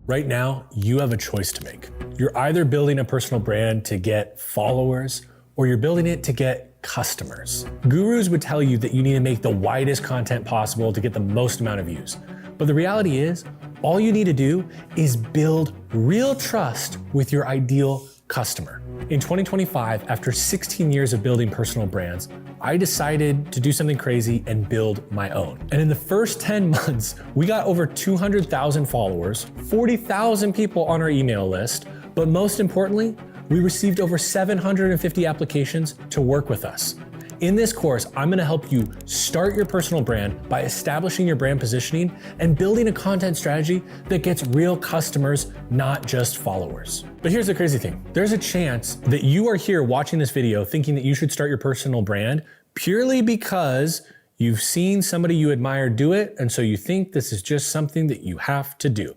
Right now, you have a choice to make. You're either building a personal brand to get followers, or you're building it to get customers. Gurus would tell you that you need to make the widest content possible to get the most amount of views. But the reality is, all you need to do is build real trust with your ideal customer. In 2025, after 16 years of building personal brands, I decided to do something crazy and build my own. And in the first 10 months, we got over 200,000 followers, 40,000 people on our email list, but most importantly, we received over 750 applications to work with us. In this course, I'm gonna help you start your personal brand by establishing your brand positioning and building a content strategy that gets real customers, not just followers. But here's the crazy thing. There's a chance that you are here watching this video thinking that you should start your personal brand purely because you've seen somebody you admire do it, and so you think this is just something that you have to do.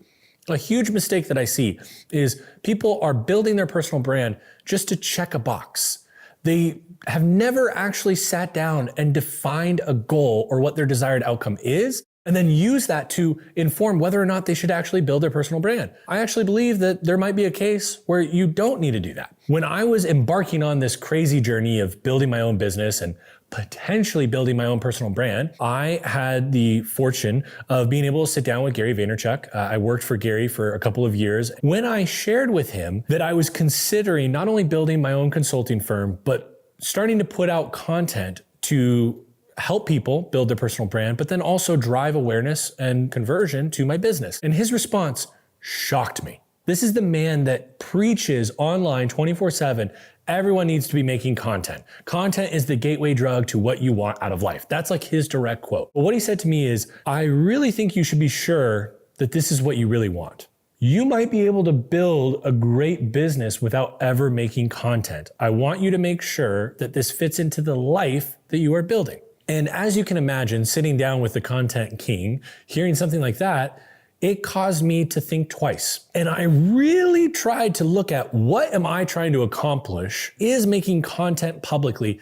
A huge mistake that I see is people are building their personal brand just to check a box. They have never actually sat down and defined a goal or what their desired outcome is, and then use that to inform whether or not they should actually build their personal brand. I actually believe that there might be a case where you don't need to do that. When I was embarking on this crazy journey of building my own business and potentially building my own personal brand, I had the fortune of being able to sit down with Gary Vaynerchuk. I worked for Gary for a couple of years. When I shared with him that I was considering not only building my own consulting firm, but starting to put out content to help people build their personal brand, but then also drive awareness and conversion to my business. And his response shocked me. This is the man that preaches online 24/7. Everyone needs to be making content. Content is the gateway drug to what you want out of life. That's like his direct quote. But what he said to me is, I really think you should be sure that this is what you really want. You might be able to build a great business without ever making content. I want you to make sure that this fits into the life that you are building. And as you can imagine, sitting down with the content king, hearing something like that, it caused me to think twice. And I really tried to look at what am I trying to accomplish? Is making content publicly,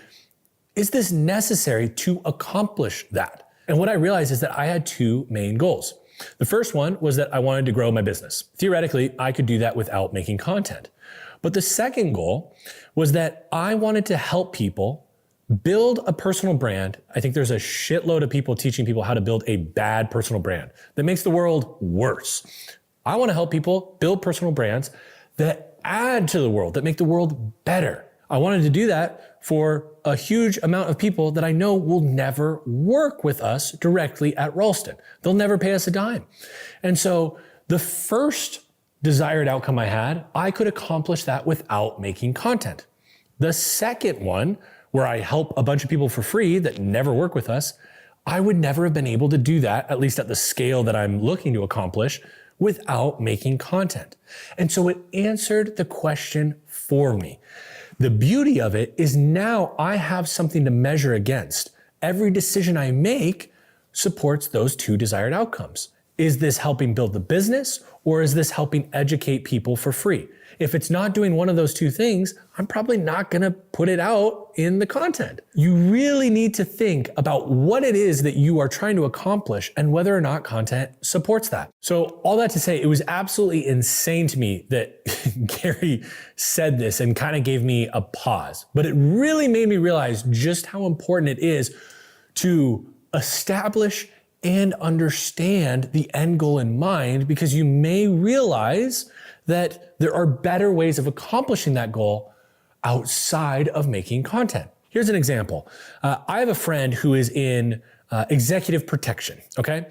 is this necessary to accomplish that? And what I realized is that I had two main goals. The first one was that I wanted to grow my business. Theoretically, I could do that without making content. But the second goal was that I wanted to help people build a personal brand. I think there's a shitload of people teaching people how to build a bad personal brand that makes the world worse. I want to help people build personal brands that add to the world, that make the world better. I wanted to do that for a huge amount of people that I know will never work with us directly at Ralston. They'll never pay us a dime. And so the first desired outcome I had, I could accomplish that without making content. The second one, where I help a bunch of people for free that never work with us, I would never have been able to do that, at least at the scale that I'm looking to accomplish, without making content. And so it answered the question for me. The beauty of it is now I have something to measure against. Every decision I make supports those two desired outcomes. Is this helping build the business, or is this helping educate people for free? If it's not doing one of those two things, I'm probably not gonna put it out in the content. You really need to think about what it is that you are trying to accomplish and whether or not content supports that. So all that to say, it was absolutely insane to me that Gary said this and kind of gave me a pause. But it really made me realize just how important it is to establish and understand the end goal in mind, because you may realize that there are better ways of accomplishing that goal outside of making content. Here's an example. I have a friend who is in executive protection, okay?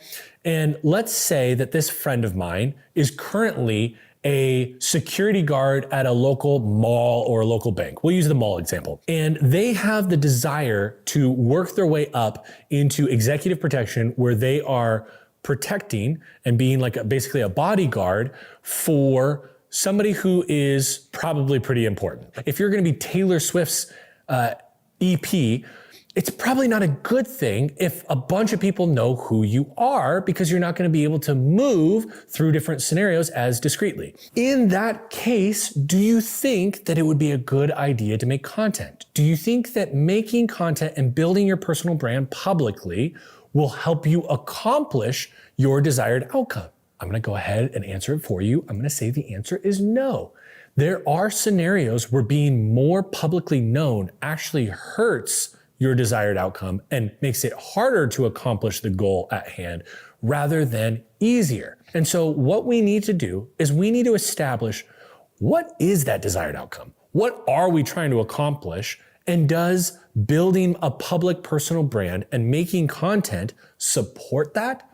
And let's say that this friend of mine is currently a security guard at a local mall or a local bank. We'll use the mall example. And they have the desire to work their way up into executive protection, where they are protecting and being like basically a bodyguard for somebody who is probably pretty important. If you're going to be Taylor Swift's EP, it's probably not a good thing if a bunch of people know who you are, because you're not going to be able to move through different scenarios as discreetly. In that case, do you think that it would be a good idea to make content? Do you think that making content and building your personal brand publicly will help you accomplish your desired outcome? I'm gonna go ahead and answer it for you. I'm gonna say the answer is no. There are scenarios where being more publicly known actually hurts your desired outcome and makes it harder to accomplish the goal at hand rather than easier. And so what we need to do is we need to establish, what is that desired outcome? What are we trying to accomplish? And does building a public personal brand and making content support that?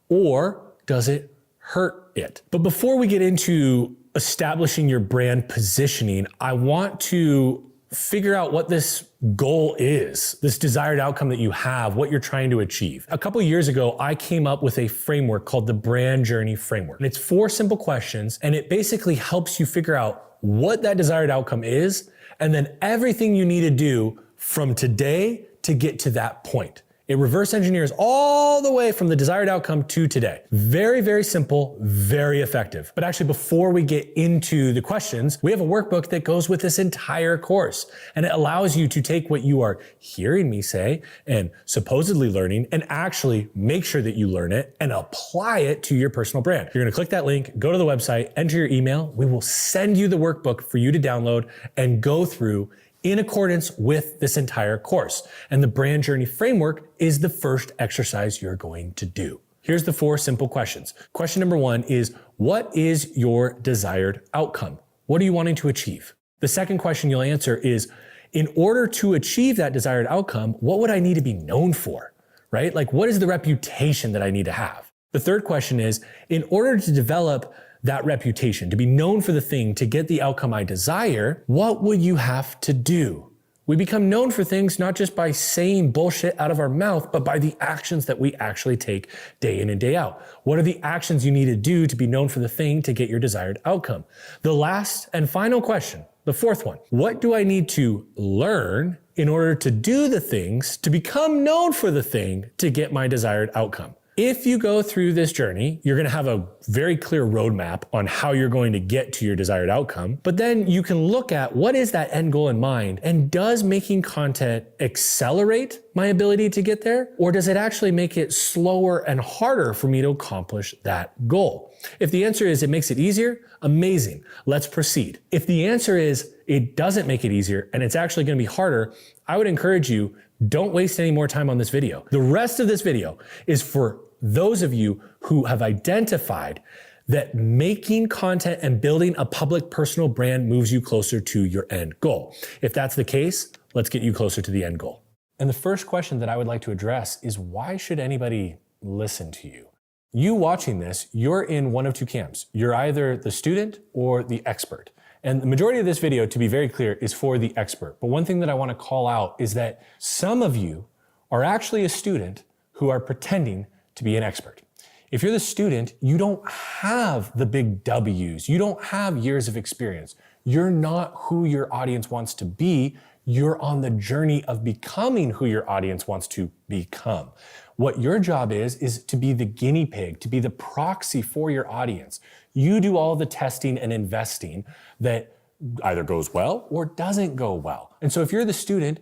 Or does it hurt it? But before we get into establishing your brand positioning, I want to figure out what this goal is, this desired outcome that you have, what you're trying to achieve. A couple years ago, I came up with a framework called the Brand Journey Framework. And it's 4 simple questions, and it basically helps you figure out what that desired outcome is, and then everything you need to do from today to get to that point. It reverse engineers all the way from the desired outcome to today. Very, very simple, very effective. But actually, before we get into the questions, we have a workbook that goes with this entire course. And it allows you to take what you are hearing me say and supposedly learning and actually make sure that you learn it and apply it to your personal brand. You're gonna click that link, go to the website, enter your email. We will send you the workbook for you to download and go through in accordance with this entire course. And the Brand Journey Framework is the first exercise you're going to do. Here's the 4 simple questions. Question number 1 is, what is your desired outcome? What are you wanting to achieve? The second question you'll answer is, in order to achieve that desired outcome, what would I need to be known for, right? Like, what is the reputation that I need to have? The third question is, in order to develop that reputation, to be known for the thing, to get the outcome I desire, what would you have to do? We become known for things not just by saying bullshit out of our mouth, but by the actions that we actually take day in and day out. What are the actions you need to do to be known for the thing to get your desired outcome? The last and final question, the 4th one, what do I need to learn in order to do the things to become known for the thing to get my desired outcome? If you go through this journey, you're going to have a very clear roadmap on how you're going to get to your desired outcome. But then you can look at, what is that end goal in mind? And does making content accelerate my ability to get there? Or does it actually make it slower and harder for me to accomplish that goal? If the answer is it makes it easier, amazing. Let's proceed. If the answer is it doesn't make it easier and it's actually going to be harder, I would encourage you, don't waste any more time on this video. The rest of this video is for those of you who have identified that making content and building a public personal brand moves you closer to your end goal. If that's the case, let's get you closer to the end goal. And the first question that I would like to address is, why should anybody listen to you? You watching this, you're in one of 2 camps. You're either the student or the expert. And the majority of this video, to be very clear, is for the expert. But one thing that I want to call out is that some of you are actually a student who are pretending to be an expert. If you're the student, you don't have the big W's. You don't have years of experience. You're not who your audience wants to be. You're on the journey of becoming who your audience wants to become. What your job is to be the guinea pig, to be the proxy for your audience. You do all the testing and investing that either goes well or doesn't go well. And so if you're the student,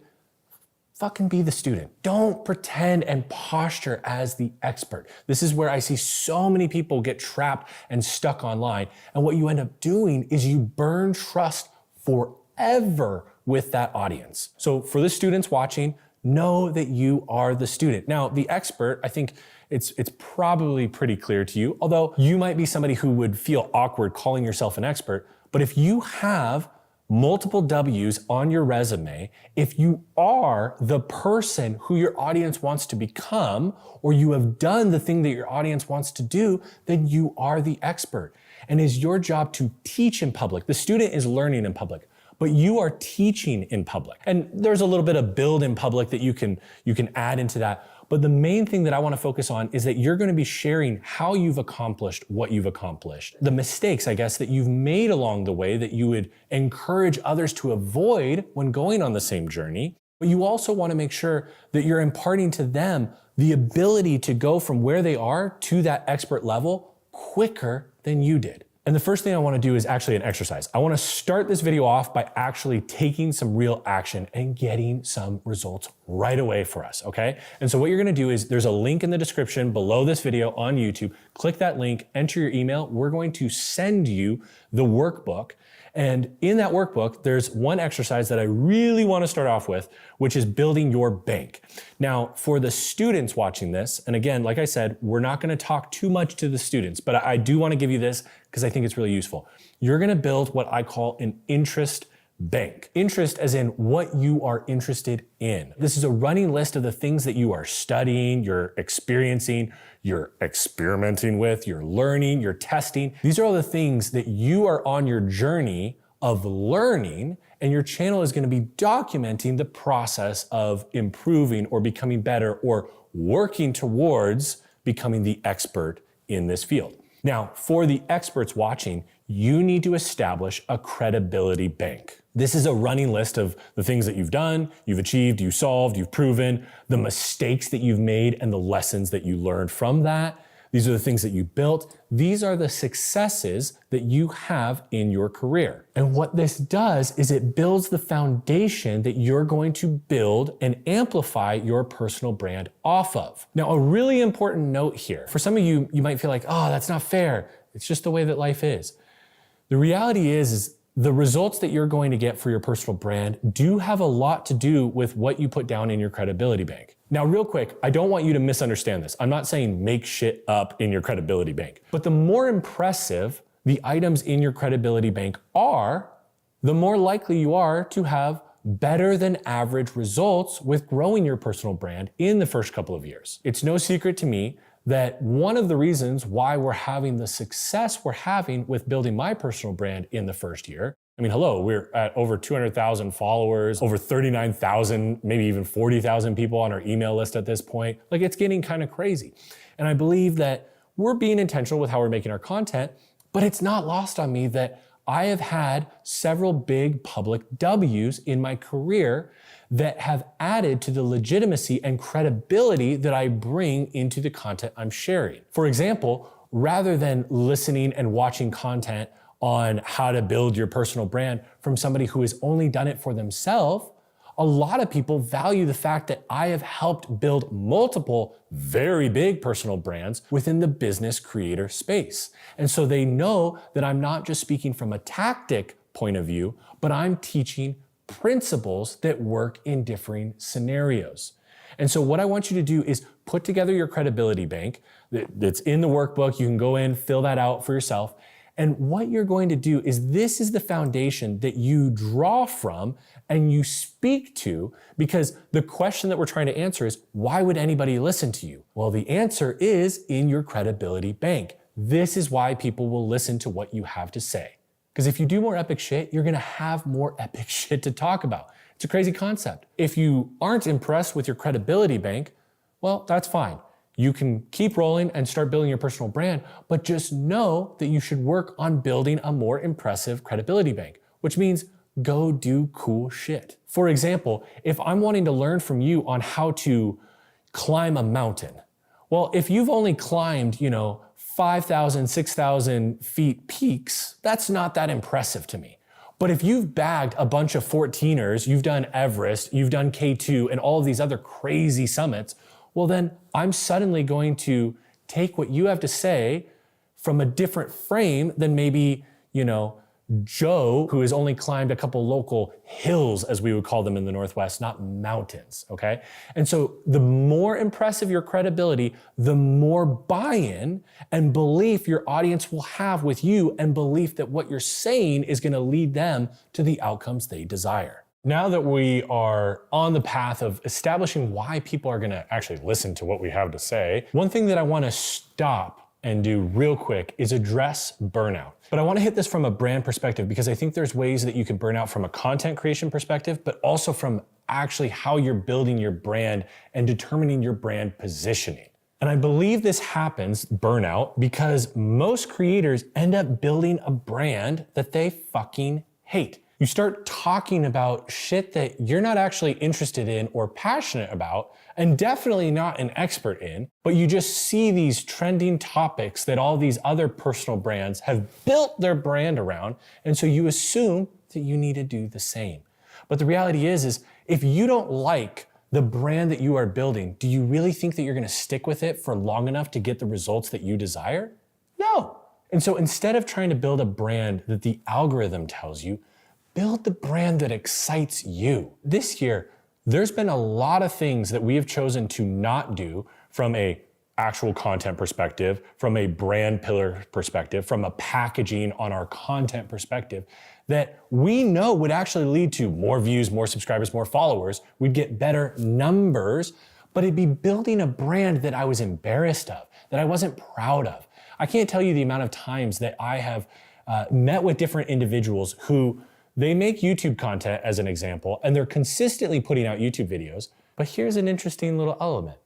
fucking be the student. Don't pretend and posture as the expert. This is where I see so many people get trapped and stuck online. And what you end up doing is you burn trust forever with that audience. So for the students watching, know that you are the student. Now, the expert, I think it's probably pretty clear to you, although you might be somebody who would feel awkward calling yourself an expert. But if you have multiple W's on your resume, if you are the person who your audience wants to become, or you have done the thing that your audience wants to do, then you are the expert. And it's your job to teach in public. The student is learning in public, but you are teaching in public. And there's a little bit of build in public that you can add into that. But the main thing that I want to focus on is that you're going to be sharing how you've accomplished what you've accomplished. The mistakes, I guess, that you've made along the way that you would encourage others to avoid when going on the same journey. But you also want to make sure that you're imparting to them the ability to go from where they are to that expert level quicker than you did. And the first thing I want to do is actually an exercise. I want to start this video off by actually taking some real action and getting some results right away for us, okay? And so what you're gonna do is there's a link in the description below this video on YouTube. Click that link, enter your email. We're going to send you the workbook. And in that workbook, there's one exercise that I really want to start off with, which is building your bank. Now, for the students watching this, and again, like I said, we're not going to talk too much to the students, but I do want to give you this because I think it's really useful. You're going to build what I call an interest bank. Interest as in what you are interested in. This is a running list of the things that you are studying, you're experiencing, you're experimenting with, you're learning, you're testing. These are all the things that you are on your journey of learning, and your channel is going to be documenting the process of improving or becoming better or working towards becoming the expert in this field. Now, for the experts watching, you need to establish a credibility bank. This is a running list of the things that you've done, you've achieved, you've solved, you've proven, the mistakes that you've made and the lessons that you learned from that. These are the things that you built. These are the successes that you have in your career. And what this does is it builds the foundation that you're going to build and amplify your personal brand off of. Now, a really important note here. For some of you, you might feel like, oh, that's not fair. It's just the way that life is. The reality is the results that you're going to get for your personal brand do have a lot to do with what you put down in your credibility bank. Now, real quick, I don't want you to misunderstand this. I'm not saying make shit up in your credibility bank, but the more impressive the items in your credibility bank are, the more likely you are to have better than average results with growing your personal brand in the first couple of years. It's no secret to me that one of the reasons why we're having the success we're having with building my personal brand in the first year, I mean, hello, we're at over 200,000 followers, over 39,000, maybe even 40,000 people on our email list at this point. Like, it's getting kind of crazy. And I believe that we're being intentional with how we're making our content, but it's not lost on me that I have had several big public W's in my career that have added to the legitimacy and credibility that I bring into the content I'm sharing. For example, rather than listening and watching content on how to build your personal brand from somebody who has only done it for themselves, a lot of people value the fact that I have helped build multiple very big personal brands within the business creator space. And so they know that I'm not just speaking from a tactic point of view, but I'm teaching principles that work in differing scenarios. And so what I want you to do is put together your credibility bank that's in the workbook. You can go in, fill that out for yourself. And what you're going to do is this is the foundation that you draw from and you speak to, because the question that we're trying to answer is, why would anybody listen to you? Well, the answer is in your credibility bank. This is why people will listen to what you have to say. Because if you do more epic shit, you're gonna have more epic shit to talk about. It's a crazy concept. If you aren't impressed with your credibility bank, well, that's fine. You can keep rolling and start building your personal brand, but just know that you should work on building a more impressive credibility bank, which means go do cool shit. For example, if I'm wanting to learn from you on how to climb a mountain, well, if you've only climbed, 5,000, 6,000 feet peaks, that's not that impressive to me. But if you've bagged a bunch of 14ers, you've done Everest, you've done K2 and all of these other crazy summits, well then I'm suddenly going to take what you have to say from a different frame than maybe, Joe, who has only climbed a couple local hills, as we would call them in the Northwest, not mountains, okay? And so the more impressive your credibility, the more buy-in and belief your audience will have with you, and belief that what you're saying is gonna lead them to the outcomes they desire. Now that we are on the path of establishing why people are gonna actually listen to what we have to say, one thing that I wanna stop and do real quick is address burnout. But I wanna hit this from a brand perspective, because I think there's ways that you can burn out from a content creation perspective, but also from actually how you're building your brand and determining your brand positioning. And I believe this happens, burnout, because most creators end up building a brand that they fucking hate. You start talking about shit that you're not actually interested in or passionate about, and definitely not an expert in, but you just see these trending topics that all these other personal brands have built their brand around, and so you assume that you need to do the same. But the reality is if you don't like The brand that you are building, do you really think that you're gonna stick with it for long enough to get the results that you desire? No. And so instead of trying to build a brand that the algorithm tells you, build the brand that excites you. This year, there's been a lot of things that we have chosen to not do from a actual content perspective, from a brand pillar perspective, from a packaging on our content perspective, that we know would actually lead to more views, more subscribers, more followers. We'd get better numbers, but it'd be building a brand that I was embarrassed of, that I wasn't proud of. I can't tell you the amount of times that I have met with different individuals who they make YouTube content as an example, and they're consistently putting out YouTube videos. But here's an interesting little element.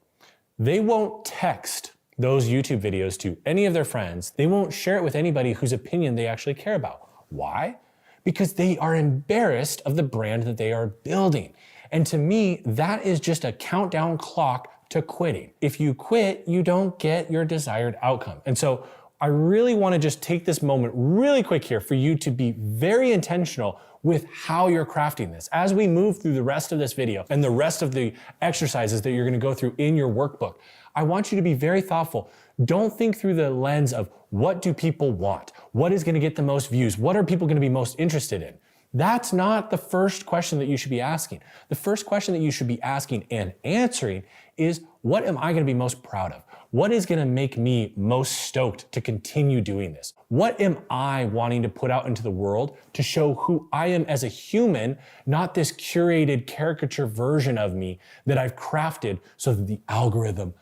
They won't text those YouTube videos to any of their friends. They won't share it with anybody whose opinion they actually care about. Why? Because they are embarrassed of the brand that they are building. And to me, that is just a countdown clock to quitting. If you quit, you don't get your desired outcome. And so I really want to just take this moment really quick here for you to be very intentional with how you're crafting this. As we move through the rest of this video and the rest of the exercises that you're going to go through in your workbook, I want you to be very thoughtful. Don't think through the lens of what do people want? What is going to get the most views? What are people going to be most interested in? That's not the first question that you should be asking. The first question that you should be asking and answering is, what am I going to be most proud of? What is going to make me most stoked to continue doing this? What am I wanting to put out into the world to show who I am as a human, not this curated caricature version of me that I've crafted so that the algorithm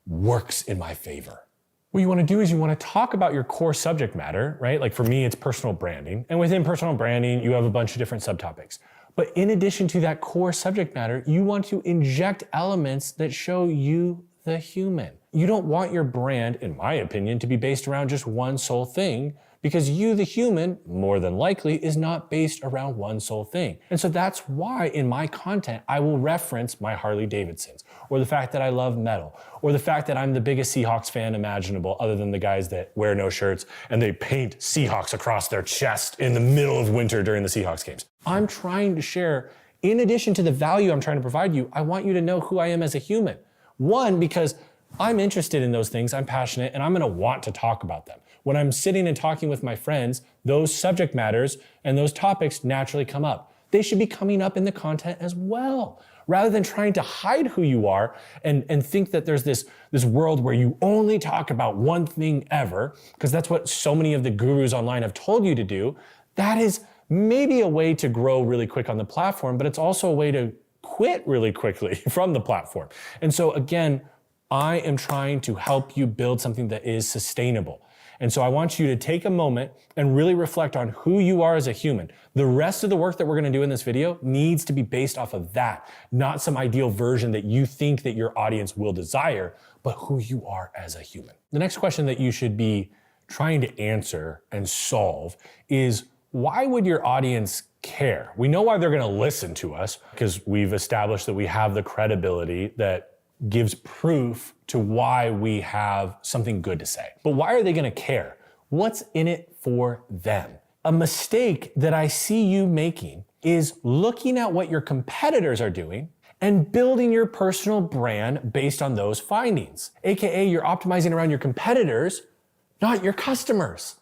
works in my favor? What you want to do is you want to talk about your core subject matter, right? Like for me, it's personal branding. And within personal branding, you have a bunch of different subtopics. But in addition to that core subject matter, you want to inject elements that show you, the human. You don't want your brand, in my opinion, to be based around just one sole thing, because you, the human, more than likely, is not based around one sole thing. And so that's why in my content, I will reference my Harley Davidsons, or the fact that I love metal, or the fact that I'm the biggest Seahawks fan imaginable, other than the guys that wear no shirts and they paint Seahawks across their chest in the middle of winter during the Seahawks games. I'm trying to share, in addition to the value I'm trying to provide you, I want you to know who I am as a human. One, because I'm interested in those things, I'm passionate, and I'm gonna want to talk about them. When I'm sitting and talking with my friends, those subject matters and those topics naturally come up. They should be coming up in the content as well, rather than trying to hide who you are and think that there's this world where you only talk about one thing ever, because that's what so many of the gurus online have told you to do. That is maybe a way to grow really quick on the platform, but it's also a way to quit really quickly from the platform. And so again, I am trying to help you build something that is sustainable. And so I want you to take a moment and really reflect on who you are as a human. The rest of the work that we're going to do in this video needs to be based off of that, not some ideal version that you think that your audience will desire, but who you are as a human. The next question that you should be trying to answer and solve is, why would your audience care? We know why they're going to listen to us, because we've established that we have the credibility that gives proof to why we have something good to say. But why are they going to care? What's in it for them? A mistake that I see you making is looking at what your competitors are doing and building your personal brand based on those findings. AKA, you're optimizing around your competitors, not your customers.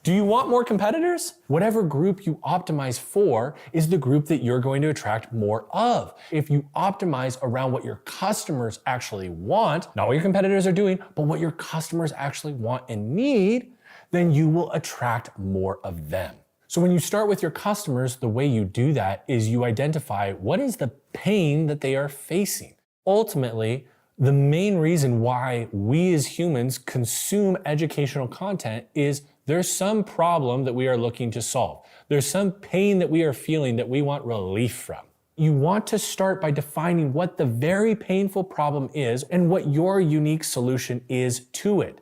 Do you want more competitors? Whatever group you optimize for is the group that you're going to attract more of. If you optimize around what your customers actually want, not what your competitors are doing, but what your customers actually want and need, then you will attract more of them. So when you start with your customers, the way you do that is you identify what is the pain that they are facing. Ultimately, the main reason why we as humans consume educational content is there's some problem that we are looking to solve. There's some pain that we are feeling that we want relief from. You want to start by defining what the very painful problem is and what your unique solution is to it.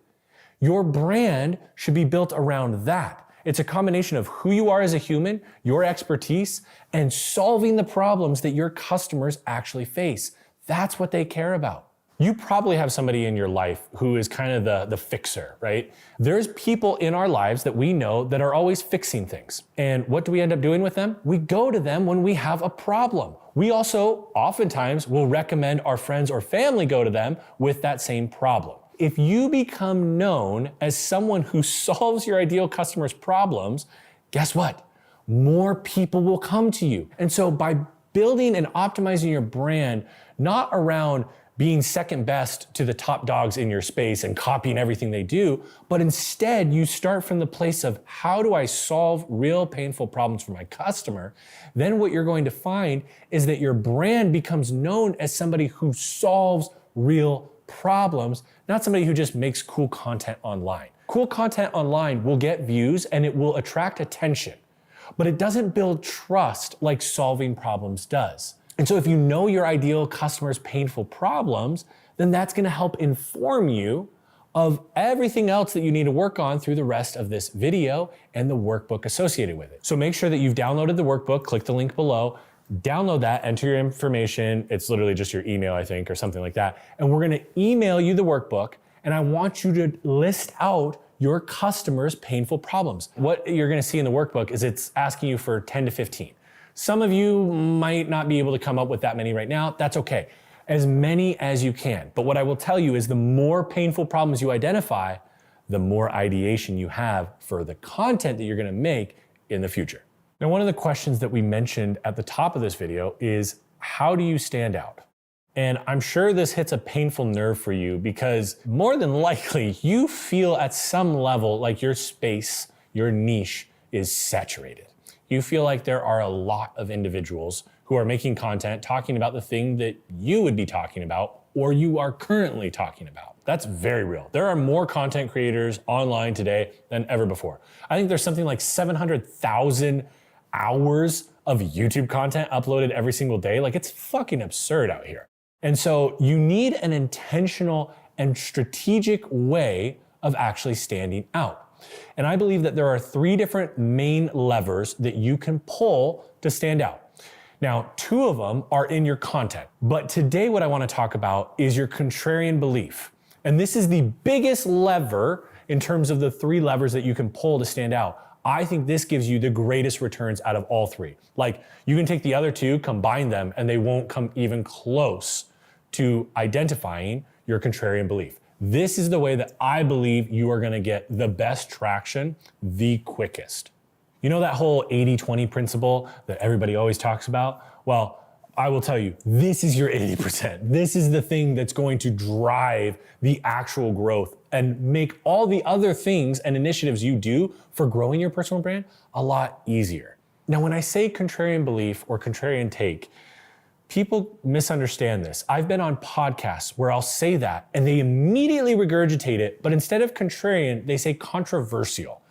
Your brand should be built around that. It's a combination of who you are as a human, your expertise, and solving the problems that your customers actually face. That's what they care about. You probably have somebody in your life who is kind of the fixer, right? There's people in our lives that we know that are always fixing things. And what do we end up doing with them? We go to them when we have a problem. We also oftentimes will recommend our friends or family go to them with that same problem. If you become known as someone who solves your ideal customer's problems, guess what? More people will come to you. And so by building and optimizing your brand, not around being second best to the top dogs in your space and copying everything they do, but instead you start from the place of how do I solve real painful problems for my customer, then what you're going to find is that your brand becomes known as somebody who solves real problems, not somebody who just makes cool content online. Cool content online will get views and it will attract attention, but it doesn't build trust like solving problems does. And so if you know your ideal customer's painful problems, then that's gonna help inform you of everything else that you need to work on through the rest of this video and the workbook associated with it. So make sure that you've downloaded the workbook, click the link below, download that, enter your information. It's literally just your email, I think, or something like that. And we're gonna email you the workbook, and I want you to list out your customer's painful problems. What you're gonna see in the workbook is it's asking you for 10 to 15. Some of you might not be able to come up with that many right now. That's okay. As many as you can. But what I will tell you is the more painful problems you identify, the more ideation you have for the content that you're gonna make in the future. Now, one of the questions that we mentioned at the top of this video is, how do you stand out? And I'm sure this hits a painful nerve for you because more than likely you feel at some level like your space, your niche is saturated. You feel like there are a lot of individuals who are making content talking about the thing that you would be talking about or you are currently talking about. That's very real. There are more content creators online today than ever before. I think there's something like 700,000 hours of YouTube content uploaded every single day. Like, it's fucking absurd out here. And so you need an intentional and strategic way of actually standing out. And I believe that there are 3 different main levers that you can pull to stand out. Now, 2 of them are in your content, but today what I want to talk about is your contrarian belief. And this is the biggest lever in terms of the 3 levers that you can pull to stand out. I think this gives you the greatest returns out of all 3. Like, you can take the other 2, combine them, and they won't come even close to identifying your contrarian belief. This is the way that I believe you are gonna get the best traction the quickest. You know that whole 80-20 principle that everybody always talks about? Well, I will tell you, this is your 80%. This is the thing that's going to drive the actual growth and make all the other things and initiatives you do for growing your personal brand a lot easier. Now, when I say contrarian belief or contrarian take, people misunderstand this. I've been on podcasts where I'll say that and they immediately regurgitate it, but instead of contrarian, they say controversial.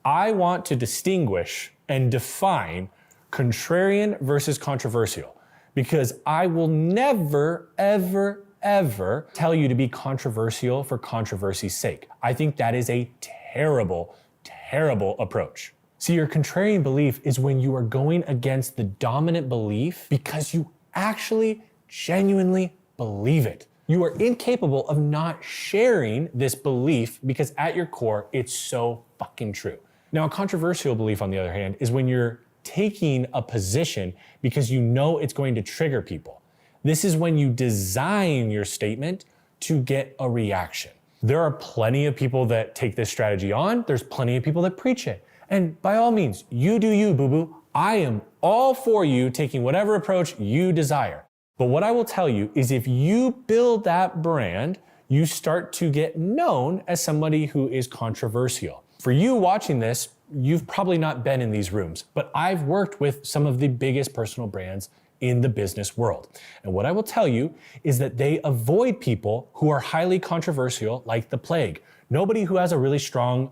I want to distinguish and define contrarian versus controversial because I will never, ever, ever tell you to be controversial for controversy's sake. I think that is a terrible, terrible approach. See, your contrarian belief is when you are going against the dominant belief because you actually genuinely believe it. You are incapable of not sharing this belief because at your core, it's so fucking true. Now, a controversial belief, on the other hand, is when you're taking a position because you know it's going to trigger people. This is when you design your statement to get a reaction. There are plenty of people that take this strategy on. There's plenty of people that preach it. And by all means, you do you, boo-boo. I am all for you taking whatever approach you desire. But what I will tell you is if you build that brand, you start to get known as somebody who is controversial. For you watching this, you've probably not been in these rooms, but I've worked with some of the biggest personal brands in the business world. And what I will tell you is that they avoid people who are highly controversial like the plague. Nobody who has a really strong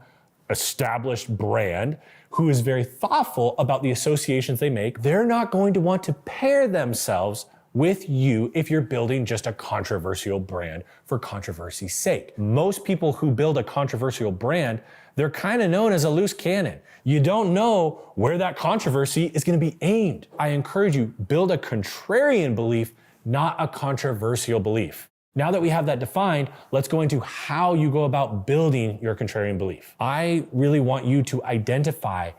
established brand who is very thoughtful about the associations they make, they're not going to want to pair themselves with you if you're building just a controversial brand for controversy's sake. Most people who build a controversial brand, they're kind of known as a loose cannon. You don't know where that controversy is going to be aimed. I encourage you, build a contrarian belief, not a controversial belief. Now that we have that defined, let's go into how you go about building your contrarian belief. I really want you to identify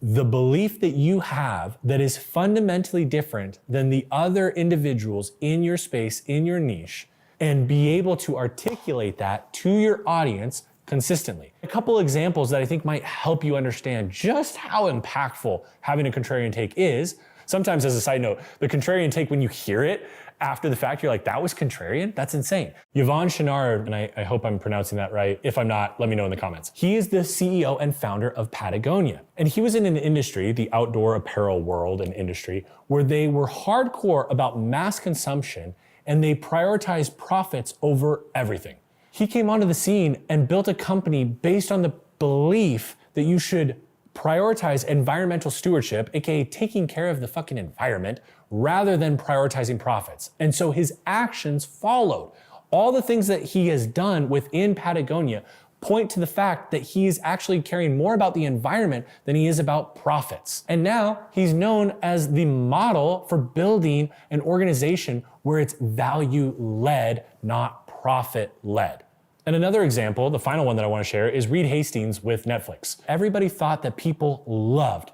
the belief that you have that is fundamentally different than the other individuals in your space, in your niche, and be able to articulate that to your audience consistently. A couple examples that I think might help you understand just how impactful having a contrarian take is. Sometimes, as a side note, the contrarian take, when you hear it after the fact, you're like, that was contrarian? That's insane. Yvon Chouinard, and I hope I'm pronouncing that right. If I'm not, let me know in the comments. He is the CEO and founder of Patagonia. And he was in an industry, the outdoor apparel world and industry, where they were hardcore about mass consumption and they prioritized profits over everything. He came onto the scene and built a company based on the belief that you should prioritize environmental stewardship, aka taking care of the fucking environment, rather than prioritizing profits. And so his actions followed. All the things that he has done within Patagonia point to the fact that he is actually caring more about the environment than he is about profits. And now he's known as the model for building an organization where it's value-led, not profit-led. And another example, the final one that I want to share, is Reed Hastings with Netflix. Everybody thought that people loved,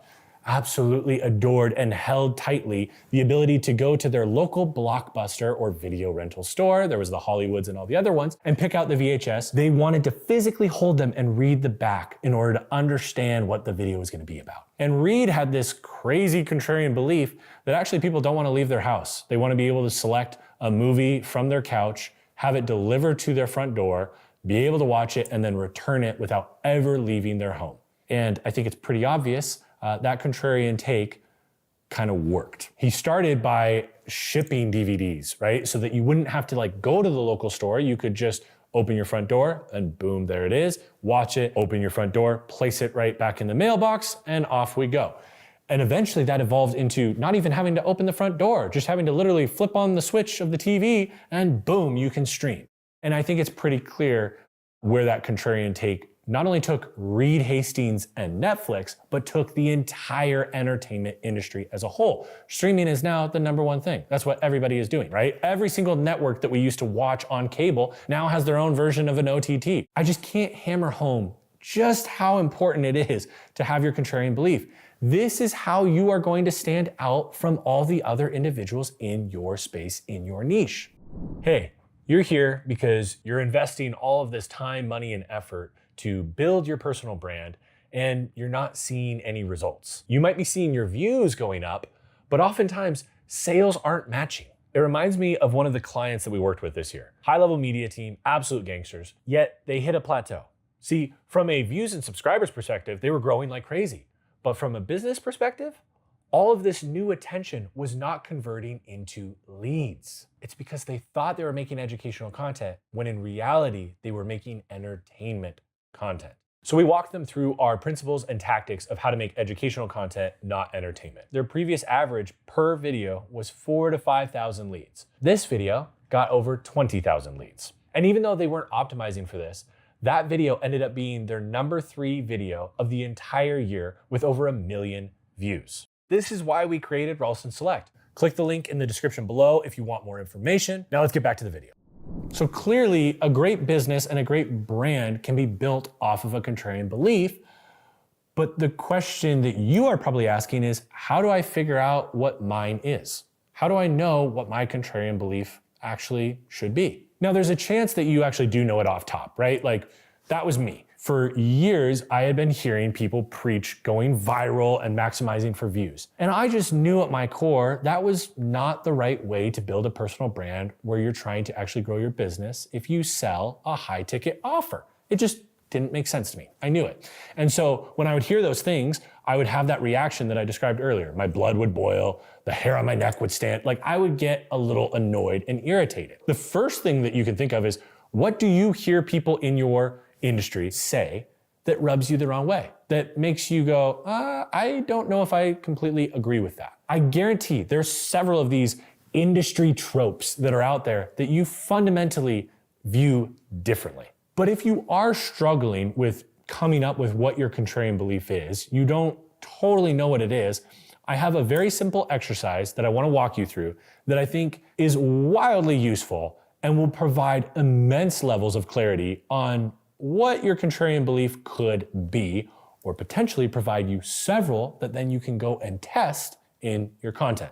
absolutely adored, and held tightly the ability to go to their local Blockbuster or video rental store, there was the Hollywoods and all the other ones, and pick out the VHS. They wanted to physically hold them and read the back in order to understand what the video was going to be about. And Reed had this crazy contrarian belief that actually people don't want to leave their house. They want to be able to select a movie from their couch, have it delivered to their front door, be able to watch it, and then return it without ever leaving their home. And I think it's pretty obvious that contrarian take kind of worked. He started by shipping DVDs, right? So that you wouldn't have to go to the local store. You could just open your front door and boom, there it is. Watch it, open your front door, place it right back in the mailbox, and off we go. And eventually that evolved into not even having to open the front door, just having to literally flip on the switch of the TV and boom, you can stream. And I think it's pretty clear where that contrarian take not only took Reed Hastings and Netflix, but took the entire entertainment industry as a whole. Streaming is now the #1 thing. That's what everybody is doing, right? Every single network that we used to watch on cable now has their own version of an OTT. I just can't hammer home just how important it is to have your contrarian belief. This is how you are going to stand out from all the other individuals in your space, in your niche. Hey, you're here because you're investing all of this time, money, and effort to build your personal brand, and you're not seeing any results. You might be seeing your views going up, but oftentimes sales aren't matching. It reminds me of one of the clients that we worked with this year. High-level media team, absolute gangsters, yet they hit a plateau. See, from a views and subscribers perspective, they were growing like crazy. But from a business perspective, all of this new attention was not converting into leads. It's because they thought they were making educational content when in reality, they were making entertainment content. So we walked them through our principles and tactics of how to make educational content, not entertainment. Their previous average per video was 4,000 to 5,000 leads. This video got over 20,000 leads. And even though they weren't optimizing for this, that video ended up being their #3 video of the entire year with over 1 million views. This is why we created Ralston Select. Click the link in the description below if you want more information. Now let's get back to the video. So clearly, a great business and a great brand can be built off of a contrarian belief. But the question that you are probably asking is, how do I figure out what mine is? How do I know what my contrarian belief actually should be? Now, there's a chance that you actually do know it off top, right? Like, that was me. For years, I had been hearing people preach going viral and maximizing for views. And I just knew at my core that was not the right way to build a personal brand where you're trying to actually grow your business if you sell a high ticket offer. It just didn't make sense to me. I knew it. And so when I would hear those things, I would have that reaction that I described earlier. My blood would boil, the hair on my neck would stand. Like, I would get a little annoyed and irritated. The first thing that you can think of is, what do you hear people in your industry say that rubs you the wrong way, that makes you go, I don't know if I completely agree with that? I guarantee there's several of these industry tropes that are out there that you fundamentally view differently. But if you are struggling with coming up with what your contrarian belief is, you don't totally know what it is, I have a very simple exercise that I want to walk you through that I think is wildly useful and will provide immense levels of clarity on what your contrarian belief could be, or potentially provide you several that then you can go and test in your content.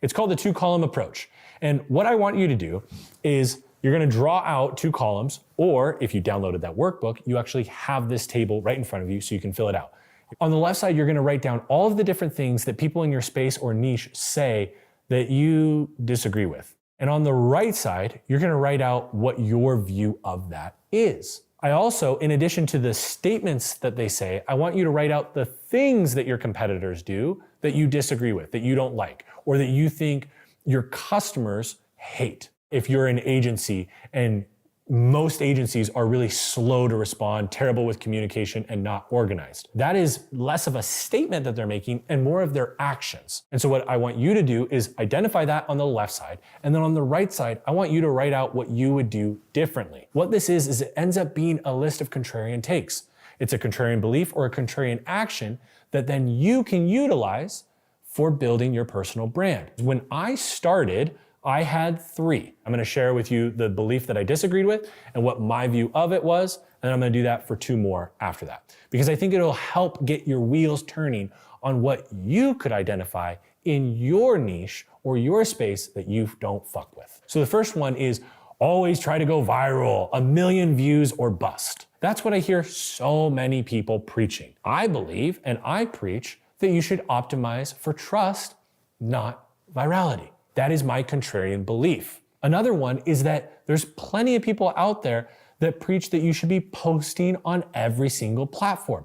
It's called the 2-column approach. And what I want you to do is you're going to draw out 2 columns, or if you downloaded that workbook, you actually have this table right in front of you so you can fill it out. On the left side, you're going to write down all of the different things that people in your space or niche say that you disagree with. And on the right side, you're going to write out what your view of that is. I also, in addition to the statements that they say, I want you to write out the things that your competitors do that you disagree with, that you don't like, or that you think your customers hate. If you're an agency and most agencies are really slow to respond, terrible with communication, and not organized. That is less of a statement that they're making and more of their actions. And so what I want you to do is identify that on the left side. And then on the right side, I want you to write out what you would do differently. What this is it ends up being a list of contrarian takes. It's a contrarian belief or a contrarian action that then you can utilize for building your personal brand. When I started, I had 3. I'm going to share with you the belief that I disagreed with and what my view of it was, and I'm going to do that for 2 more after that, because I think it'll help get your wheels turning on what you could identify in your niche or your space that you don't fuck with. So the first one is always try to go viral, 1 million views or bust. That's what I hear so many people preaching. I believe and I preach that you should optimize for trust, not virality. That is my contrarian belief. Another one is that there's plenty of people out there that preach that you should be posting on every single platform.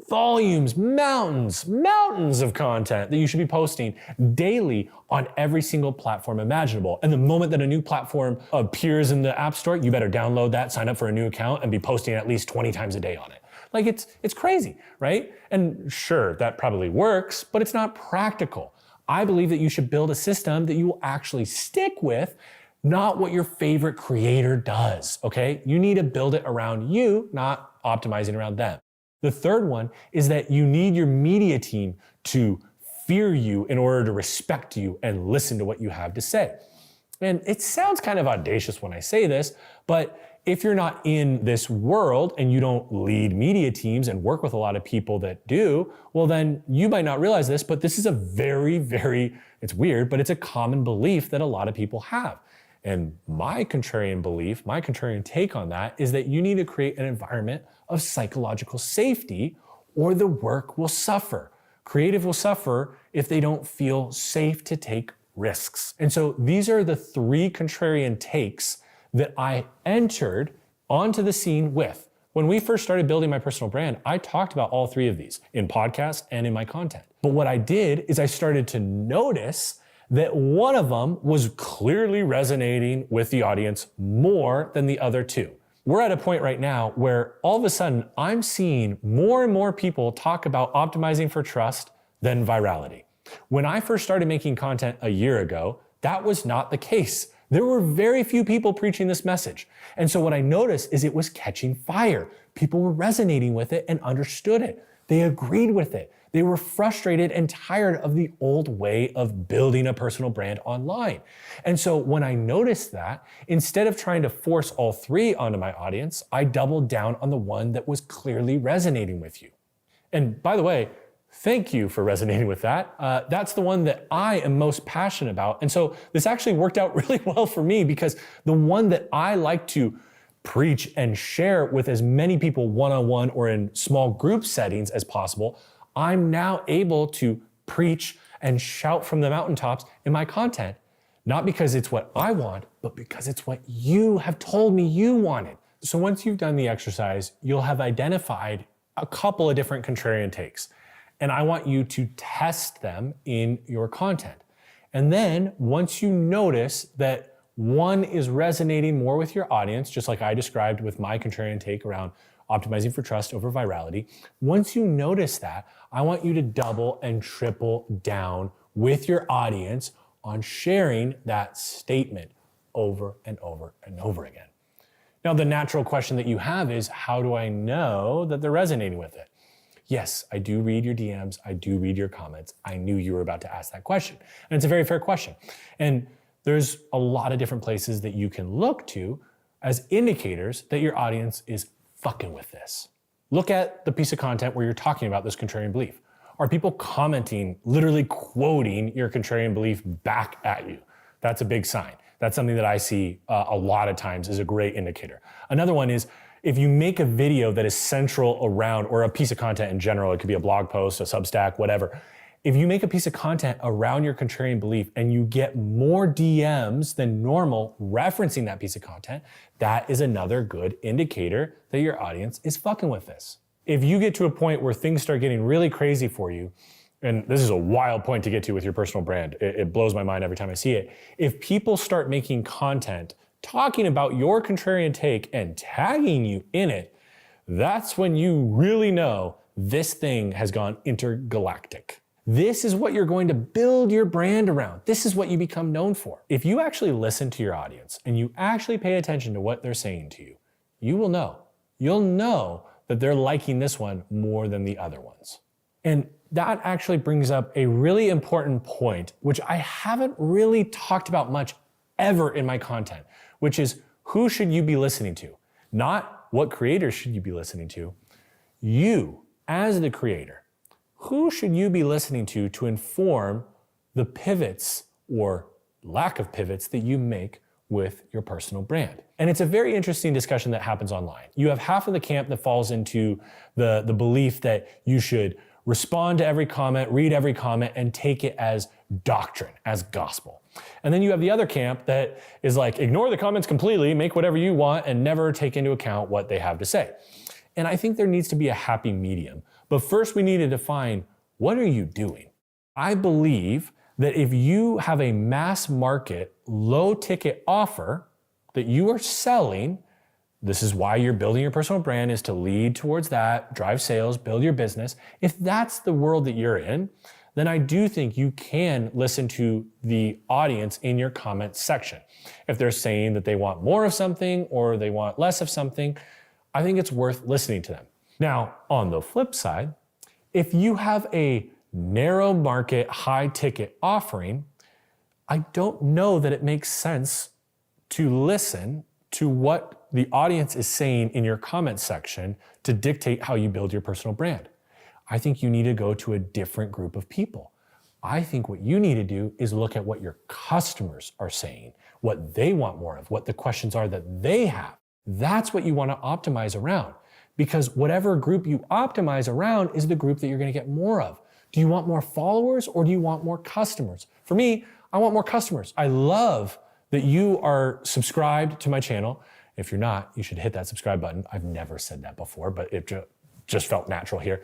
Volumes, mountains of content that you should be posting daily on every single platform imaginable. And the moment that a new platform appears in the App Store, you better download that, sign up for a new account, and be posting at least 20 times a day on it. Like it's crazy, right? And sure, that probably works, but it's not practical. I believe that you should build a system that you will actually stick with, not what your favorite creator does, okay? You need to build it around you, not optimizing around them. The third one is that you need your media team to fear you in order to respect you and listen to what you have to say. And it sounds kind of audacious when I say this, but if you're not in this world and you don't lead media teams and work with a lot of people that do, well then you might not realize this, but this is a very, it's weird, but it's a common belief that a lot of people have. And my contrarian belief, my contrarian take on that is that you need to create an environment of psychological safety or the work will suffer. Creative will suffer if they don't feel safe to take risks. And so these are the 3 contrarian takes that I entered onto the scene with. When we first started building my personal brand, I talked about all 3 of these in podcasts and in my content. But what I did is I started to notice that one of them was clearly resonating with the audience more than the other 2. We're at a point right now where all of a sudden I'm seeing more and more people talk about optimizing for trust than virality. When I first started making content a year ago, that was not the case. There were very few people preaching this message. And so what I noticed is it was catching fire. People were resonating with it and understood it. They agreed with it. They were frustrated and tired of the old way of building a personal brand online. And so when I noticed that, instead of trying to force all 3 onto my audience, I doubled down on the one that was clearly resonating with you. And by the way, thank you for resonating with that. That's the one that I am most passionate about. And so this actually worked out really well for me because the one that I like to preach and share with as many people one-on-one or in small group settings as possible, I'm now able to preach and shout from the mountaintops in my content, not because it's what I want, but because it's what you have told me you wanted. So once you've done the exercise, you'll have identified a couple of different contrarian takes. And I want you to test them in your content. And then once you notice that one is resonating more with your audience, just like I described with my contrarian take around optimizing for trust over virality, once you notice that, I want you to double and triple down with your audience on sharing that statement over and over and over again. Now, the natural question that you have is, how do I know that they're resonating with it? Yes, I do read your DMs. I do read your comments. I knew you were about to ask that question. And it's a very fair question. And There's a lot of different places that you can look to as indicators that your audience is fucking with this. Look at the piece of content where you're talking about this contrarian belief. Are people commenting, literally quoting your contrarian belief back at you? That's a big sign. That's something that I see a lot of times as a great indicator. Another one is if you make a video that is central around, or a piece of content in general, it could be a blog post, a Substack, whatever. If you make a piece of content around your contrarian belief and you get more DMs than normal referencing that piece of content, that is another good indicator that your audience is fucking with this. If you get to a point where things start getting really crazy for you, and this is a wild point to get to with your personal brand, it blows my mind every time I see it. If people start making content talking about your contrarian take and tagging you in it, that's when you really know this thing has gone intergalactic. This is what you're going to build your brand around. This is what you become known for. If you actually listen to your audience and you actually pay attention to what they're saying to you, you will know. You'll know that they're liking this one more than the other ones. And that actually brings up a really important point, which I haven't really talked about much ever in my content, which is who should you be listening to? Not what creators should you be listening to. You, as the creator, who should you be listening to inform the pivots or lack of pivots that you make with your personal brand? And it's a very interesting discussion that happens online. You have half of the camp that falls into the belief that you should respond to every comment, read every comment, and take it as doctrine, as gospel. And then you have the other camp that is like, ignore the comments completely, make whatever you want, and never take into account what they have to say. And I think there needs to be a happy medium. But first we need to define, what are you doing? I believe that if you have a mass market, low ticket offer that you are selling, this is why you're building your personal brand, is to lead towards that, drive sales, build your business. If that's the world that you're in, then I do think you can listen to the audience in your comment section. If they're saying that they want more of something or they want less of something, I think it's worth listening to them. Now, on the flip side, if you have a narrow market, high ticket offering, I don't know that it makes sense to listen to what the audience is saying in your comment section to dictate how you build your personal brand. I think you need to go to a different group of people. I think what you need to do is look at what your customers are saying, what they want more of, what the questions are that they have. That's what you want to optimize around, because whatever group you optimize around is the group that you're going to get more of. Do you want more followers or do you want more customers? For me, I want more customers. I love that you are subscribed to my channel. If you're not, you should hit that subscribe button. I've never said that before, but it just felt natural here.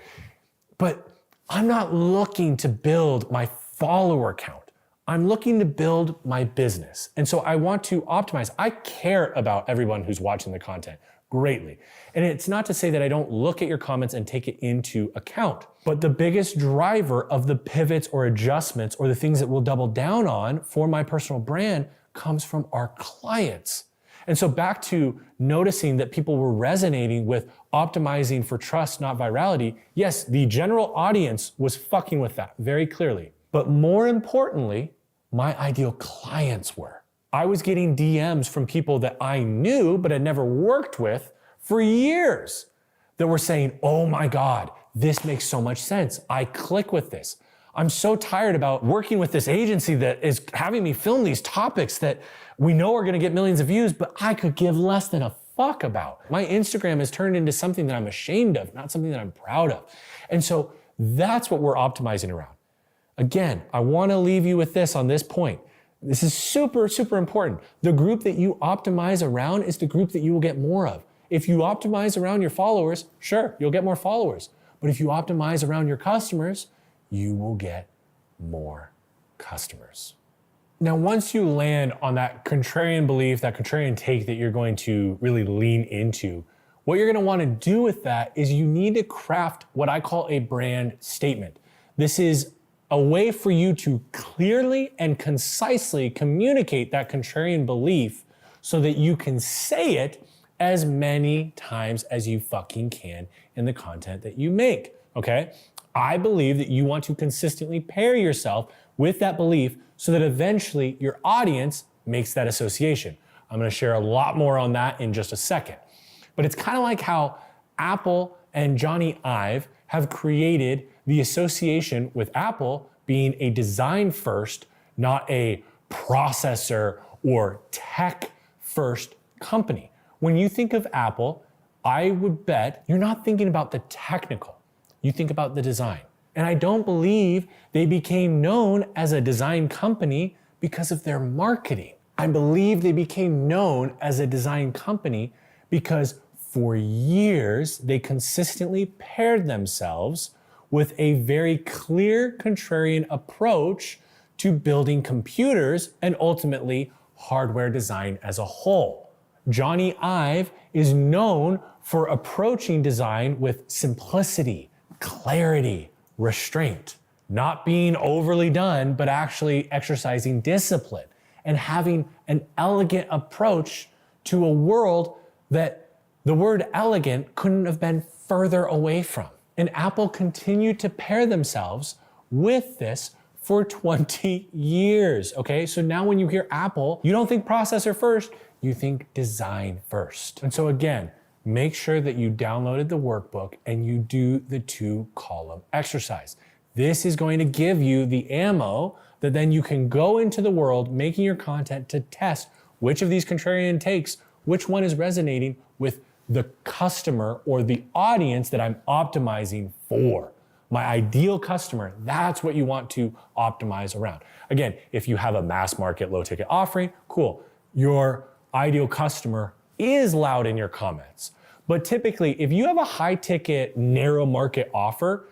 But I'm not looking to build my follower count. I'm looking to build my business. And so I want to optimize. I care about everyone who's watching the content greatly. And it's not to say that I don't look at your comments and take it into account. But the biggest driver of the pivots or adjustments or the things that we'll double down on for my personal brand comes from our clients. And so back to noticing that people were resonating with optimizing for trust, not virality. Yes, the general audience was fucking with that very clearly. But more importantly, my ideal clients were. I was getting DMs from people that I knew but had never worked with for years that were saying, oh my God, this makes so much sense. I click with this. I'm so tired about working with this agency that is having me film these topics that we know are gonna get millions of views, but I could give less than a fuck about. My Instagram has turned into something that I'm ashamed of, not something that I'm proud of. And so that's what we're optimizing around. Again, I wanna leave you with this on this point. This is super, super important. The group that you optimize around is the group that you will get more of. If you optimize around your followers, sure, you'll get more followers. But if you optimize around your customers, you will get more customers. Now, once you land on that contrarian belief, that contrarian take that you're going to really lean into, what you're gonna wanna do with that is you need to craft what I call a brand statement. This is a way for you to clearly and concisely communicate that contrarian belief so that you can say it as many times as you fucking can in the content that you make, okay? I believe that you want to consistently pair yourself with that belief so that eventually your audience makes that association. I'm gonna share a lot more on that in just a second. But it's kind of like how Apple and Johnny Ive have created the association with Apple being a design first, not a processor or tech first company. When you think of Apple, I would bet you're not thinking about the technical, you think about the design. And I don't believe they became known as a design company because of their marketing. I believe they became known as a design company because for years they consistently paired themselves with a very clear contrarian approach to building computers and ultimately hardware design as a whole. Johnny Ive is known for approaching design with simplicity, clarity, restraint, not being overly done, but actually exercising discipline and having an elegant approach to a world that the word elegant couldn't have been further away from. And Apple continued to pair themselves with this for 20 years, okay? So now when you hear Apple, you don't think processor first, you think design first. And so again, make sure that you downloaded the workbook and you do the 2-column exercise. This is going to give you the ammo that then you can go into the world making your content to test which of these contrarian takes, which one is resonating with the customer or the audience that I'm optimizing for. My ideal customer, that's what you want to optimize around. Again, if you have a mass market low ticket offering, cool. Your ideal customer is loud in your comments. But typically, if you have a high ticket, narrow market offer,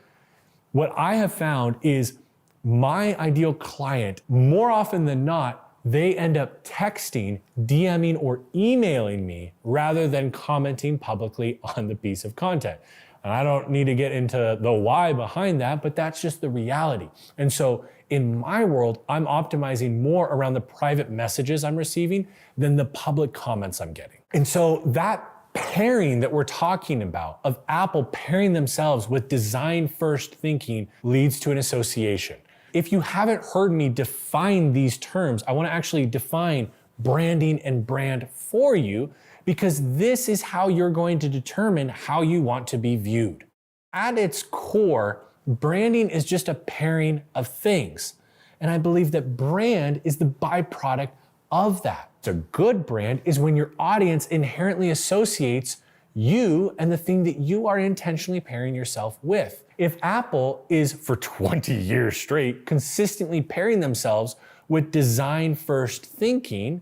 what I have found is my ideal client, more often than not, they end up texting, DMing, or emailing me rather than commenting publicly on the piece of content. And I don't need to get into the why behind that, but that's just the reality. And so in my world, I'm optimizing more around the private messages I'm receiving than the public comments I'm getting. And so that pairing that we're talking about of Apple pairing themselves with design first thinking leads to an association. If you haven't heard me define these terms, I want to actually define branding and brand for you, because this is how you're going to determine how you want to be viewed. At its core, branding is just a pairing of things. And I believe that brand is the byproduct of that. A good brand is when your audience inherently associates you and the thing that you are intentionally pairing yourself with. If Apple is for 20 years straight consistently pairing themselves with design first thinking,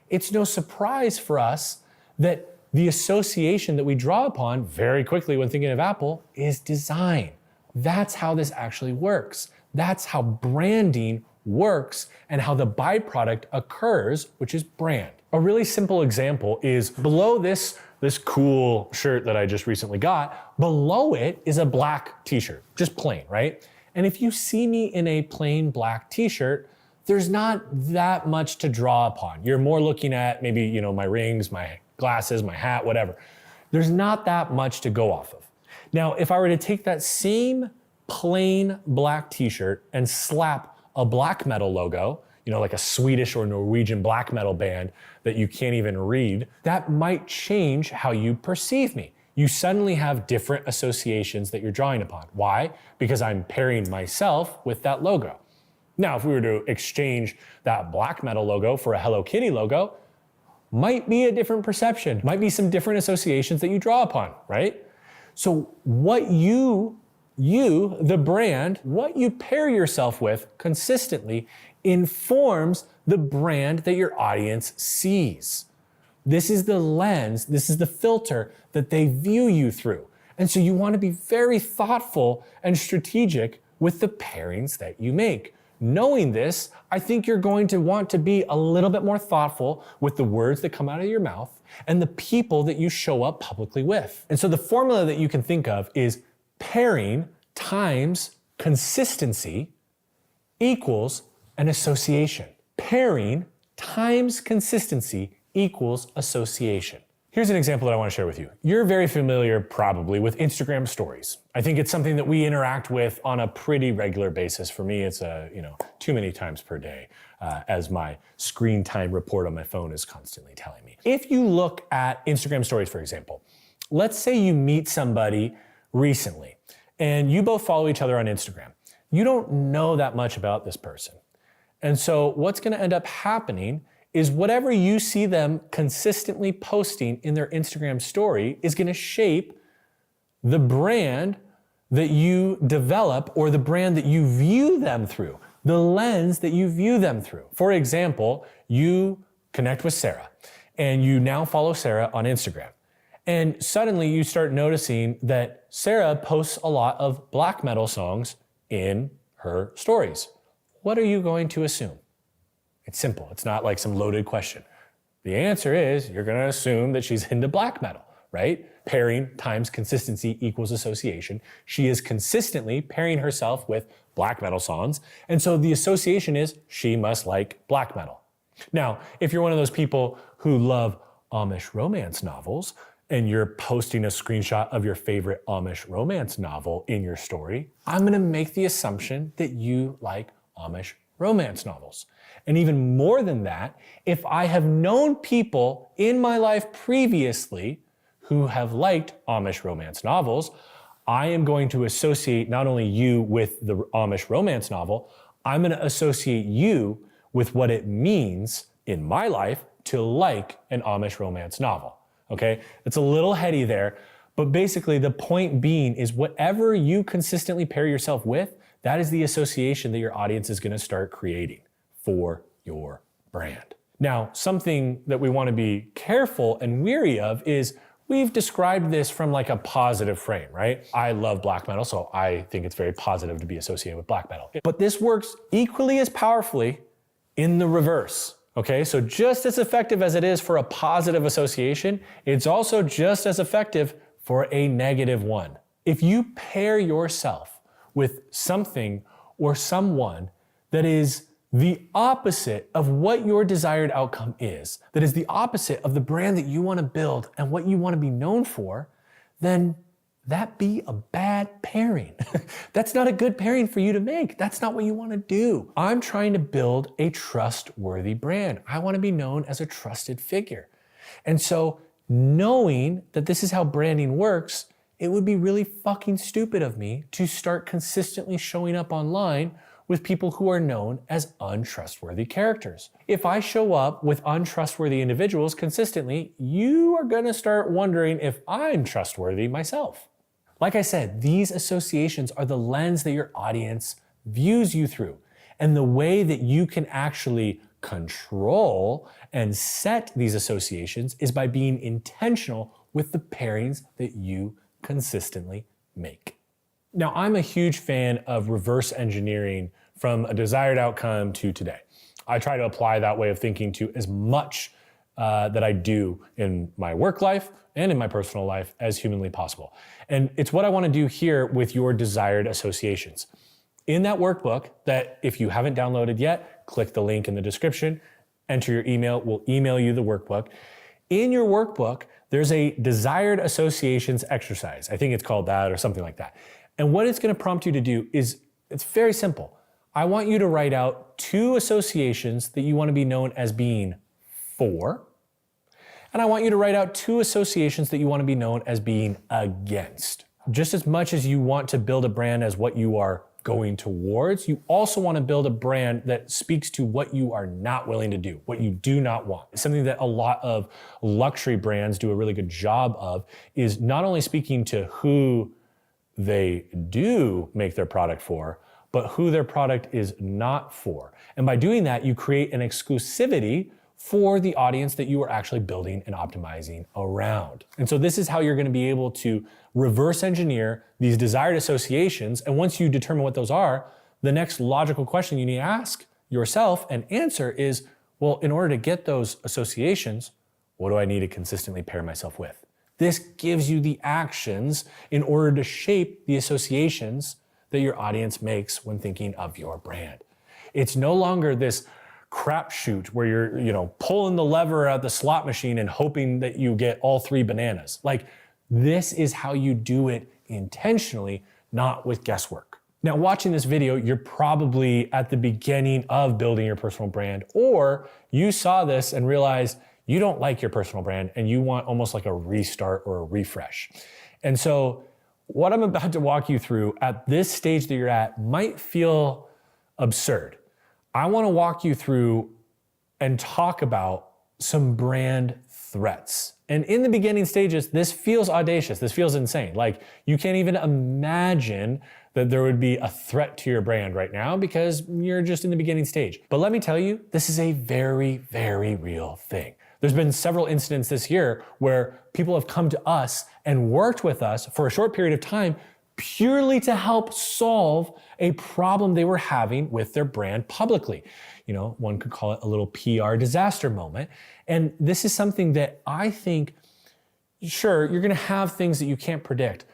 it's no surprise for us that the association that we draw upon very quickly when thinking of Apple is design. That's how this actually works. That's how branding works and how the byproduct occurs, which is brand. A really simple example is below this cool shirt that I just recently got, below it is a black t-shirt, just plain, right? And if you see me in a plain black t-shirt, there's not that much to draw upon. You're more looking at maybe, my rings, my glasses, my hat, whatever. There's not that much to go off of. Now, if I were to take that same plain black t-shirt and slap a black metal logo, like a Swedish or Norwegian black metal band that you can't even read, that might change how you perceive me. You suddenly have different associations that you're drawing upon. Why? Because I'm pairing myself with that logo. Now, if we were to exchange that black metal logo for a Hello Kitty logo, might be a different perception, might be some different associations that you draw upon, right? So what you, the brand, what you pair yourself with consistently informs the brand that your audience sees. This is the lens, this is the filter that they view you through. And so you want to be very thoughtful and strategic with the pairings that you make. Knowing this, I think you're going to want to be a little bit more thoughtful with the words that come out of your mouth and the people that you show up publicly with. And so the formula that you can think of is pairing times consistency equals an association. Pairing times consistency equals association. Here's an example that I want to share with you. You're very familiar probably with Instagram stories. I think it's something that we interact with on a pretty regular basis. For me, it's a too many times per day, as my screen time report on my phone is constantly telling me. If you look at Instagram stories, for example, let's say you meet somebody recently and you both follow each other on Instagram. You don't know that much about this person. And so what's going to end up happening is whatever you see them consistently posting in their Instagram story is going to shape the brand that you develop or the brand that you view them through, the lens that you view them through. For example, you connect with Sarah and you now follow Sarah on Instagram. And suddenly you start noticing that Sarah posts a lot of black metal songs in her stories. What are you going to assume? It's simple. It's not like some loaded question. The answer is you're going to assume that she's into black metal, right? Pairing times consistency equals association. She is consistently pairing herself with black metal songs. And so the association is she must like black metal. Now, if you're one of those people who love Amish romance novels and you're posting a screenshot of your favorite Amish romance novel in your story, I'm going to make the assumption that you like Amish romance novels. And even more than that, if I have known people in my life previously who have liked Amish romance novels, I am going to associate not only you with the Amish romance novel, I'm going to associate you with what it means in my life to like an Amish romance novel. Okay? It's a little heady there, but basically the point being is whatever you consistently pair yourself with, that is the association that your audience is going to start creating for your brand. Now, something that we want to be careful and weary of is we've described this from like a positive frame, right? I love black metal, so I think it's very positive to be associated with black metal. But this works equally as powerfully in the reverse. Okay, so just as effective as it is for a positive association, it's also just as effective for a negative one. If you pair yourself with something or someone that is the opposite of what your desired outcome is, that is the opposite of the brand that you want to build and what you want to be known for, then that be a bad pairing. That's not a good pairing for you to make. That's not what you want to do. I'm trying to build a trustworthy brand. I want to be known as a trusted figure. And so knowing that this is how branding works, it would be really fucking stupid of me to start consistently showing up online with people who are known as untrustworthy characters. If I show up with untrustworthy individuals consistently, you are going to start wondering if I'm trustworthy myself. Like I said, these associations are the lens that your audience views you through. And the way that you can actually control and set these associations is by being intentional with the pairings that you consistently make. Now, I'm a huge fan of reverse engineering from a desired outcome to today. I try to apply that way of thinking to as much that I do in my work life and in my personal life as humanly possible. And it's what I want to do here with your desired associations. In that workbook that if you haven't downloaded yet, click the link in the description, enter your email, we'll email you the workbook. In your workbook, there's a desired associations exercise. I think it's called that or something like that. And what it's going to prompt you to do is, it's very simple. I want you to write out 2 associations that you want to be known as being for, and I want you to write out 2 associations that you want to be known as being against. Just as much as you want to build a brand as what you are going towards, you also want to build a brand that speaks to what you are not willing to do, what you do not want. Something that a lot of luxury brands do a really good job of is not only speaking to who they do make their product for, but who their product is not for. And by doing that, you create an exclusivity for the audience that you are actually building and optimizing around. And so this is how you're going to be able to reverse engineer these desired associations. And once you determine what those are, the next logical question you need to ask yourself and answer is, well, in order to get those associations, what do I need to consistently pair myself with? This gives you the actions in order to shape the associations that your audience makes when thinking of your brand. It's no longer this crapshoot where you're, pulling the lever at the slot machine and hoping that you get all 3 bananas. Like, this is how you do it intentionally, not with guesswork. Now, watching this video, you're probably at the beginning of building your personal brand, or you saw this and realized you don't like your personal brand and you want almost like a restart or a refresh. And so what I'm about to walk you through at this stage that you're at might feel absurd. I want to walk you through and talk about some brand threats. And in the beginning stages, this feels audacious. This feels insane. Like you can't even imagine that there would be a threat to your brand right now because you're just in the beginning stage. But let me tell you, this is a very, very real thing. There's been several incidents this year where people have come to us and worked with us for a short period of time purely to help solve a problem they were having with their brand publicly. You know, one could call it a little PR disaster moment. And this is something that I think, sure, you're gonna have things that you can't predict,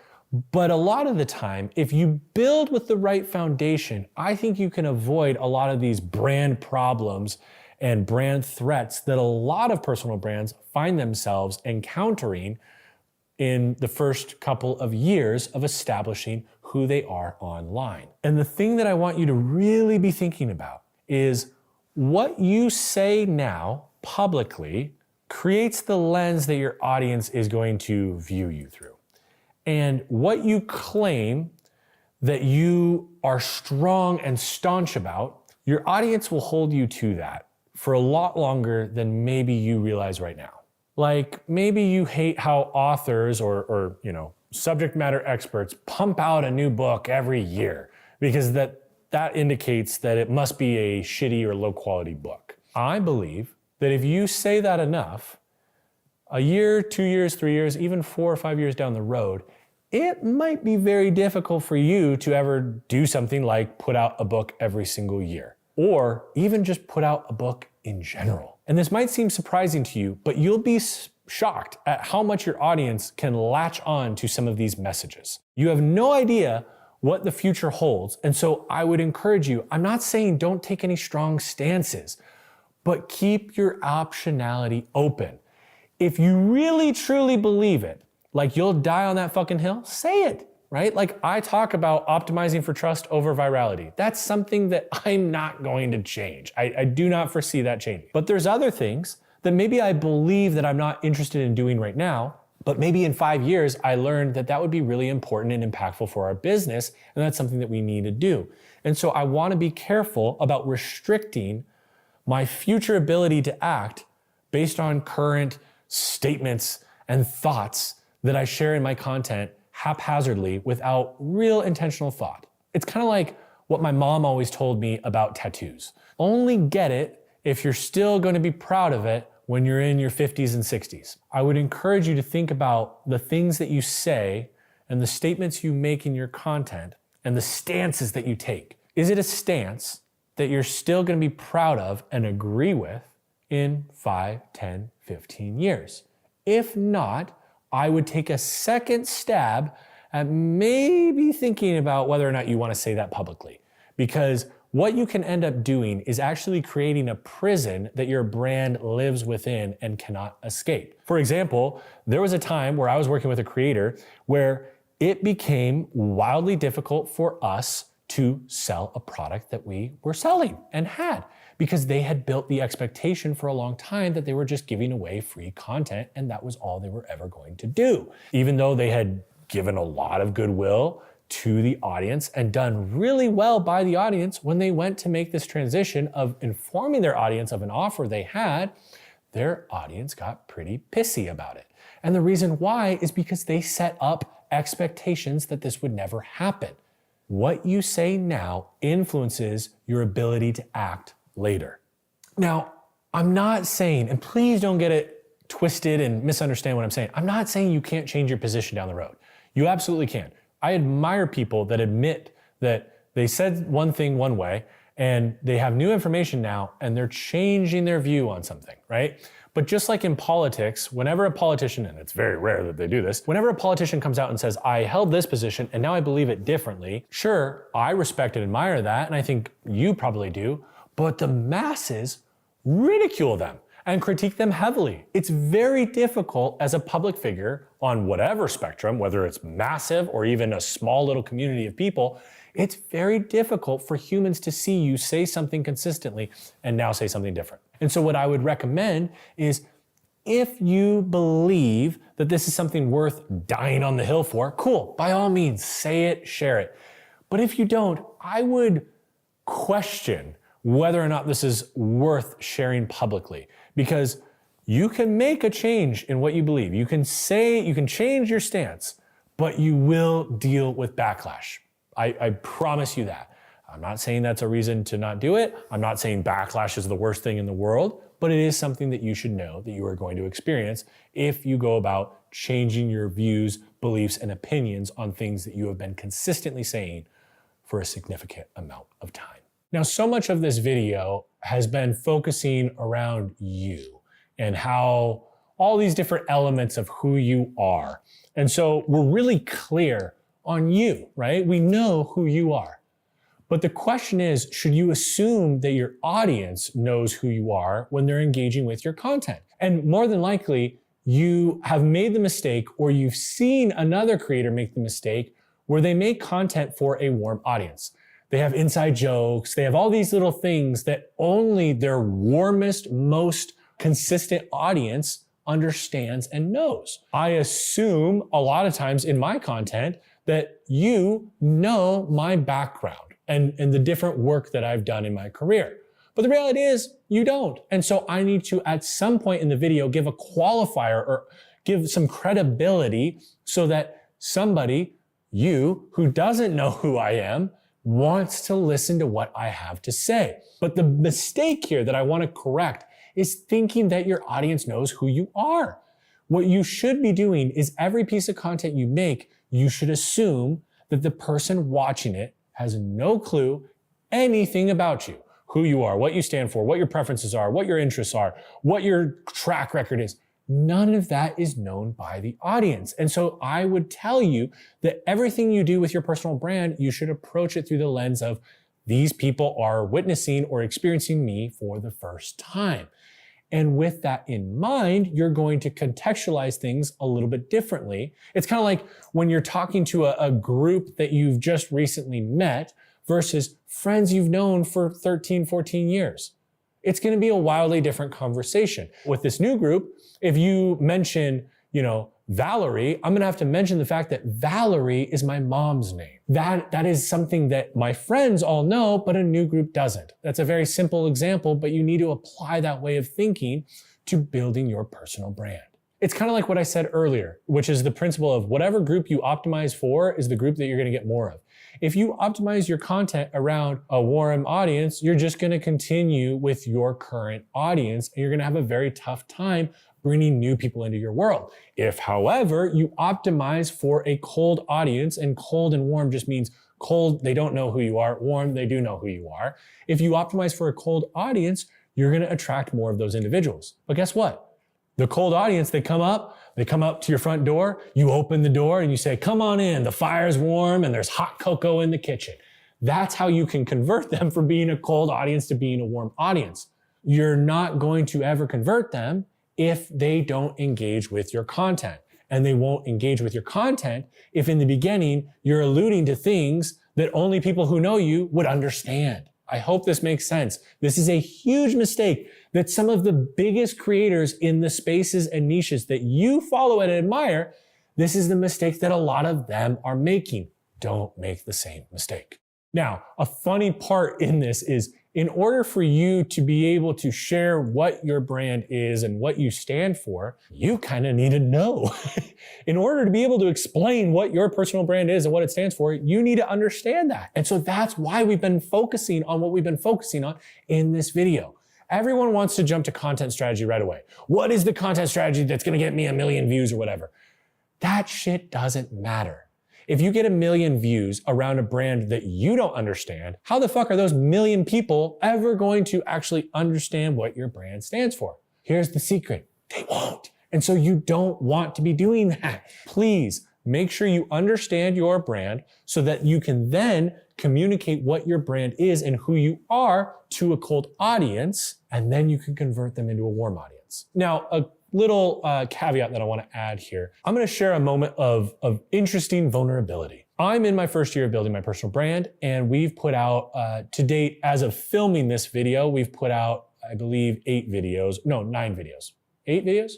but a lot of the time, if you build with the right foundation, I think you can avoid a lot of these brand problems and brand threats that a lot of personal brands find themselves encountering in the first couple of years of establishing who they are online. And the thing that I want you to really be thinking about is what you say now publicly creates the lens that your audience is going to view you through. And what you claim that you are strong and staunch about, your audience will hold you to that for a lot longer than maybe you realize right now. Like maybe you hate how authors or subject matter experts pump out a new book every year because that indicates that it must be a shitty or low quality book. I believe that if you say that enough, a year, 2 years, 3 years, even 4 or 5 years down the road, it might be very difficult for you to ever do something like put out a book every single year, or even just put out a book in general. And this might seem surprising to you, but you'll be shocked at how much your audience can latch on to some of these messages. You have no idea what the future holds. And so I would encourage you, I'm not saying don't take any strong stances, but keep your optionality open. If you really truly believe it, like you'll die on that fucking hill, say it, right? Like I talk about optimizing for trust over virality. That's something that I'm not going to change. I do not foresee that changing. But there's other things that maybe I believe that I'm not interested in doing right now, but maybe in 5 years, I learned that that would be really important and impactful for our business, and that's something that we need to do. And so I want to be careful about restricting my future ability to act based on current statements and thoughts that I share in my content haphazardly without real intentional thought. It's kind of like what my mom always told me about tattoos. Only get it if you're still going to be proud of it when you're in your 50s and 60s. I would encourage you to think about the things that you say and the statements you make in your content and the stances that you take. Is it a stance that you're still going to be proud of and agree with in 5, 10, 15 years? If not, I would take a second stab at maybe thinking about whether or not you want to say that publicly. Because what you can end up doing is actually creating a prison that your brand lives within and cannot escape. For example, there was a time where I was working with a creator where it became wildly difficult for us to sell a product that we were selling and had, because they had built the expectation for a long time that they were just giving away free content and that was all they were ever going to do. Even though they had given a lot of goodwill to the audience and done really well by the audience, when they went to make this transition of informing their audience of an offer they had, their audience got pretty pissy about it. And the reason why is because they set up expectations that this would never happen. What you say now influences your ability to act later. Now, I'm not saying, and please don't get it twisted and misunderstand what I'm saying. I'm not saying you can't change your position down the road. You absolutely can. I admire people that admit that they said one thing one way and they have new information now and they're changing their view on something, right? But just like in politics, whenever a politician, and it's very rare that they do this, whenever a politician comes out and says, I held this position and now I believe it differently, sure, I respect and admire that, and I think you probably do, but the masses ridicule them and critique them heavily. It's very difficult as a public figure on whatever spectrum, whether it's massive or even a small little community of people, it's very difficult for humans to see you say something consistently and now say something different. And so what I would recommend is, if you believe that this is something worth dying on the hill for, cool, by all means, say it, share it. But if you don't, I would question whether or not this is worth sharing publicly, because you can make a change in what you believe. You can change your stance, but you will deal with backlash. I promise you that. I'm not saying that's a reason to not do it. I'm not saying backlash is the worst thing in the world, but it is something that you should know that you are going to experience if you go about changing your views, beliefs, and opinions on things that you have been consistently saying for a significant amount of time. Now, so much of this video has been focusing around you and how all these different elements of who you are. And so we're really clear on you, right? We know who you are. But the question is, should you assume that your audience knows who you are when they're engaging with your content? And more than likely, you have made the mistake, or you've seen another creator make the mistake where they make content for a warm audience. They have inside jokes. They have all these little things that only their warmest, most consistent audience understands and knows. I assume a lot of times in my content that you know my background and the different work that I've done in my career. But the reality is you don't. And so I need to, at some point in the video, give a qualifier or give some credibility so that somebody, you, who doesn't know who I am, wants to listen to what I have to say. But the mistake here that I want to correct is thinking that your audience knows who you are. What you should be doing is every piece of content you make, you should assume that the person watching it has no clue anything about you, who you are, what you stand for, what your preferences are, what your interests are, what your track record is. None of that is known by the audience. And so I would tell you that everything you do with your personal brand, you should approach it through the lens of, these people are witnessing or experiencing me for the first time. And with that in mind, you're going to contextualize things a little bit differently. It's kind of like when you're talking to a group that you've just recently met versus friends you've known for 13, 14 years. It's going to be a wildly different conversation. With this new group, if you mention, Valerie, I'm going to have to mention the fact that Valerie is my mom's name. That is something that my friends all know, but a new group doesn't. That's a very simple example, but you need to apply that way of thinking to building your personal brand. It's kind of like what I said earlier, which is the principle of whatever group you optimize for is the group that you're going to get more of. If you optimize your content around a warm audience, you're just going to continue with your current audience, and you're going to have a very tough time bringing new people into your world. If, however, you optimize for a cold audience, and cold and warm just means cold, they don't know who you are. Warm, they do know who you are. If you optimize for a cold audience, you're going to attract more of those individuals. But guess what? The cold audience, they come up to your front door, you open the door and you say, come on in, the fire's warm and there's hot cocoa in the kitchen. That's how you can convert them from being a cold audience to being a warm audience. You're not going to ever convert them if they don't engage with your content. And they won't engage with your content if in the beginning you're alluding to things that only people who know you would understand. I hope this makes sense. This is a huge mistake that some of the biggest creators in the spaces and niches that you follow and admire, this is the mistake that a lot of them are making. Don't make the same mistake. Now, a funny part in this is, in order for you to be able to share what your brand is and what you stand for, you kind of need to know. In order to be able to explain what your personal brand is and what it stands for, you need to understand that. And so that's why we've been focusing on what we've been focusing on in this video. Everyone wants to jump to content strategy right away. What is the content strategy that's going to get me 1 million views or whatever? That shit doesn't matter. If you get 1 million views around a brand that you don't understand, how the fuck are those 1 million people ever going to actually understand what your brand stands for? Here's the secret. They won't. And so you don't want to be doing that. Please make sure you understand your brand so that you can then communicate what your brand is and who you are to a cold audience, and then you can convert them into a warm audience. Now, a little caveat that I want to add here. I'm going to share a moment of interesting vulnerability. I'm in my first year of building my personal brand, and we've put out, to date, as of filming this video, we've put out, I believe, 9 videos. 8 videos?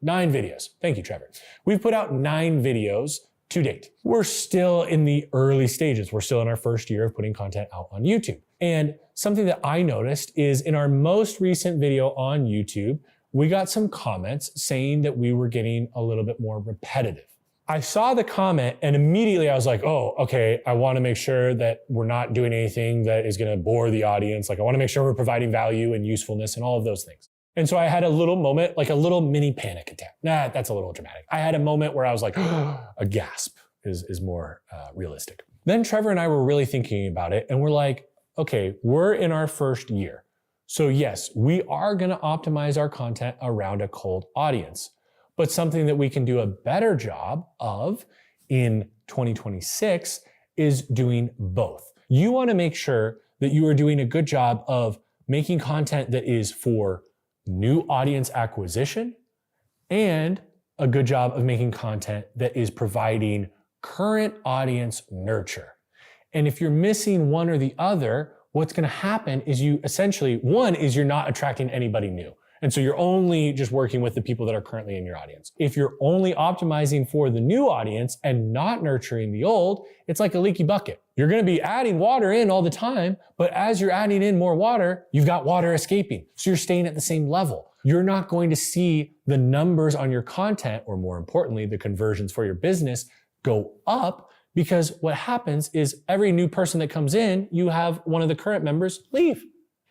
9 videos. Thank you, Trevor. We've put out 9 videos to date. We're still in the early stages. We're still in our first year of putting content out on YouTube. And something that I noticed is in our most recent video on YouTube, we got some comments saying that we were getting a little bit more repetitive. I saw the comment and immediately I was like, oh, okay, I want to make sure that we're not doing anything that is going to bore the audience. Like I want to make sure we're providing value and usefulness and all of those things. And so I had a little moment, like a little mini panic attack. Nah, that's a little dramatic. I had a moment where I was like, a gasp is more realistic. Then Trevor and I were really thinking about it and we're like, okay, we're in our first year. So yes, we are going to optimize our content around a cold audience. But something that we can do a better job of in 2026 is doing both. You want to make sure that you are doing a good job of making content that is for new audience acquisition and a good job of making content that is providing current audience nurture. And if you're missing one or the other, what's going to happen is one is you're not attracting anybody new. And so you're only just working with the people that are currently in your audience. If you're only optimizing for the new audience and not nurturing the old, it's like a leaky bucket. You're going to be adding water in all the time, but as you're adding in more water, you've got water escaping. So you're staying at the same level. You're not going to see the numbers on your content, or more importantly, the conversions for your business go up, because what happens is every new person that comes in, you have one of the current members leave.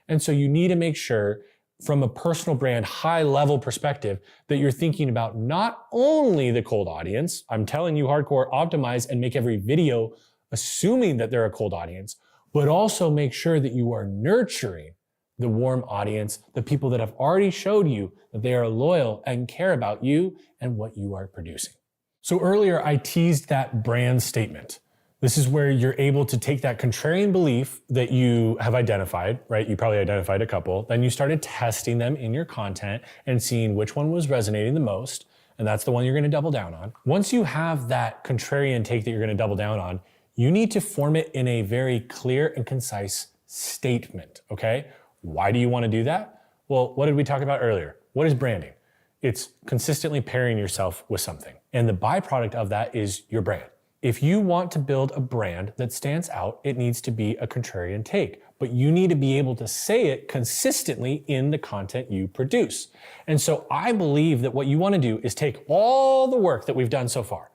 And so you need to make sure from a personal brand, high level perspective, that you're thinking about not only the cold audience, I'm telling you hardcore optimize and make every video assuming that they're a cold audience, but also make sure that you are nurturing the warm audience, the people that have already showed you that they are loyal and care about you and what you are producing. So earlier I teased that brand statement. This is where you're able to take that contrarian belief that you have identified, right? You probably identified a couple. Then you started testing them in your content and seeing which one was resonating the most. And that's the one you're going to double down on. Once you have that contrarian take that you're going to double down on, you need to form it in a very clear and concise statement, okay? Why do you want to do that? Well, what did we talk about earlier? What is branding? It's consistently pairing yourself with something. And the byproduct of that is your brand. If you want to build a brand that stands out, it needs to be a contrarian take, but you need to be able to say it consistently in the content you produce. And so I believe that what you want to do is take all the work that we've done so far,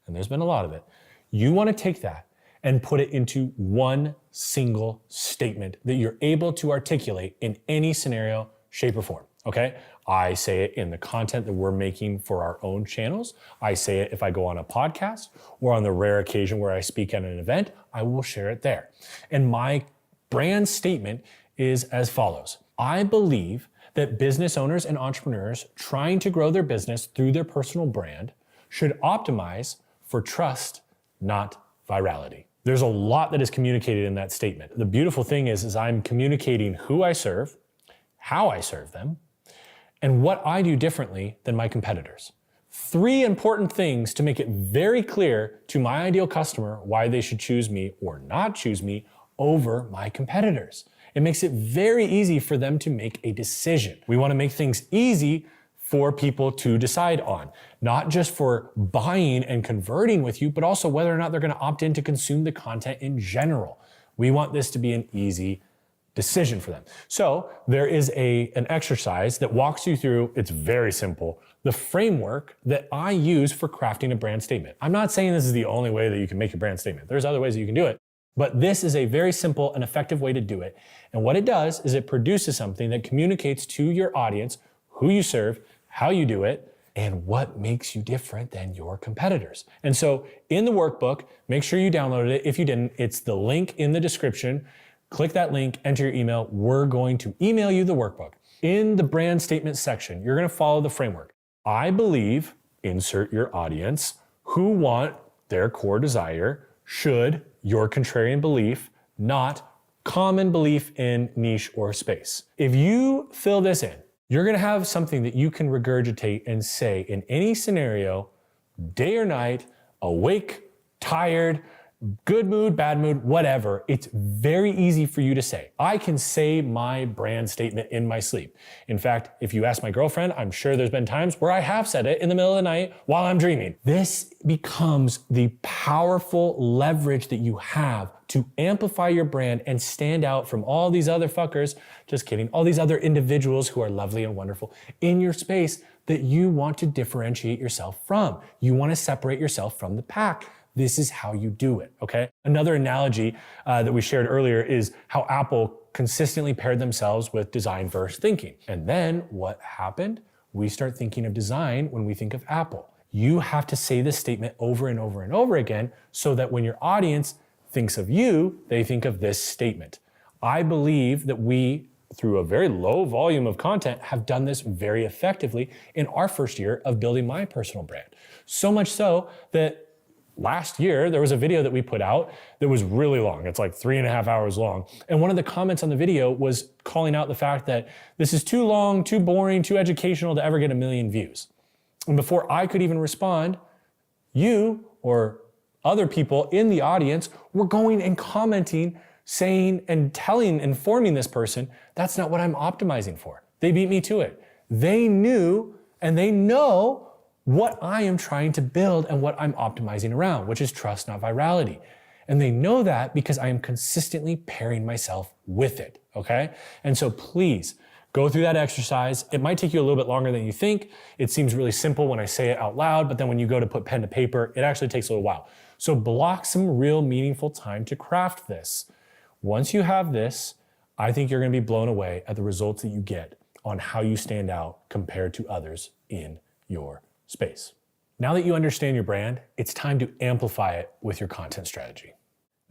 and there's been a lot of it. You want to take that and put it into one single statement that you're able to articulate in any scenario, shape, or form, okay? I say it in the content that we're making for our own channels. I say it if I go on a podcast, or on the rare occasion where I speak at an event, I will share it there. And my brand statement is as follows. I believe that business owners and entrepreneurs trying to grow their business through their personal brand should optimize for trust, not virality. There's a lot that is communicated in that statement. The beautiful thing is I'm communicating who I serve, how I serve them, and what I do differently than my competitors. 3 important things to make it very clear to my ideal customer why they should choose me or not choose me over my competitors. It makes it very easy for them to make a decision. We want to make things easy for people to decide on, not just for buying and converting with you, but also whether or not they're going to opt in to consume the content in general. We want this to be an easy decision for them. So there is an exercise that walks you through, it's very simple, the framework that I use for crafting a brand statement. I'm not saying this is the only way that you can make a brand statement. There's other ways that you can do it, but this is a very simple and effective way to do it. And what it does is it produces something that communicates to your audience who you serve, how you do it, and what makes you different than your competitors. And so in the workbook, make sure you downloaded it. If you didn't, it's the link in the description. Click that link, enter your email. We're going to email you the workbook. In the brand statement section, you're going to follow the framework. I believe, insert your audience, who want their core desire, should your contrarian belief, not common belief in niche or space. If you fill this in, you're going to have something that you can regurgitate and say in any scenario, day or night, awake tired, good mood, bad mood, whatever, it's very easy for you to say. I can say my brand statement in my sleep. In fact, if you ask my girlfriend, I'm sure there's been times where I have said it in the middle of the night while I'm dreaming. This becomes the powerful leverage that you have to amplify your brand and stand out from all these other fuckers, just kidding, all these other individuals who are lovely and wonderful in your space that you want to differentiate yourself from. You want to separate yourself from the pack. This is how you do it, okay? Another analogy that we shared earlier is how Apple consistently paired themselves with design first thinking. And then what happened? We start thinking of design when we think of Apple. You have to say this statement over and over and over again so that when your audience thinks of you, they think of this statement. I believe that we, through a very low volume of content, have done this very effectively in our first year of building my personal brand. So much so that last year, there was a video that we put out that was really long. It's like 3.5 hours long. And one of the comments on the video was calling out the fact that this is too long, too boring, too educational to ever get 1 million views. And before I could even respond, you or other people in the audience were going and commenting, saying and telling, informing this person, that's not what I'm optimizing for. They beat me to it. They knew and they know what I am trying to build and what I'm optimizing around, which is trust, not virality. And they know that because I am consistently pairing myself with it, okay? And so please go through that exercise. It might take you a little bit longer than you think. It seems really simple when I say it out loud, but then when you go to put pen to paper, it actually takes a little while. So block some real meaningful time to craft this. Once you have this, I think you're gonna be blown away at the results that you get on how you stand out compared to others in your space. Now that you understand your brand, it's time to amplify it with your content strategy.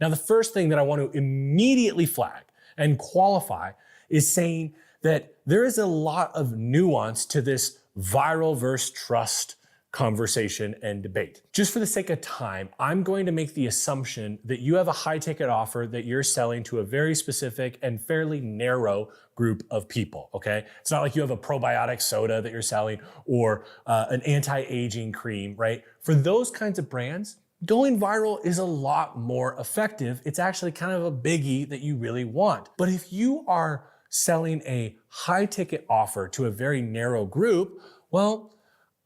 Now, the first thing that I want to immediately flag and qualify is saying that there is a lot of nuance to this viral versus trust conversation and debate. Just for the sake of time, I'm going to make the assumption that you have a high ticket offer that you're selling to a very specific and fairly narrow group of people, okay? It's not like you have a probiotic soda that you're selling or an anti-aging cream, right? For those kinds of brands, going viral is a lot more effective. It's actually kind of a biggie that you really want. But if you are selling a high ticket offer to a very narrow group, well,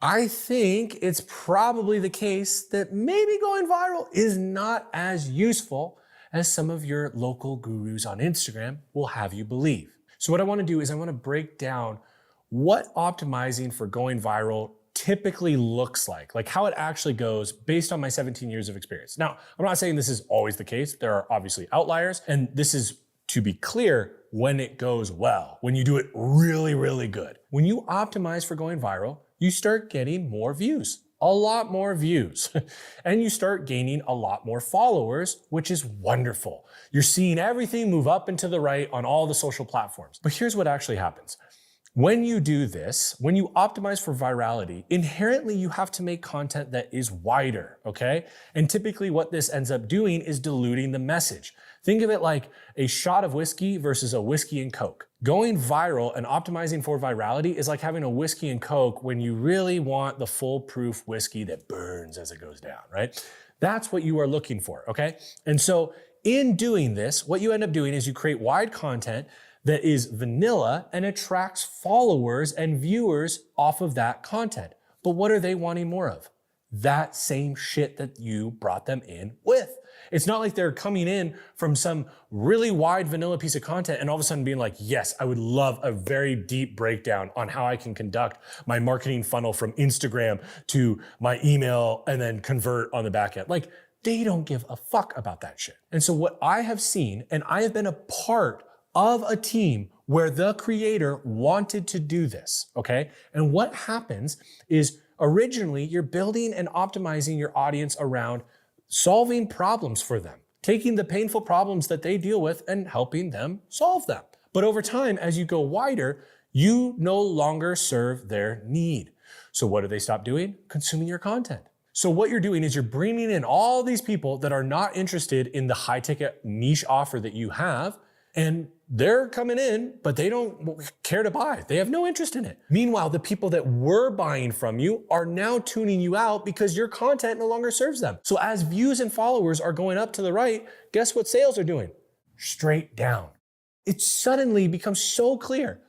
I think it's probably the case that maybe going viral is not as useful as some of your local gurus on Instagram will have you believe. So what I want to do is I want to break down what optimizing for going viral typically looks like how it actually goes based on my 17 years of experience. Now, I'm not saying this is always the case. There are obviously outliers, and this is, to be clear, when it goes well, when you do it really, really good. When you optimize for going viral, you start getting more views, a lot more views, and you start gaining a lot more followers, which is wonderful. You're seeing everything move up and to the right on all the social platforms. But here's what actually happens. When you do this, when you optimize for virality, inherently you have to make content that is wider, okay? And typically what this ends up doing is diluting the message. Think of it like a shot of whiskey versus a whiskey and Coke. Going viral and optimizing for virality is like having a whiskey and Coke when you really want the foolproof whiskey that burns as it goes down, right? That's what you are looking for, okay? And so in doing this, what you end up doing is you create wide content that is vanilla and attracts followers and viewers off of that content. But what are they wanting more of? That same shit that you brought them in with. It's not like they're coming in from some really wide vanilla piece of content and all of a sudden being like, yes, I would love a very deep breakdown on how I can conduct my marketing funnel from Instagram to my email and then convert on the back end. Like, they don't give a fuck about that shit. And so what I have seen, and I have been a part of a team where the creator wanted to do this, okay? And what happens is originally you're building and optimizing your audience around solving problems for them, taking the painful problems that they deal with and helping them solve them. But over time, as you go wider, you no longer serve their need. So what do they stop doing? Consuming your content. So what you're doing is you're bringing in all these people that are not interested in the high ticket niche offer that you have, And they're coming in, but they don't care to buy. They have no interest in it. Meanwhile, the people that were buying from you are now tuning you out because your content no longer serves them. So as views and followers are going up to the right, guess what sales are doing? Straight down. It suddenly becomes so clear.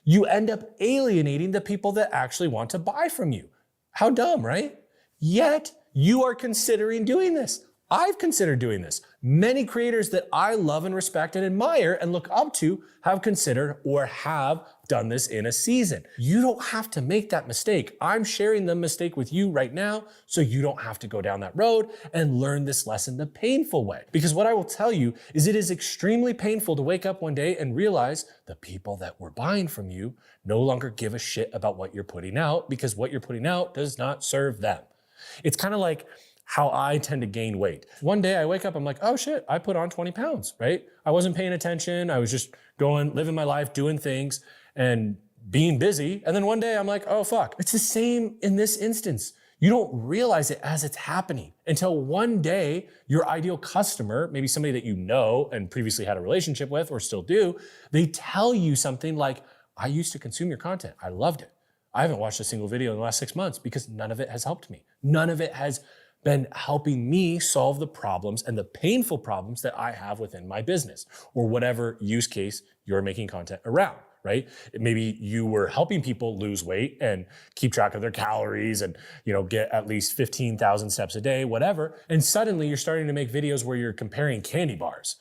You end up alienating the people that actually want to buy from you. How dumb, right? Yet you are considering doing this. I've considered doing this. Many creators that I love and respect and admire and look up to have considered or have done this in a season. You don't have to make that mistake. I'm sharing the mistake with you right now so you don't have to go down that road and learn this lesson the painful way. Because what I will tell you is it is extremely painful to wake up one day and realize the people that were buying from you no longer give a shit about what you're putting out because what you're putting out does not serve them. It's kind of like how I tend to gain weight. One day I wake up, I'm like, oh shit, I put on 20 pounds, right? I wasn't paying attention. I was just going, living my life, doing things and being busy. And then one day I'm like, oh fuck. It's the same in this instance. You don't realize it as it's happening until one day your ideal customer, maybe somebody that you know and previously had a relationship with or still do, they tell you something like, I used to consume your content. I loved it. I haven't watched a single video in the last 6 months because none of it has helped me. None of it has been helping me solve the problems and the painful problems that I have within my business or whatever use case you're making content around, right? Maybe you were helping people lose weight and keep track of their calories and, get at least 15,000 steps a day, whatever. And suddenly you're starting to make videos where you're comparing candy bars.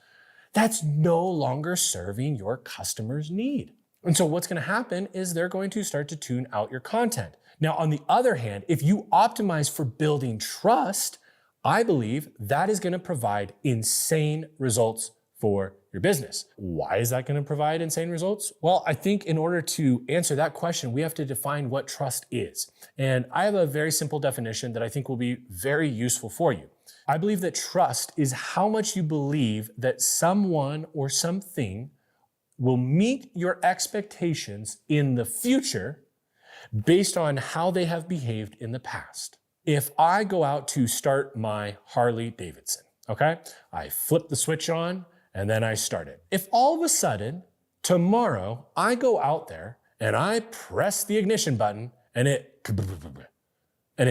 That's no longer serving your customer's need. And so what's going to happen is they're going to start to tune out your content. Now, on the other hand, if you optimize for building trust, I believe that is going to provide insane results for your business. Why is that going to provide insane results? Well, I think in order to answer that question, we have to define what trust is. And I have a very simple definition that I think will be very useful for you. I believe that trust is how much you believe that someone or something will meet your expectations in the future based on how they have behaved in the past. If I go out to start my Harley Davidson, okay, I flip the switch on and then I start it. If all of a sudden, tomorrow, I go out there and I press the ignition button and it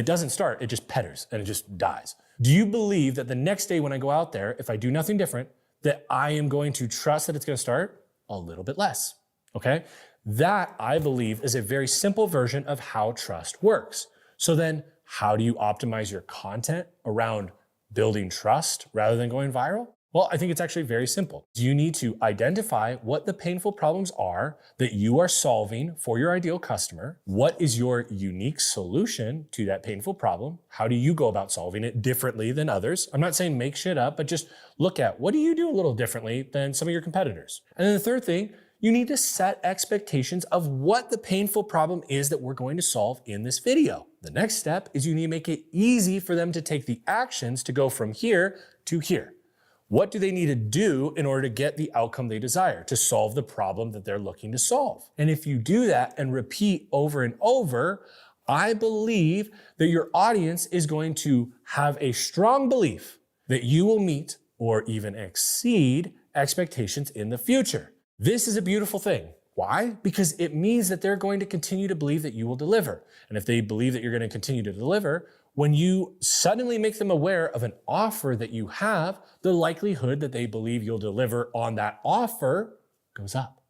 doesn't start, it just petters and it just dies. Do you believe that the next day when I go out there, if I do nothing different, that I am going to trust that it's going to start? A little bit less, okay? That, I believe, is a very simple version of how trust works. So then, how do you optimize your content around building trust rather than going viral? Well, I think it's actually very simple. You need to identify what the painful problems are that you are solving for your ideal customer. What is your unique solution to that painful problem? How do you go about solving it differently than others? I'm not saying make shit up, but just look at what do you do a little differently than some of your competitors? And then the third thing, you need to set expectations of what the painful problem is that we're going to solve in this video. The next step is you need to make it easy for them to take the actions to go from here to here. What do they need to do in order to get the outcome they desire, to solve the problem that they're looking to solve? And if you do that and repeat over and over, I believe that your audience is going to have a strong belief that you will meet or even exceed expectations in the future. This is a beautiful thing. Why? Because it means that they're going to continue to believe that you will deliver. And if they believe that you're going to continue to deliver, when you suddenly make them aware of an offer that you have, the likelihood that they believe you'll deliver on that offer goes up.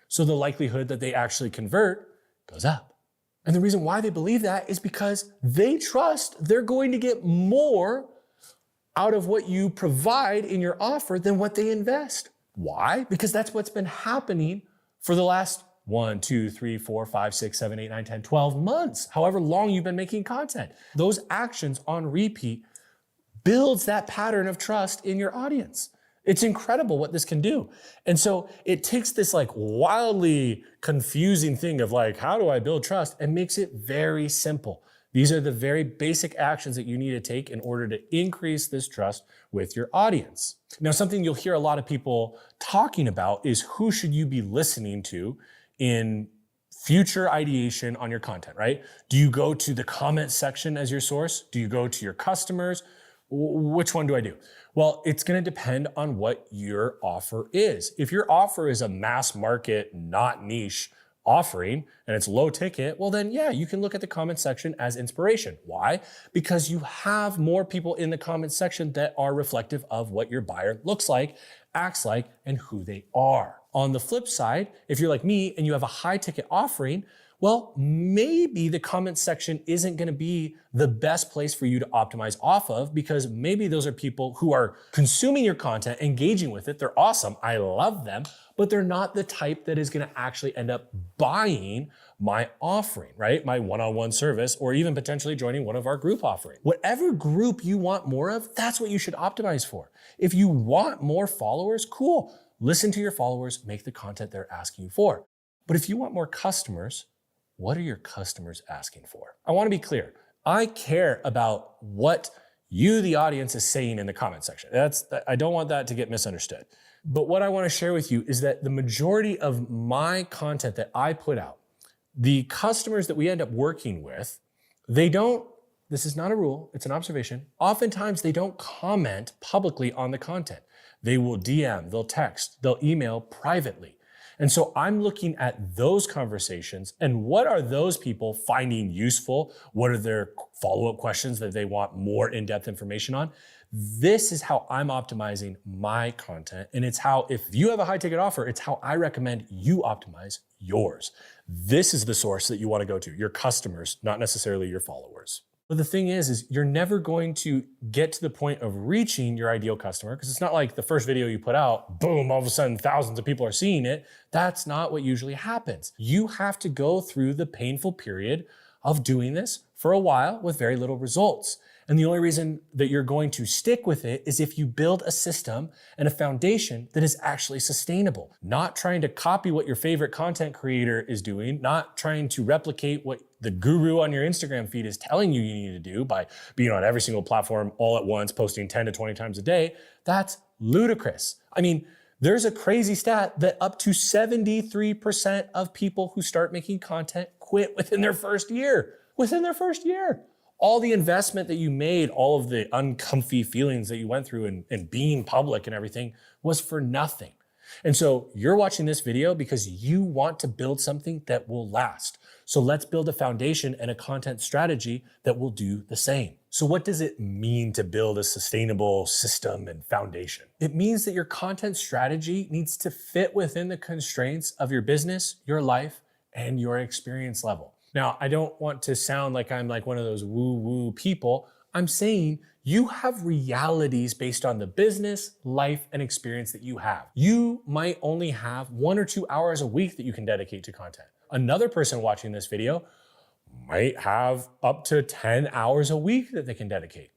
So the likelihood that they actually convert goes up. And the reason why they believe that is because they trust they're going to get more out of what you provide in your offer than what they invest. Why? Because that's what's been happening for the last 1, 2, 3, 4, 5, 6, 7, 8, 9, 10, 12 months, however long you've been making content. Those actions on repeat builds that pattern of trust in your audience. It's incredible what this can do. And so it takes this wildly confusing thing of how do I build trust and makes it very simple. These are the very basic actions that you need to take in order to increase this trust with your audience. Now, something you'll hear a lot of people talking about is who should you be listening to in future ideation on your content, right? Do you go to the comment section as your source? Do you go to your customers? Which one do I do? Well, it's going to depend on what your offer is. If your offer is a mass market, not niche offering, and it's low ticket, well then yeah, you can look at the comment section as inspiration. Why? Because you have more people in the comment section that are reflective of what your buyer looks like, acts like, and who they are. On the flip side, if you're like me and you have a high ticket offering, well, maybe the comment section isn't going to be the best place for you to optimize off of, because maybe those are people who are consuming your content, engaging with it. They're awesome. I love them, but they're not the type that is going to actually end up buying my offering, right? My one-on-one service, or even potentially joining one of our group offerings. Whatever group you want more of, that's what you should optimize for. If you want more followers, cool. Listen to your followers, make the content they're asking you for. But if you want more customers, what are your customers asking for? I want to be clear. I care about what you, the audience, is saying in the comment section. I don't want that to get misunderstood. But what I want to share with you is that the majority of my content that I put out, the customers that we end up working with, this is not a rule, it's an observation. Oftentimes they don't comment publicly on the content. They will DM, they'll text, they'll email privately. And so I'm looking at those conversations and what are those people finding useful? What are their follow-up questions that they want more in-depth information on? This is how I'm optimizing my content. And it's how, if you have a high ticket offer, it's how I recommend you optimize yours. This is the source that you want to go to, your customers, not necessarily your followers. But the thing is you're never going to get to the point of reaching your ideal customer, because it's not like the first video you put out, boom, all of a sudden thousands of people are seeing it. That's not what usually happens. You have to go through the painful period of doing this for a while with very little results. And the only reason that you're going to stick with it is if you build a system and a foundation that is actually sustainable. Not trying to copy what your favorite content creator is doing, not trying to replicate what the guru on your Instagram feed is telling you need to do by being on every single platform all at once, posting 10 to 20 times a day. That's ludicrous. I mean, there's a crazy stat that up to 73% of people who start making content quit within their first year. Within their first year. All the investment that you made, all of the uncomfy feelings that you went through and being public and everything was for nothing. And so you're watching this video because you want to build something that will last. So let's build a foundation and a content strategy that will do the same. So what does it mean to build a sustainable system and foundation? It means that your content strategy needs to fit within the constraints of your business, your life, and your experience level. Now, I don't want to sound like I'm like one of those woo-woo people. I'm saying you have realities based on the business, life, and experience that you have. You might only have 1 or 2 hours a week that you can dedicate to content. Another person watching this video might have up to 10 hours a week that they can dedicate.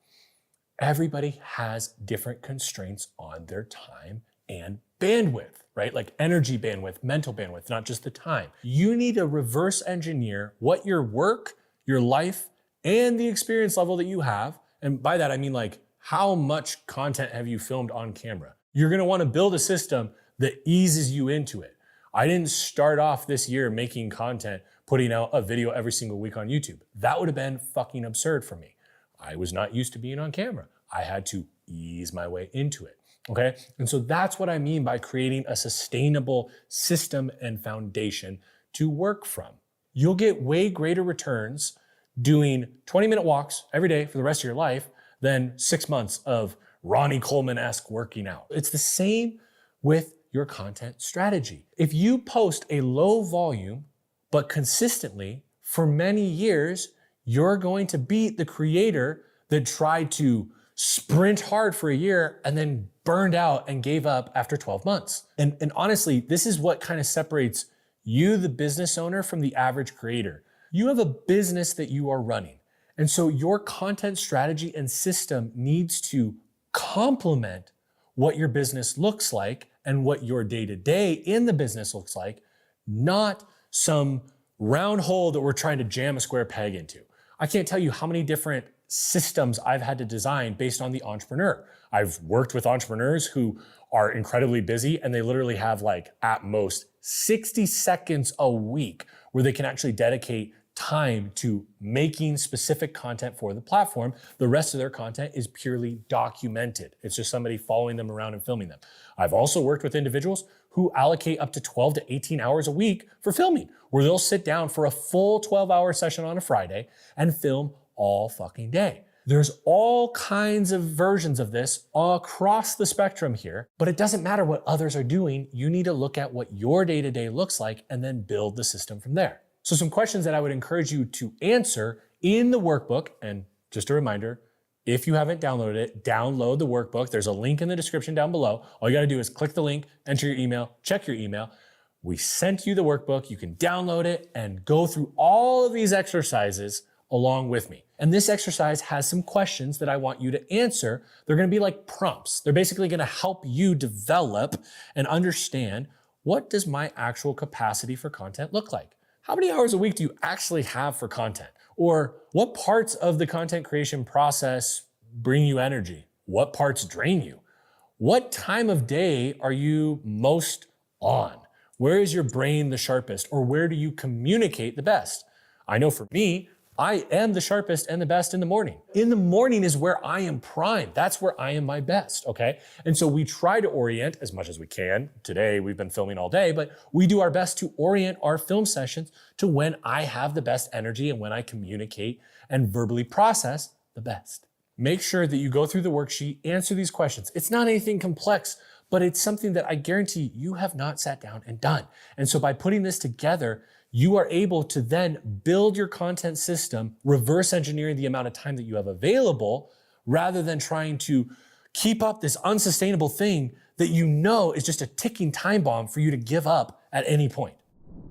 Everybody has different constraints on their time and bandwidth, right? Like energy bandwidth, mental bandwidth, not just the time. You need to reverse engineer what your work, your life, and the experience level that you have. And by that, I mean like how much content have you filmed on camera? You're gonna wanna build a system that eases you into it. I didn't start off this year making content, putting out a video every single week on YouTube. That would have been fucking absurd for me. I was not used to being on camera. I had to ease my way into it. Okay. And so that's what I mean by creating a sustainable system and foundation to work from. You'll get way greater returns doing 20-minute walks every day for the rest of your life than 6 months of Ronnie Coleman-esque working out. It's the same with your content strategy. If you post a low volume, but consistently for many years, you're going to beat the creator that tried to sprint hard for a year and then burned out and gave up after 12 months. And honestly, this is what kind of separates you, the business owner, from the average creator. You have a business that you are running. And so your content strategy and system needs to complement what your business looks like and what your day-to-day in the business looks like, not some round hole that we're trying to jam a square peg into. I can't tell you how many different systems I've had to design based on the entrepreneur. I've worked with entrepreneurs who are incredibly busy and they literally have like at most 60 seconds a week where they can actually dedicate time to making specific content for the platform. The rest of their content is purely documented. It's just somebody following them around and filming them. I've also worked with individuals who allocate up to 12 to 18 hours a week for filming, where they'll sit down for a full 12-hour session on a Friday and film all fucking day. There's all kinds of versions of this across the spectrum here, but it doesn't matter what others are doing. You need to look at what your day-to-day looks like and then build the system from there. So some questions that I would encourage you to answer in the workbook, and just a reminder, if you haven't downloaded it, download the workbook. There's a link in the description down below. All you gotta do is click the link, enter your email, check your email. We sent you the workbook. You can download it and go through all of these exercises along with me. And this exercise has some questions that I want you to answer. They're gonna be like prompts. They're basically gonna help you develop and understand, what does my actual capacity for content look like? How many hours a week do you actually have for content? Or what parts of the content creation process bring you energy? What parts drain you? What time of day are you most on? Where is your brain the sharpest? Or where do you communicate the best? I know for me, I am the sharpest and the best in the morning. In the morning is where I am primed. That's where I am my best, okay? And so we try to orient as much as we can. Today, we've been filming all day, but we do our best to orient our film sessions to when I have the best energy and when I communicate and verbally process the best. Make sure that you go through the worksheet, answer these questions. It's not anything complex, but it's something that I guarantee you have not sat down and done. And so by putting this together, you are able to then build your content system, reverse engineering the amount of time that you have available, rather than trying to keep up this unsustainable thing that you know is just a ticking time bomb for you to give up at any point.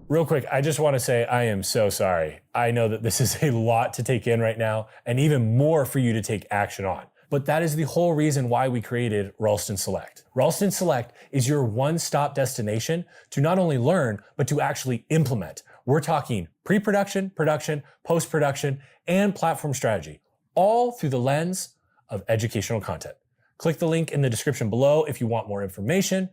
Real quick, I just want to say I am so sorry. I know that this is a lot to take in right now, and even more for you to take action on. But that is the whole reason why we created Ralston Select. Ralston Select is your one-stop destination to not only learn, but to actually implement. We're talking pre-production, production, post-production, and platform strategy, all through the lens of educational content. Click the link in the description below if you want more information.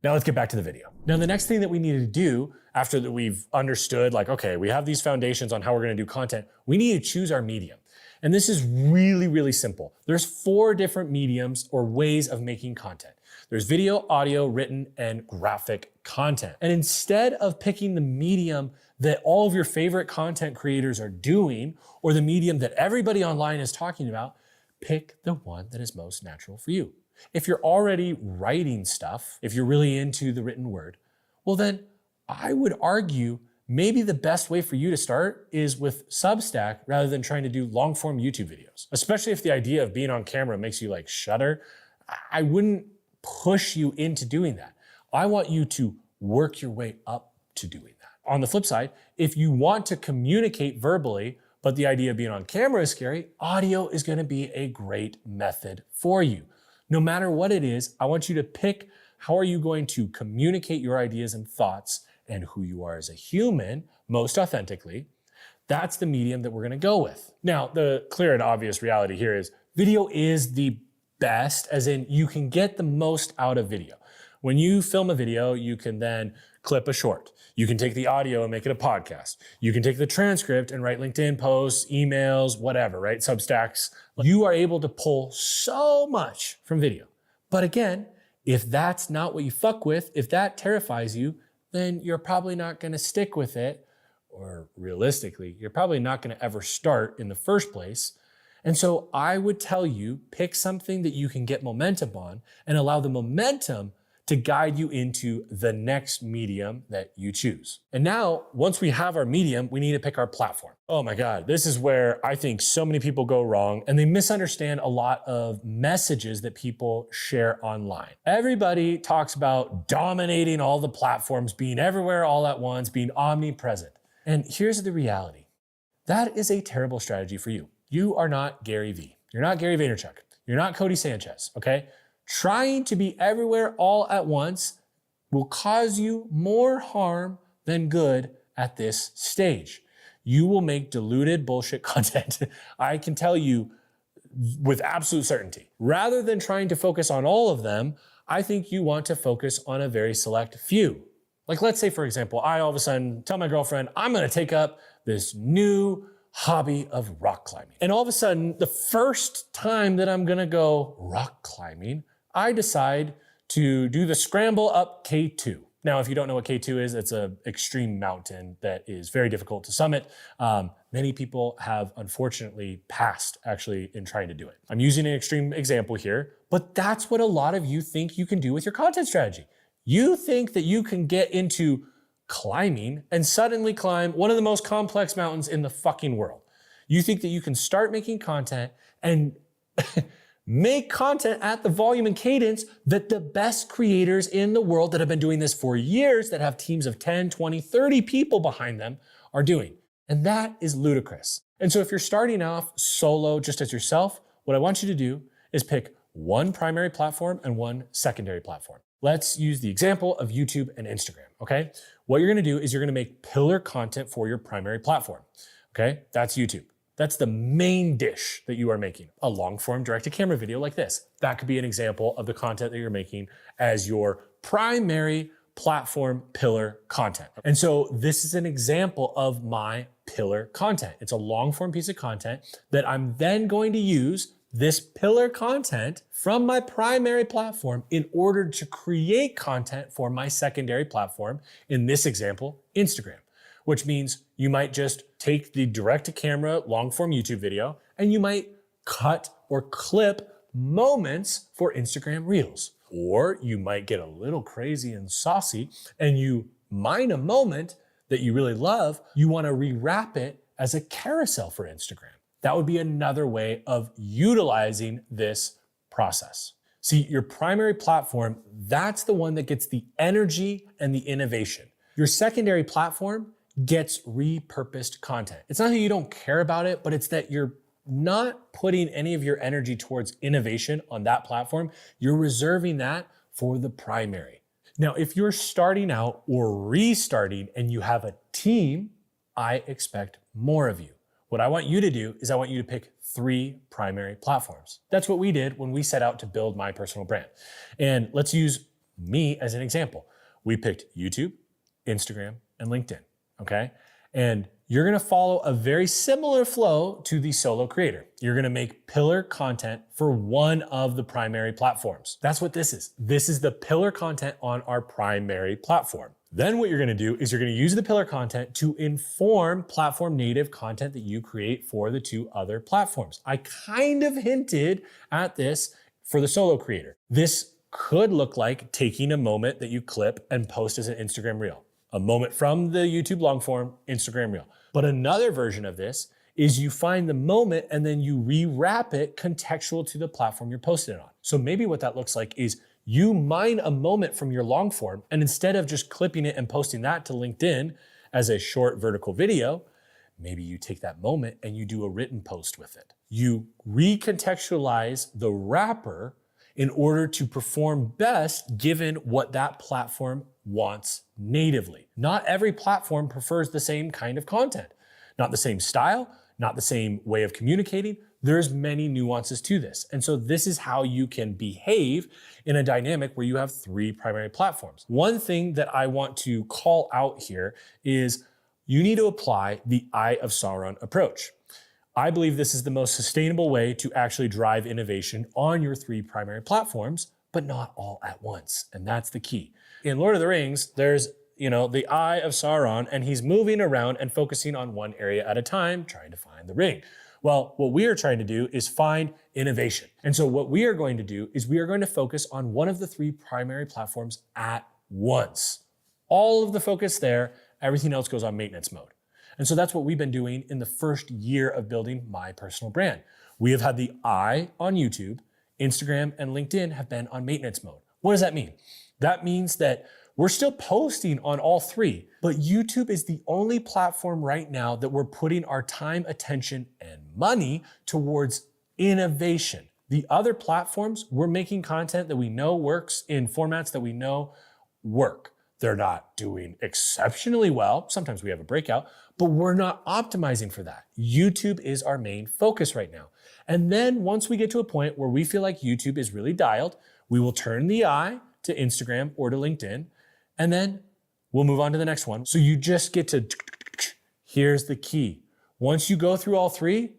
Now let's get back to the video. Now the next thing that we need to do after that we've understood, like, okay, we have these foundations on how we're gonna do content, we need to choose our medium. And this is really, really simple. There's 4 different mediums or ways of making content. There's video, audio, written, and graphic content. And instead of picking the medium that all of your favorite content creators are doing, or the medium that everybody online is talking about, pick the one that is most natural for you. If you're already writing stuff, if you're really into the written word, well then I would argue maybe the best way for you to start is with Substack rather than trying to do long form YouTube videos. Especially if the idea of being on camera makes you like shudder, I wouldn't push you into doing that. I want you to work your way up to doing that. On the flip side, if you want to communicate verbally, but the idea of being on camera is scary, audio is gonna be a great method for you. No matter what it is, I want you to pick how are you going to communicate your ideas and thoughts and who you are as a human most authentically. That's the medium that we're gonna go with. Now, the clear and obvious reality here is video is the best, as in you can get the most out of video. When you film a video, you can then clip a short. You can take the audio and make it a podcast. You can take the transcript and write LinkedIn posts, emails, whatever, right? Substacks. You are able to pull so much from video. But again, if that's not what you fuck with, if that terrifies you, then you're probably not gonna stick with it, or realistically, you're probably not gonna ever start in the first place. And so I would tell you, pick something that you can get momentum on and allow the momentum to guide you into the next medium that you choose. And now, once we have our medium, we need to pick our platform. Oh my God, this is where I think so many people go wrong and they misunderstand a lot of messages that people share online. Everybody talks about dominating all the platforms, being everywhere all at once, being omnipresent. And here's the reality. That is a terrible strategy for you. You are not Gary Vee. You're not Gary Vaynerchuk. You're not Cody Sanchez, okay? Trying to be everywhere all at once will cause you more harm than good at this stage. You will make diluted bullshit content. I can tell you with absolute certainty. Rather than trying to focus on all of them, I think you want to focus on a very select few. Like let's say, for example, I all of a sudden tell my girlfriend, I'm gonna take up this new hobby of rock climbing. And all of a sudden, the first time that I'm gonna go rock climbing, I decide to do the scramble up K2. Now, if you don't know what K2 is, it's an extreme mountain that is very difficult to summit. Many people have unfortunately passed actually in trying to do it. I'm using an extreme example here, but that's what a lot of you think you can do with your content strategy. You think that you can get into climbing and suddenly climb one of the most complex mountains in the fucking world. You think that you can start making content and make content at the volume and cadence that the best creators in the world that have been doing this for years, that have teams of 10, 20, 30 people behind them are doing. And that is ludicrous. And so if you're starting off solo just as yourself, what I want you to do is pick one primary platform and one secondary platform. Let's use the example of YouTube and Instagram, okay? What you're gonna do is you're gonna make pillar content for your primary platform, okay? That's YouTube. That's the main dish that you are making, a long form direct-to-camera video like this. That could be an example of the content that you're making as your primary platform pillar content. And so this is an example of my pillar content. It's a long form piece of content that I'm then going to use this pillar content from my primary platform in order to create content for my secondary platform, in this example, Instagram, which means you might just take the direct-to-camera long-form YouTube video and you might cut or clip moments for Instagram Reels. Or you might get a little crazy and saucy and you mine a moment that you really love, you want to rewrap it as a carousel for Instagram. That would be another way of utilizing this process. See, your primary platform, that's the one that gets the energy and the innovation. Your secondary platform gets repurposed content. It's not that you don't care about it, but it's that you're not putting any of your energy towards innovation on that platform. You're reserving that for the primary. Now, if you're starting out or restarting and you have a team, I expect more of you. What I want you to do is I want you to pick 3 primary platforms. That's what we did when we set out to build my personal brand. And let's use me as an example. We picked YouTube, Instagram, and LinkedIn, okay? And you're gonna follow a very similar flow to the solo creator. You're gonna make pillar content for one of the primary platforms. That's what this is. This is the pillar content on our primary platform. Then what you're gonna do is you're gonna use the pillar content to inform platform native content that you create for the 2 other platforms. I kind of hinted at this for the solo creator. This could look like taking a moment that you clip and post as an Instagram reel. A moment from the YouTube long form Instagram reel. But another version of this is you find the moment and then you rewrap it contextual to the platform you're posting it on. So maybe what that looks like is you mine a moment from your long form, and instead of just clipping it and posting that to LinkedIn as a short vertical video, maybe you take that moment and you do a written post with it. You recontextualize the wrapper in order to perform best given what that platform wants natively. Not every platform prefers the same kind of content, not the same style, not the same way of communicating. There's many nuances to this. And so this is how you can behave in a dynamic where you have 3 primary platforms. One thing that I want to call out here is you need to apply the Eye of Sauron approach. I believe this is the most sustainable way to actually drive innovation on your 3 primary platforms, but not all at once. And that's the key. In Lord of the Rings, there's the Eye of Sauron, and he's moving around and focusing on one area at a time, trying to find the ring. Well, what we are trying to do is find innovation. And so what we are going to do is we are going to focus on one of the 3 primary platforms at once. All of the focus there, everything else goes on maintenance mode. And so that's what we've been doing in the first year of building my personal brand. We have had the eye on YouTube, Instagram, and LinkedIn have been on maintenance mode. What does that mean? That means that we're still posting on all 3, but YouTube is the only platform right now that we're putting our time, attention, and money towards innovation. The other platforms, we're making content that we know works in formats that we know work. They're not doing exceptionally well. Sometimes we have a breakout, but we're not optimizing for that. YouTube is our main focus right now. And then once we get to a point where we feel like YouTube is really dialed, we will turn the eye to Instagram or to LinkedIn, and then We'll move on to the next one. So you just get to, here's the key. Once you go through all three,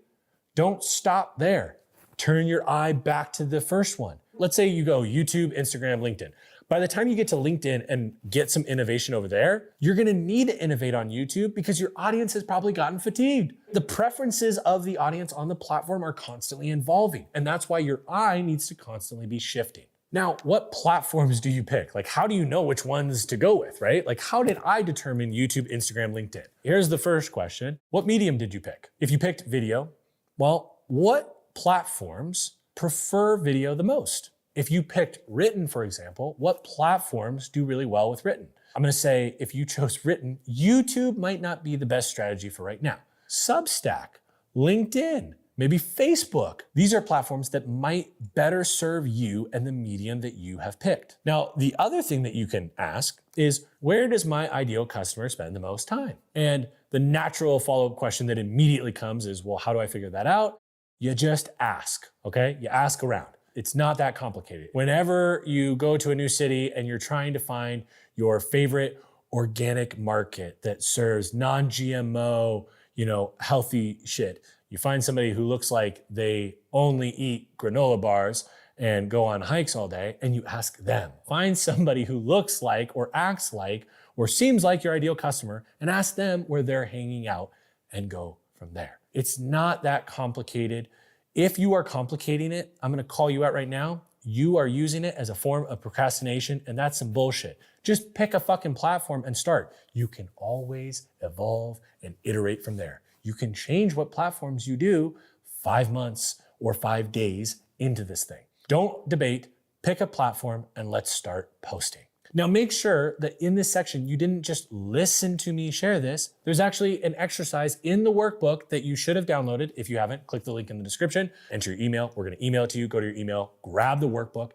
don't stop there. Turn your eye back to the first one. Let's say you go YouTube, Instagram, LinkedIn. By the time you get to LinkedIn and get some innovation over there, you're gonna need to innovate on YouTube because your audience has probably gotten fatigued. The preferences of the audience on the platform are constantly evolving, and that's why your eye needs to constantly be shifting. Now, what platforms do you pick? Like, how do you know which ones to go with, right? Like, how did I determine YouTube, Instagram, LinkedIn? Here's the first question. What medium did you pick? If you picked video, well, what platforms prefer video the most? If you picked written, for example, what platforms do really well with written? I'm gonna say if you chose written, YouTube might not be the best strategy for right now. Substack, LinkedIn, maybe Facebook. These are platforms that might better serve you and the medium that you have picked. Now, the other thing that you can ask is, where does my ideal customer spend the most time? And the natural follow-up question that immediately comes is, well, how do I figure that out? You just ask, okay? You ask around. It's not that complicated. Whenever you go to a new city and you're trying to find your favorite organic market that serves non-GMO, healthy shit, you find somebody who looks like they only eat granola bars and go on hikes all day, and you ask them. Find somebody who looks like or acts like or seems like your ideal customer and ask them where they're hanging out and go from there. It's not that complicated. If you are complicating it, I'm gonna call you out right now. You are using it as a form of procrastination, and that's some bullshit. Just pick a fucking platform and start. You can always evolve and iterate from there. You can change what platforms you do 5 months or 5 days into this thing. Don't debate, pick a platform and let's start posting. Now make sure that in this section, you didn't just listen to me share this. There's actually an exercise in the workbook that you should have downloaded. If you haven't, click the link in the description, enter your email. We're gonna email it to you, go to your email, grab the workbook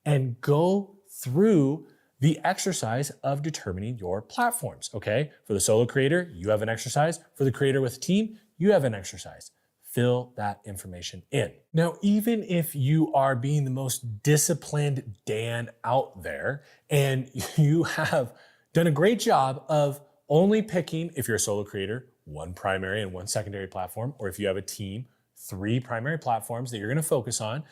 and go through the exercise of determining your platforms, okay? For the solo creator, you have an exercise. For the creator with a team, you have an exercise. Fill that information in. Now, even if you are being the most disciplined Dan out there and you have done a great job of only picking, if you're a solo creator, 1 primary and 1 secondary platform, or if you have a team, 3 primary platforms that you're gonna focus on,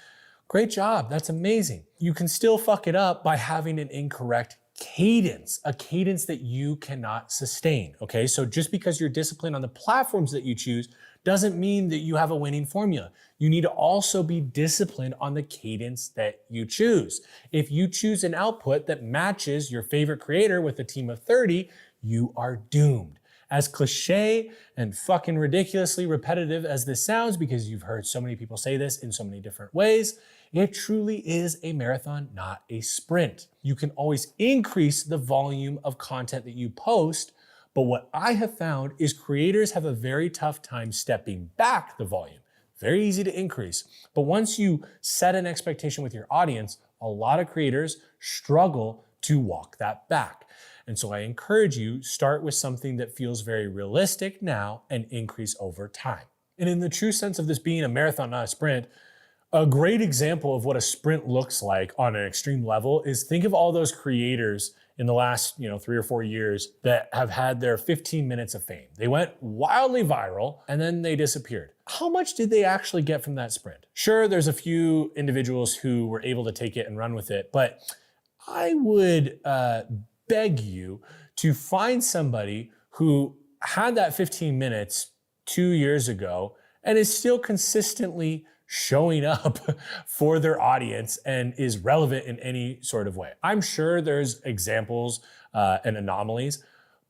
great job, that's amazing. You can still fuck it up by having an incorrect cadence, a cadence that you cannot sustain, okay? So just because you're disciplined on the platforms that you choose doesn't mean that you have a winning formula. You need to also be disciplined on the cadence that you choose. If you choose an output that matches your favorite creator with a team of 30, you are doomed. As cliche and fucking ridiculously repetitive as this sounds, because you've heard so many people say this in so many different ways, it truly is a marathon, not a sprint. You can always increase the volume of content that you post, but what I have found is creators have a very tough time stepping back the volume. Very easy to increase, but once you set an expectation with your audience, a lot of creators struggle to walk that back. And so I encourage you, start with something that feels very realistic now and increase over time. And in the true sense of this being a marathon, not a sprint, a great example of what a sprint looks like on an extreme level is think of all those creators in the last 3 or 4 years that have had their 15 minutes of fame. They went wildly viral and then they disappeared. How much did they actually get from that sprint? Sure, there's a few individuals who were able to take it and run with it, but I would beg you to find somebody who had that 15 minutes 2 years ago and is still consistently showing up for their audience and is relevant in any sort of way. I'm sure there's examples and anomalies,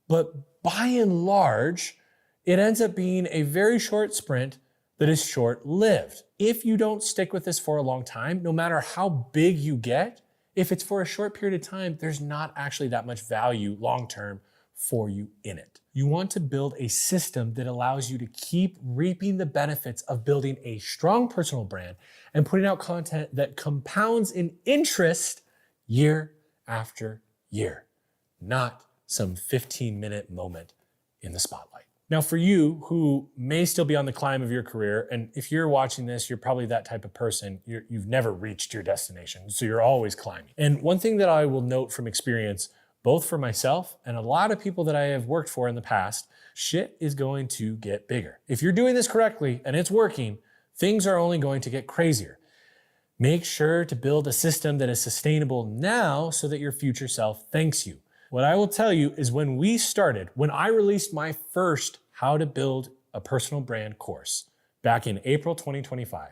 but by and large, it ends up being a very short sprint that is short-lived. If you don't stick with this for a long time, no matter how big you get, if it's for a short period of time, there's not actually that much value long-term for you in it. You want to build a system that allows you to keep reaping the benefits of building a strong personal brand and putting out content that compounds in interest year after year, not some 15-minute moment in the spotlight. Now, for you who may still be on the climb of your career, and if you're watching this, you're probably that type of person, you've never reached your destination, so you're always climbing. And one thing that I will note from experience both for myself and a lot of people that I have worked for in the past, shit is going to get bigger. If you're doing this correctly and it's working, things are only going to get crazier. Make sure to build a system that is sustainable now so that your future self thanks you. What I will tell you is when I released my first How to Build a Personal Brand course back in April 2025,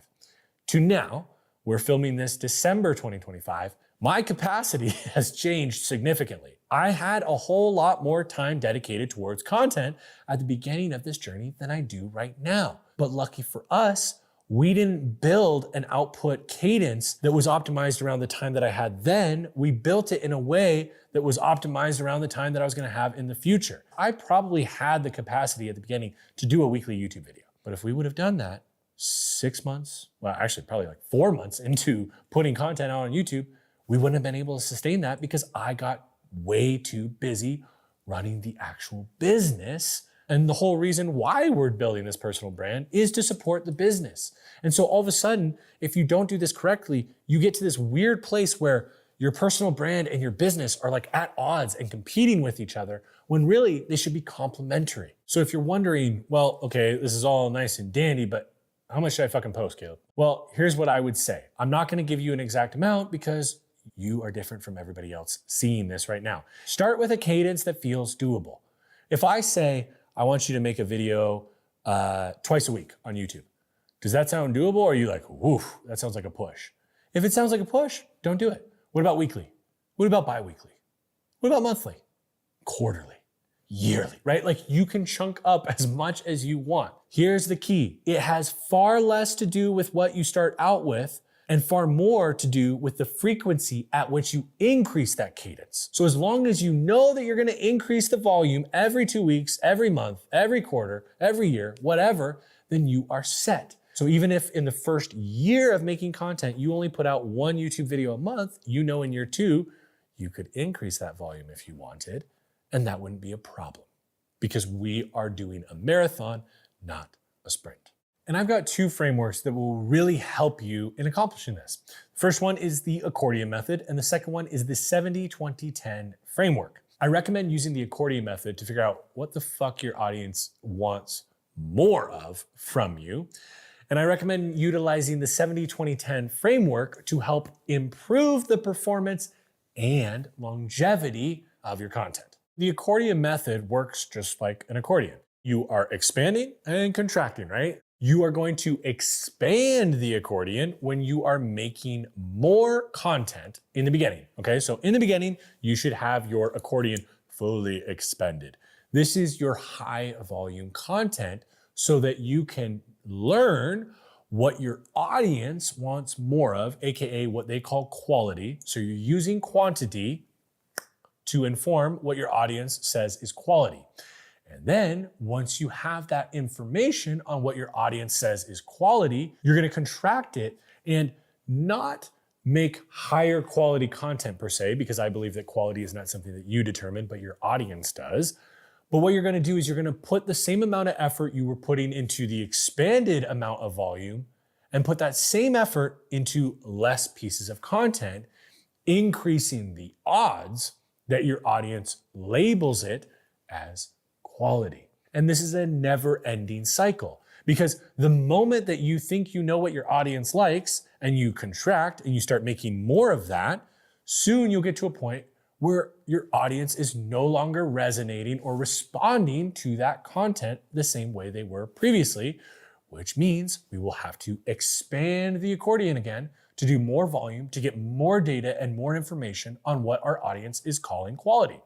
to now, we're filming this December 2025, my capacity has changed significantly. I had a whole lot more time dedicated towards content at the beginning of this journey than I do right now. But lucky for us, we didn't build an output cadence that was optimized around the time that I had then. We built it in a way that was optimized around the time that I was gonna have in the future. I probably had the capacity at the beginning to do a weekly YouTube video. But if we would have done that 6 months, well, actually probably like 4 months into putting content out on YouTube, we wouldn't have been able to sustain that because I got way too busy running the actual business. And the whole reason why we're building this personal brand is to support the business. And so all of a sudden, if you don't do this correctly, you get to this weird place where your personal brand and your business are like at odds and competing with each other when really they should be complementary. So if you're wondering, well, okay, this is all nice and dandy, but how much should I fucking post, Caleb? Well, here's what I would say. I'm not gonna give you an exact amount because you are different from everybody else seeing this right now. Start with a cadence that feels doable. If I say, I want you to make a video twice a week on YouTube, does that sound doable? Or are you like, woof, that sounds like a push? If it sounds like a push, don't do it. What about weekly? What about bi-weekly? What about monthly? Quarterly? Yearly, right? Like you can chunk up as much as you want. Here's the key. It has far less to do with what you start out with and far more to do with the frequency at which you increase that cadence. So as long as you know that you're gonna increase the volume every 2 weeks, every month, every quarter, every year, whatever, then you are set. So even if in the first year of making content, you only put out 1 YouTube video a month, you know in year 2, you could increase that volume if you wanted, and that wouldn't be a problem because we are doing a marathon, not a sprint. And I've got 2 frameworks that will really help you in accomplishing this. The first one is the accordion method, and the second one is the 70-20-10 framework. I recommend using the accordion method to figure out what the fuck your audience wants more of from you. And I recommend utilizing the 70-20-10 framework to help improve the performance and longevity of your content. The accordion method works just like an accordion. You are expanding and contracting, right? You are going to expand the accordion when you are making more content in the beginning, okay? So in the beginning, you should have your accordion fully expanded. This is your high volume content so that you can learn what your audience wants more of, AKA what they call quality. So you're using quantity to inform what your audience says is quality. And then once you have that information on what your audience says is quality, you're gonna contract it and not make higher quality content per se, because I believe that quality is not something that you determine, but your audience does. But what you're gonna do is you're gonna put the same amount of effort you were putting into the expanded amount of volume and put that same effort into less pieces of content, increasing the odds that your audience labels it as quality. And this is a never-ending cycle because the moment that you think you know what your audience likes and you contract and you start making more of that, soon you'll get to a point where your audience is no longer resonating or responding to that content the same way they were previously, which means we will have to expand the accordion again to do more volume, to get more data and more information on what our audience is calling quality.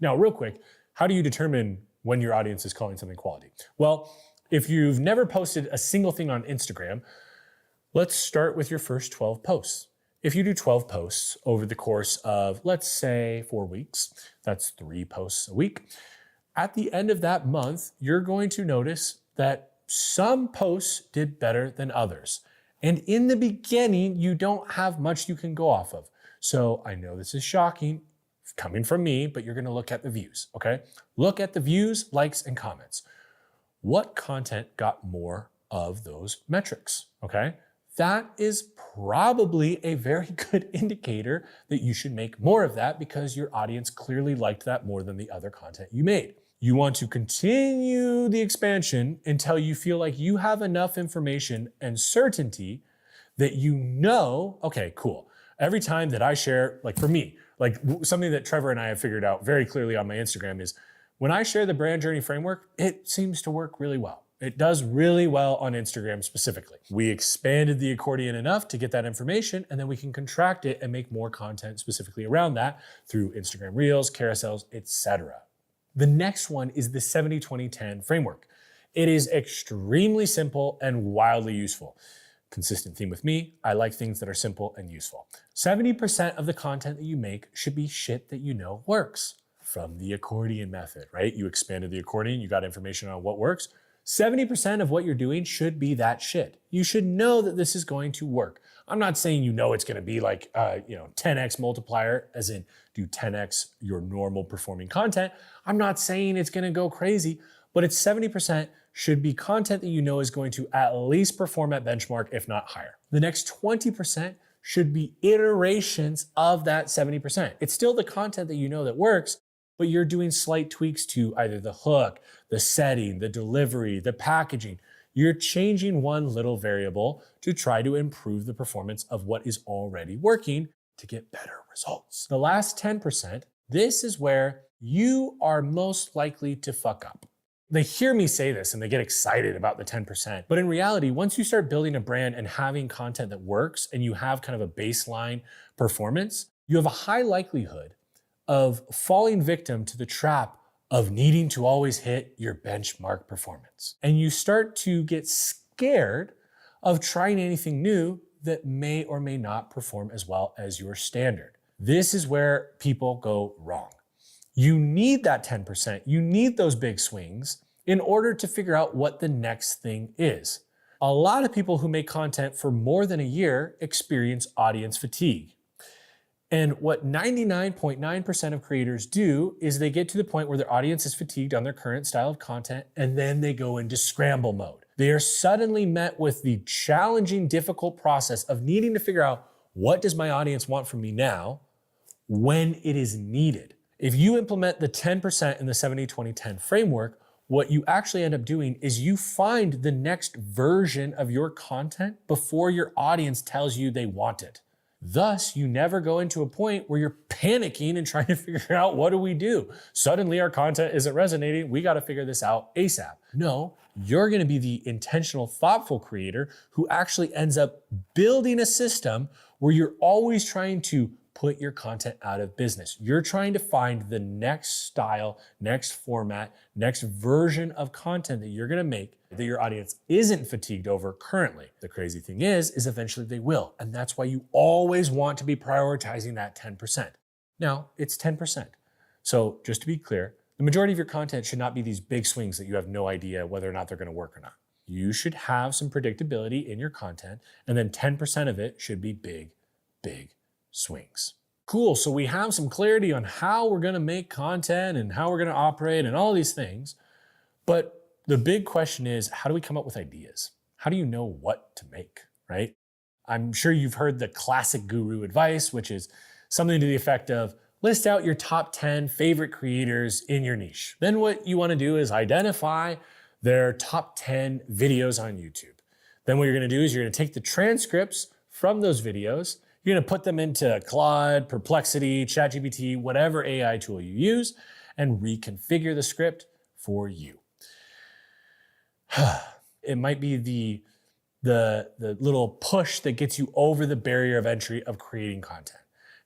Now, real quick, how do you determine when your audience is calling something quality? Well, if you've never posted a single thing on Instagram, let's start with your first 12 posts. If you do 12 posts over the course of, let's say, 4 weeks, that's 3 posts a week. At the end of that month, you're going to notice that some posts did better than others. And in the beginning, you don't have much you can go off of. So I know this is shocking coming from me, but you're gonna look at the views, okay? Look at the views, likes, and comments. What content got more of those metrics, okay? that is probably a very good indicator that you should make more of that because your audience clearly liked that more than the other content you made. You want to continue the expansion until you feel like you have enough information and certainty that you know, okay, cool. Every time that I share, like for me, like something that Trevor and I have figured out very clearly on my Instagram is when I share the brand journey framework, it seems to work really well. It does really well on Instagram specifically. We expanded the accordion enough to get that information, and then we can contract it and make more content specifically around that through Instagram Reels, carousels, etc. The next one is the 70-20-10 framework. It is extremely simple and wildly useful. Consistent theme with me, I like things that are simple and useful. 70% of the content that you make should be shit that you know works. From the accordion method, right? You expanded the accordion, you got information on what works. 70% of what you're doing should be that shit. You should know that this is going to work. I'm not saying you know it's going to be like 10x multiplier, as in do 10x your normal performing content. I'm not saying it's going to go crazy, but it's 70% should be content that you know is going to at least perform at benchmark, if not higher. The next 20% should be iterations of that 70%. It's still the content that you know that works, but you're doing slight tweaks to either the hook, the setting, the delivery, the packaging. You're changing one little variable to try to improve the performance of what is already working to get better results. The last 10%, this is where you are most likely to fuck up. They hear me say this and they get excited about the 10%. But in reality, once you start building a brand and having content that works and you have kind of a baseline performance, you have a high likelihood of falling victim to the trap of needing to always hit your benchmark performance. And you start to get scared of trying anything new that may or may not perform as well as your standard. This is where people go wrong. You need that 10%, you need those big swings in order to figure out what the next thing is. A lot of people who make content for more than a year experience audience fatigue. And what 99.9% of creators do is they get to the point where their audience is fatigued on their current style of content, and then they go into scramble mode. They are suddenly met with the challenging, difficult process of needing to figure out what does my audience want from me now when it is needed. If you implement the 10% in the 70-20-10 framework, what you actually end up doing is you find the next version of your content before your audience tells you they want it. Thus, you never go into a point where you're panicking and trying to figure out what do we do? Suddenly our content isn't resonating. We got to figure this out ASAP. No, you're going to be the intentional, thoughtful creator who actually ends up building a system where you're always trying to put your content out of business. You're trying to find the next style, next format, next version of content that you're going to make that your audience isn't fatigued over currently. The crazy thing is eventually they will. And that's why you always want to be prioritizing that 10%. Now, it's 10%. So just to be clear, the majority of your content should not be these big swings that you have no idea whether or not they're going to work or not. You should have some predictability in your content, and then 10% of it should be big, big swings. Cool, so we have some clarity on how we're gonna make content and how we're gonna operate and all these things. But the big question is, how do we come up with ideas? How do you know what to make, right? I'm sure you've heard the classic guru advice, which is something to the effect of, list out your top 10 favorite creators in your niche. Then what you wanna do is identify their top 10 videos on YouTube. Then what you're gonna do is you're gonna take the transcripts from those videos. You're gonna put them into Claude, Perplexity, ChatGPT, whatever AI tool you use, and reconfigure the script for you. It might be the little push that gets you over the barrier of entry of creating content.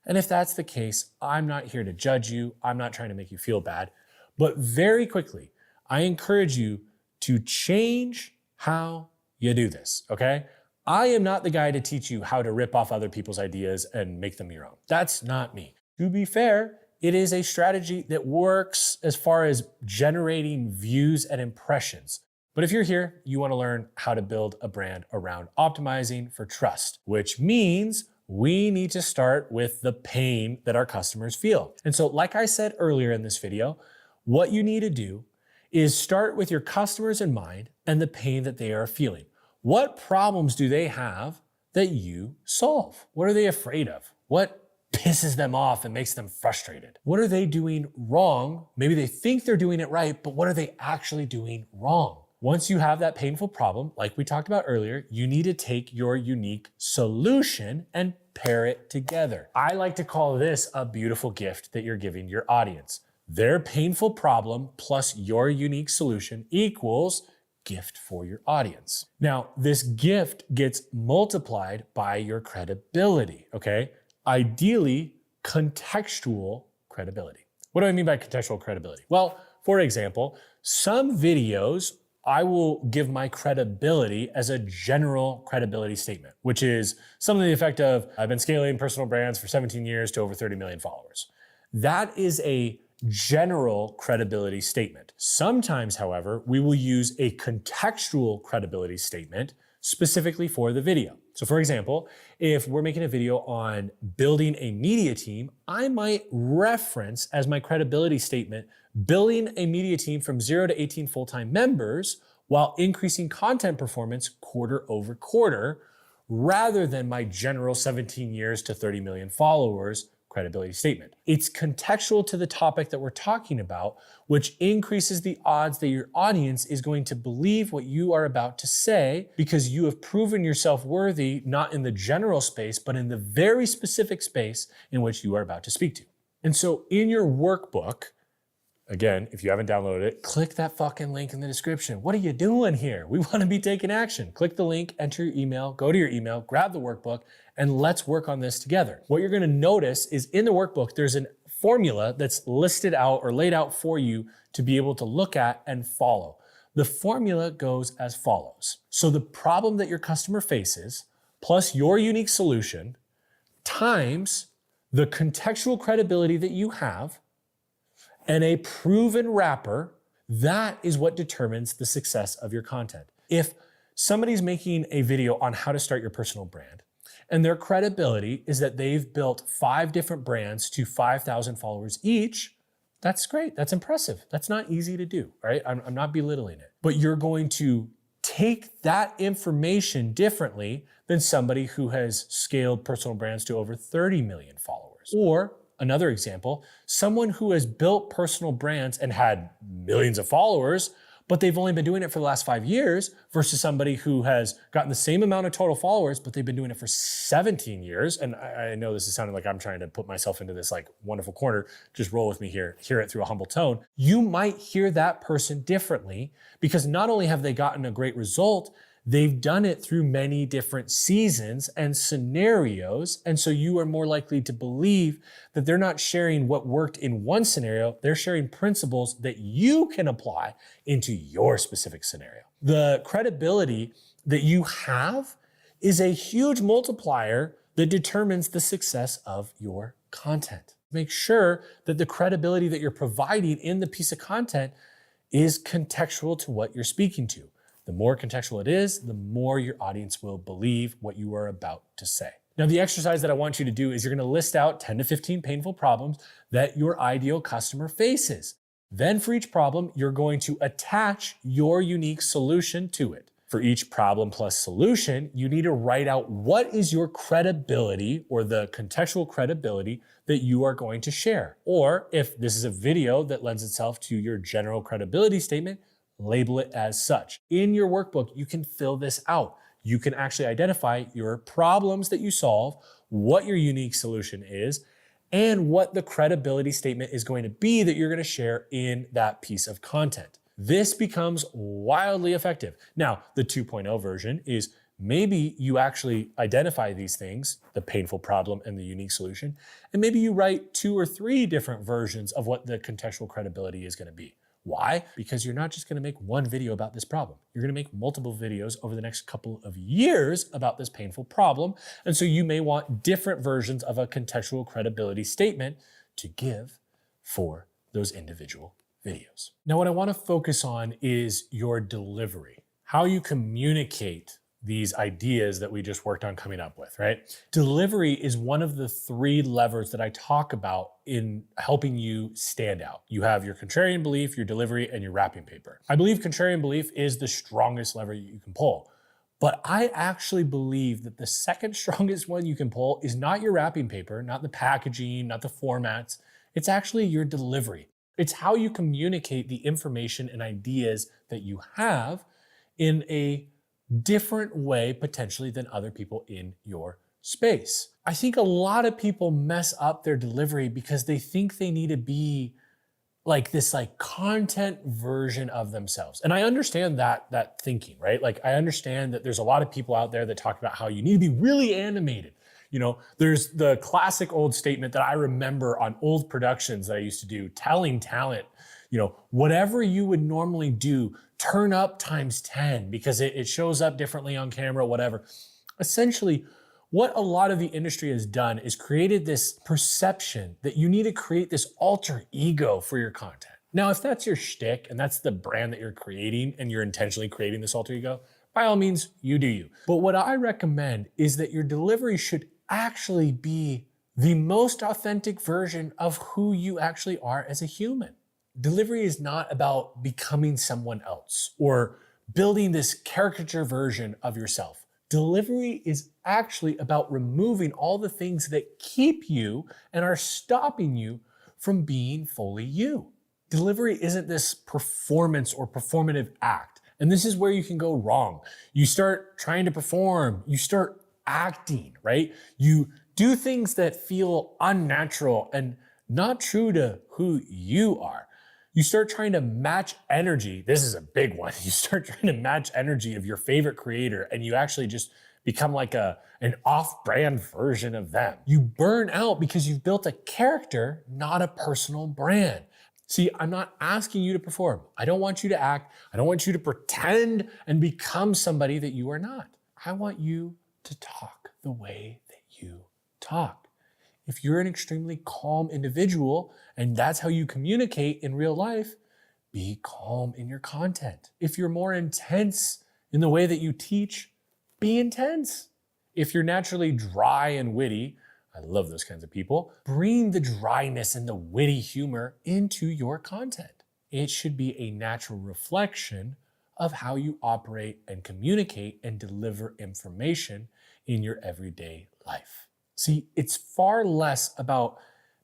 And if that's the case, I'm not here to judge you. I'm not trying to make you feel bad. But very quickly, I encourage you to change how you do this, okay? I am not the guy to teach you how to rip off other people's ideas and make them your own. That's not me. To be fair, it is a strategy that works as far as generating views and impressions. But if you're here, you want to learn how to build a brand around optimizing for trust, which means we need to start with the pain that our customers feel. And so, like I said earlier in this video, what you need to do is start with your customers in mind and the pain that they are feeling. What problems do they have that you solve? What are they afraid of? What pisses them off and makes them frustrated? What are they doing wrong? Maybe they think they're doing it right, but what are they actually doing wrong? Once you have that painful problem, like we talked about earlier, you need to take your unique solution and pair it together. I like to call this a beautiful gift that you're giving your audience. Their painful problem plus your unique solution equals gift for your audience. Now, this gift gets multiplied by your credibility, okay? Ideally, contextual credibility. What do I mean by contextual credibility? Well, for example, some videos I will give my credibility as a general credibility statement, which is something to the effect of, I've been scaling personal brands for 17 years to over 30 million followers. That is a general credibility statement. Sometimes, however, we will use a contextual credibility statement specifically for the video. So for example, if we're making a video on building a media team, I might reference as my credibility statement, building a media team from 0 to 18 full-time members while increasing content performance quarter over quarter, rather than my general 17 years to 30 million followers credibility statement. It's contextual to the topic that we're talking about, which increases the odds that your audience is going to believe what you are about to say because you have proven yourself worthy, not in the general space, but in the very specific space in which you are about to speak to. And so in your workbook, again, if you haven't downloaded it, click that fucking link in the description. What are you doing here? We want to be taking action. Click the link, enter your email, go to your email, grab the workbook, and let's work on this together. What you're going to notice is in the workbook, there's a formula that's listed out or laid out for you to be able to look at and follow. The formula goes as follows. So the problem that your customer faces plus your unique solution times the contextual credibility that you have and a proven wrapper, that is what determines the success of your content. If somebody's making a video on how to start your personal brand, and their credibility is that they've built 5 different brands to 5,000 followers each, that's great, that's impressive. That's not easy to do, right? I'm not belittling it. But you're going to take that information differently than somebody who has scaled personal brands to over 30 million followers. Or another example, someone who has built personal brands and had millions of followers, but they've only been doing it for the last 5 years versus somebody who has gotten the same amount of total followers, but they've been doing it for 17 years. And I know this is sounding like I'm trying to put myself into this like wonderful corner. Just roll with me here, hear it through a humble tone. You might hear that person differently because not only have they gotten a great result, they've done it through many different seasons and scenarios. And so you are more likely to believe that they're not sharing what worked in one scenario, they're sharing principles that you can apply into your specific scenario. The credibility that you have is a huge multiplier that determines the success of your content. Make sure that the credibility that you're providing in the piece of content is contextual to what you're speaking to. The more contextual it is, the more your audience will believe what you are about to say. Now, the exercise that I want you to do is you're going to list out 10 to 15 painful problems that your ideal customer faces. Then for each problem, you're going to attach your unique solution to it. For each problem plus solution, you need to write out what is your credibility or the contextual credibility that you are going to share. Or if this is a video that lends itself to your general credibility statement, label it as such. In your workbook, you can fill this out. You can actually identify your problems that you solve, what your unique solution is, and what the credibility statement is going to be that you're going to share in that piece of content. This becomes wildly effective. Now, the 2.0 version is maybe you actually identify these things, the painful problem and the unique solution, and maybe you write 2 or 3 different versions of what the contextual credibility is going to be. Why? Because you're not just going to make one video about this problem. You're going to make multiple videos over the next couple of years about this painful problem. And so you may want different versions of a contextual credibility statement to give for those individual videos. Now, what I want to focus on is your delivery, how you communicate these ideas that we just worked on coming up with, right? Delivery is one of the 3 levers that I talk about in helping you stand out. You have your contrarian belief, your delivery, and your wrapping paper. I believe contrarian belief is the strongest lever you can pull. But I actually believe that the second strongest one you can pull is not your wrapping paper, not the packaging, not the formats. It's actually your delivery. It's how you communicate the information and ideas that you have in a different way, potentially, than other people in your space. I think a lot of people mess up their delivery because they think they need to be like this content version of themselves. And I understand that thinking, right? Like I understand that there's a lot of people out there that talk about how you need to be really animated. You know, there's the classic old statement that I remember on old productions that I used to do, telling talent, you know, whatever you would normally do, turn up times 10 because it shows up differently on camera, whatever. Essentially, what a lot of the industry has done is created this perception that you need to create this alter ego for your content. Now, if that's your shtick and that's the brand that you're creating and you're intentionally creating this alter ego, by all means, you do you. But what I recommend is that your delivery should actually be the most authentic version of who you actually are as a human. Delivery is not about becoming someone else or building this caricature version of yourself. Delivery is actually about removing all the things that keep you and are stopping you from being fully you. Delivery isn't this performance or performative act. And this is where you can go wrong. You start trying to perform, you start acting, right? You do things that feel unnatural and not true to who you are. You start trying to match energy. This is a big one. You start trying to match energy of your favorite creator and you actually just become like an off-brand version of them. You burn out because you've built a character, not a personal brand. See, I'm not asking you to perform. I don't want you to act. I don't want you to pretend and become somebody that you are not. I want you to talk the way that you talk. If you're an extremely calm individual and that's how you communicate in real life, be calm in your content. If you're more intense in the way that you teach, be intense. If you're naturally dry and witty, I love those kinds of people, bring the dryness and the witty humor into your content. It should be a natural reflection of how you operate and communicate and deliver information in your everyday life. See, it's far less about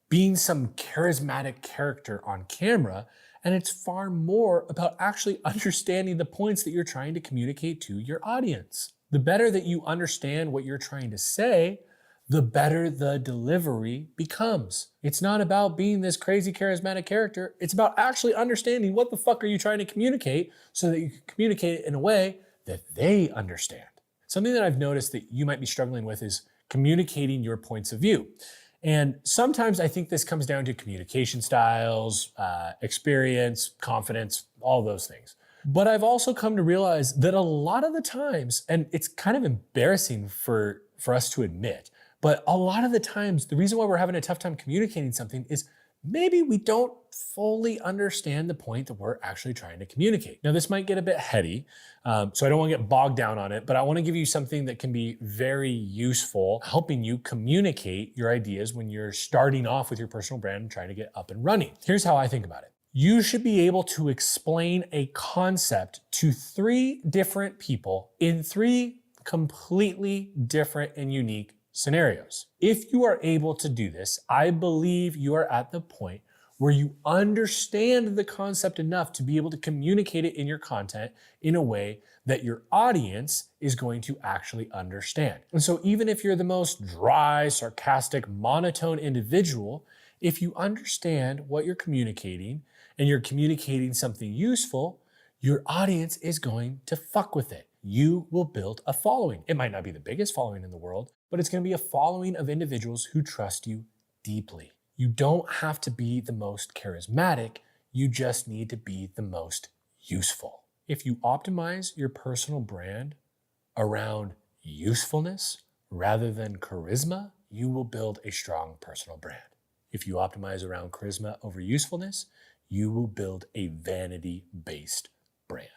being some charismatic character on camera, and it's far more about actually understanding the points that you're trying to communicate to your audience. The better that you understand what you're trying to say, the better the delivery becomes. It's not about being this crazy charismatic character. It's about actually understanding what the fuck are you trying to communicate so that you can communicate it in a way that they understand. Something that I've noticed that you might be struggling with is communicating your points of view. And sometimes I think this comes down to communication styles, experience, confidence, all those things. But I've also come to realize that a lot of the times, and it's kind of embarrassing for us to admit, but a lot of the times, the reason why we're having a tough time communicating something is maybe we don't fully understand the point that we're actually trying to communicate. Now, this might get a bit heady, so I don't want to get bogged down on it, but I want to give you something that can be very useful, helping you communicate your ideas when you're starting off with your personal brand and trying to get up and running. Here's how I think about it. You should be able to explain a concept to 3 different people in 3 completely different and unique scenarios. If you are able to do this, I believe you are at the point where you understand the concept enough to be able to communicate it in your content in a way that your audience is going to actually understand. And so even if you're the most dry, sarcastic, monotone individual, if you understand what you're communicating and you're communicating something useful, your audience is going to fuck with it. You will build a following. It might not be the biggest following in the world, but it's going to be a following of individuals who trust you deeply. You don't have to be the most charismatic. You just need to be the most useful. If you optimize your personal brand around usefulness rather than charisma, you will build a strong personal brand. If you optimize around charisma over usefulness, you will build a vanity-based brand.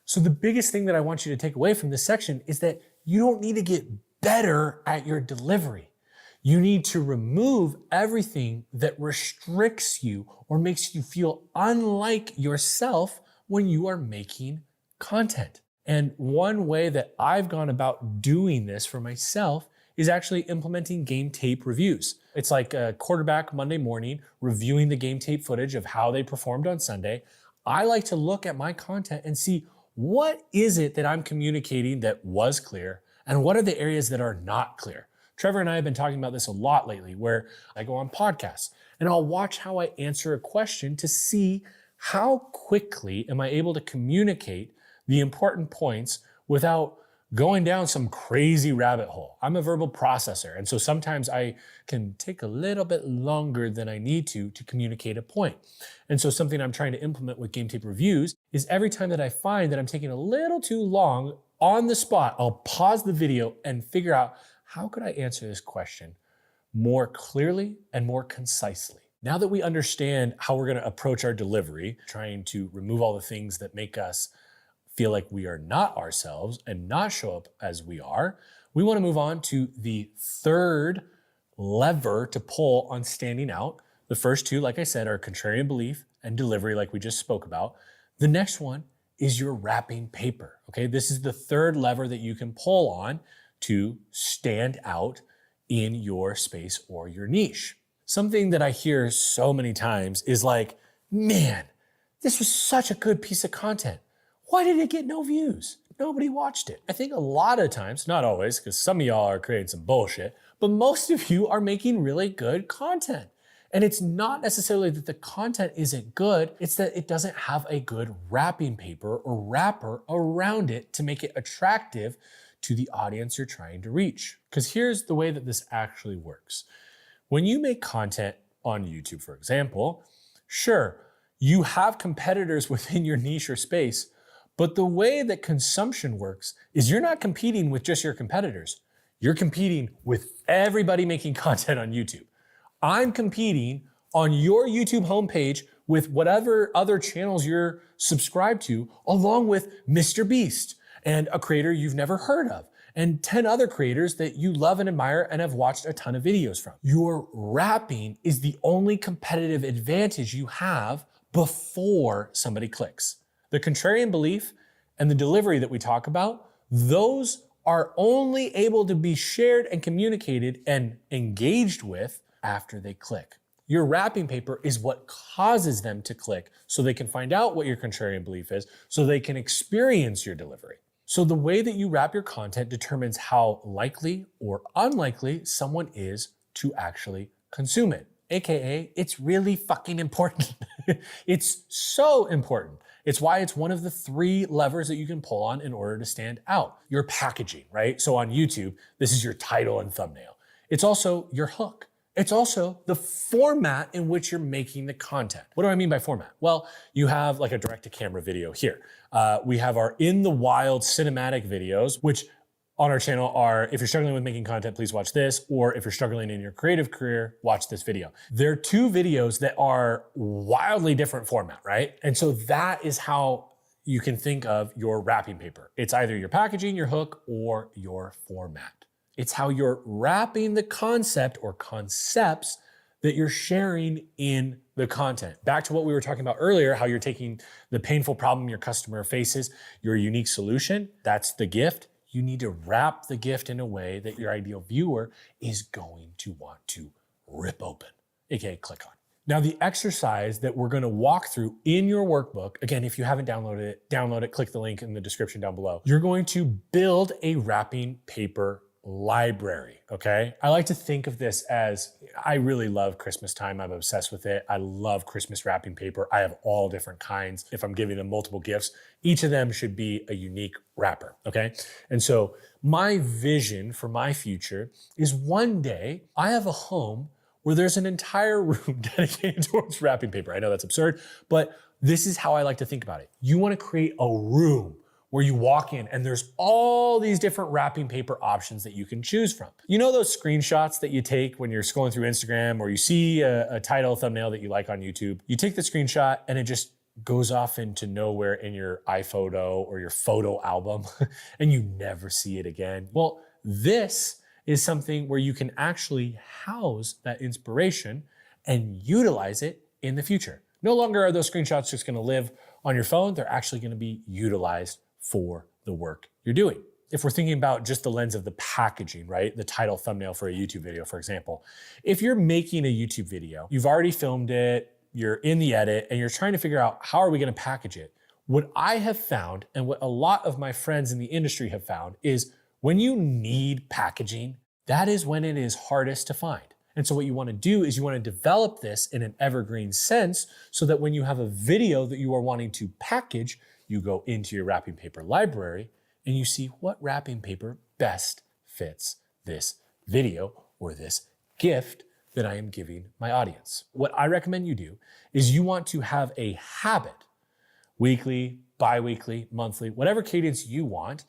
So the biggest thing that I want you to take away from this section is that you don't need to get better at your delivery. You need to remove everything that restricts you or makes you feel unlike yourself when you are making content. And one way that I've gone about doing this for myself is actually implementing game tape reviews. It's like a quarterback Monday morning reviewing the game tape footage of how they performed on Sunday. I like to look at my content and see what is it that I'm communicating that was clear and what are the areas that are not clear. Trevor and I have been talking about this a lot lately, where I go on podcasts and I'll watch how I answer a question to see how quickly am I able to communicate the important points without going down some crazy rabbit hole. I'm a verbal processor, and so sometimes I can take a little bit longer than I need to communicate a point. And so something I'm trying to implement with game tape reviews is every time that I find that I'm taking a little too long on the spot, I'll pause the video and figure out how could I answer this question more clearly and more concisely. Now that we understand how we're going to approach our delivery, trying to remove all the things that make us feel like we are not ourselves and not show up as we are, we want to move on to the third lever to pull on standing out. The first two, like I said, are contrarian belief and delivery, like we just spoke about. The next one is your wrapping paper. Okay, this is the third lever that you can pull on to stand out in your space or your niche. Something that I hear so many times is like, man, this was such a good piece of content. Why did it get no views? Nobody watched it. I think a lot of times, not always, because some of y'all are creating some bullshit, but most of you are making really good content. And it's not necessarily that the content isn't good, it's that it doesn't have a good wrapping paper or wrapper around it to make it attractive to the audience you're trying to reach. Because here's the way that this actually works. When you make content on YouTube, for example, sure, you have competitors within your niche or space, but the way that consumption works is you're not competing with just your competitors. You're competing with everybody making content on YouTube. I'm competing on your YouTube homepage with whatever other channels you're subscribed to, along with Mr. Beast and a creator you've never heard of, and 10 other creators that you love and admire and have watched a ton of videos from. Your wrapping is the only competitive advantage you have before somebody clicks. The contrarian belief and the delivery that we talk about, those are only able to be shared and communicated and engaged with after they click. Your wrapping paper is what causes them to click so they can find out what your contrarian belief is, so they can experience your delivery. So the way that you wrap your content determines how likely or unlikely someone is to actually consume it. AKA, it's really fucking important. It's so important. It's why it's one of the 3 levers that you can pull on in order to stand out. Your packaging, right? So on YouTube, this is your title and thumbnail. It's also your hook. It's also the format in which you're making the content. What do I mean by format? Well, you have like a direct-to-camera video here. We have our in the wild cinematic videos, which on our channel are, if you're struggling with making content, please watch this, or if you're struggling in your creative career, watch this video. They're 2 videos that are wildly different format, right? And so that is how you can think of your wrapping paper. It's either your packaging, your hook, or your format. It's how you're wrapping the concept or concepts that you're sharing in the content. Back to what we were talking about earlier, how you're taking the painful problem your customer faces, your unique solution, that's the gift. You need to wrap the gift in a way that your ideal viewer is going to want to rip open, aka click on. Now, the exercise that we're gonna walk through in your workbook, again, if you haven't downloaded it, download it, click the link in the description down below. You're going to build a wrapping paper library, okay? I like to think of this as, I really love Christmas time. I'm obsessed with it. I love Christmas wrapping paper. I have all different kinds. If I'm giving them multiple gifts, each of them should be a unique wrapper, okay? And so my vision for my future is one day I have a home where there's an entire room dedicated towards wrapping paper. I know that's absurd, but this is how I like to think about it. You wanna create a room where you walk in and there's all these different wrapping paper options that you can choose from. You know those screenshots that you take when you're scrolling through Instagram, or you see a title thumbnail that you like on YouTube? You take the screenshot and it just goes off into nowhere in your iPhoto or your photo album and you never see it again. Well, this is something where you can actually house that inspiration and utilize it in the future. No longer are those screenshots just gonna live on your phone, they're actually gonna be utilized for the work you're doing. If we're thinking about just the lens of the packaging, right? The title thumbnail for a YouTube video, for example. If you're making a YouTube video, you've already filmed it, you're in the edit, and you're trying to figure out how are we gonna package it. What I have found, and what a lot of my friends in the industry have found, is when you need packaging, that is when it is hardest to find. And so what you wanna do is you wanna develop this in an evergreen sense so that when you have a video that you are wanting to package, you go into your wrapping paper library and you see what wrapping paper best fits this video or this gift that I am giving my audience. What I recommend you do is you want to have a habit, weekly, bi-weekly, monthly, whatever cadence you want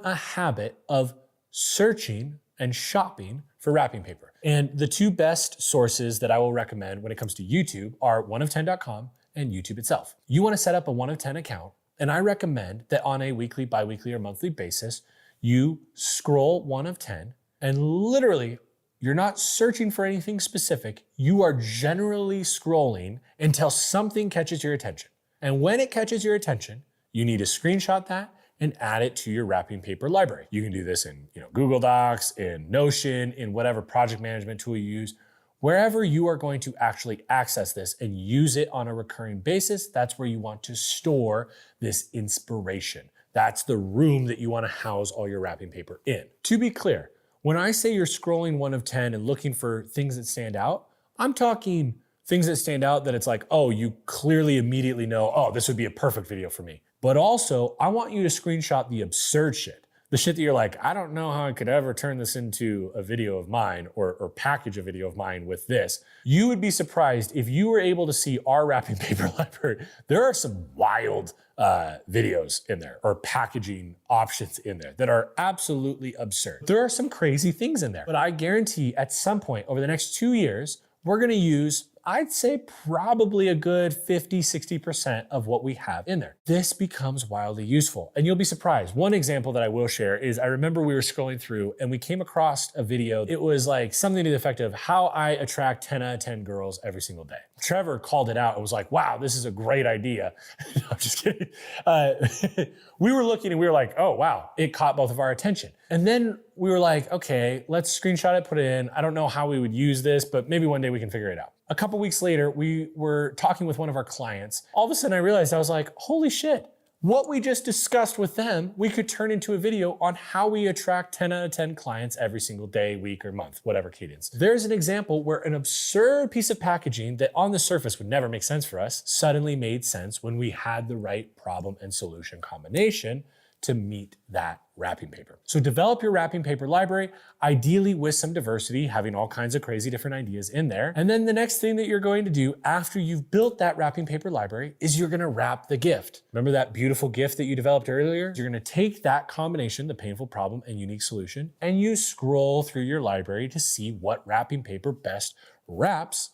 a habit of searching and shopping for wrapping paper. And the two best sources that I will recommend when it comes to YouTube are oneof10.com and YouTube itself. You wanna set up a 1of10 account, and I recommend that on a weekly, bi-weekly, or monthly basis, you scroll 1of10 and literally, you're not searching for anything specific. You are generally scrolling until something catches your attention. And when it catches your attention, you need to screenshot that and add it to your wrapping paper library. You can do this in Google Docs, in Notion, in whatever project management tool you use. Wherever you are going to actually access this and use it on a recurring basis, that's where you want to store this inspiration. That's the room that you want to house all your wrapping paper in. To be clear, when I say you're scrolling 1of10 and looking for things that stand out, I'm talking things that stand out that it's like, oh, you clearly immediately know, oh, this would be a perfect video for me. But also, I want you to screenshot the absurd shit. The shit that you're like, I don't know how I could ever turn this into a video of mine or package a video of mine with this. You would be surprised if you were able to see our wrapping paper library. There are some wild videos in there or packaging options in there that are absolutely absurd. There are some crazy things in there, but I guarantee at some point over the next 2 years, we're gonna use, I'd say probably a good 50, 60% of what we have in there. This becomes wildly useful and you'll be surprised. One example that I will share is I remember we were scrolling through and we came across a video. It was like something to the effect of how I attract 10 out of 10 girls every single day. Trevor called it out and was like, wow, this is a great idea. No, I'm just kidding. We were looking and we were like, oh, wow, it caught both of our attention. And then we were like, okay, let's screenshot it, put it in. I don't know how we would use this, but maybe one day we can figure it out. A couple weeks later, we were talking with one of our clients. All of a sudden I realized, I was like, holy shit, what we just discussed with them, we could turn into a video on how we attract 10 out of 10 clients every single day, week, or month, whatever cadence. There's an example where an absurd piece of packaging that on the surface would never make sense for us suddenly made sense when we had the right problem and solution combination to meet that wrapping paper. So develop your wrapping paper library, ideally with some diversity, having all kinds of crazy different ideas in there. And then the next thing that you're going to do after you've built that wrapping paper library is you're gonna wrap the gift. Remember that beautiful gift that you developed earlier? You're gonna take that combination, the painful problem and unique solution, and you scroll through your library to see what wrapping paper best wraps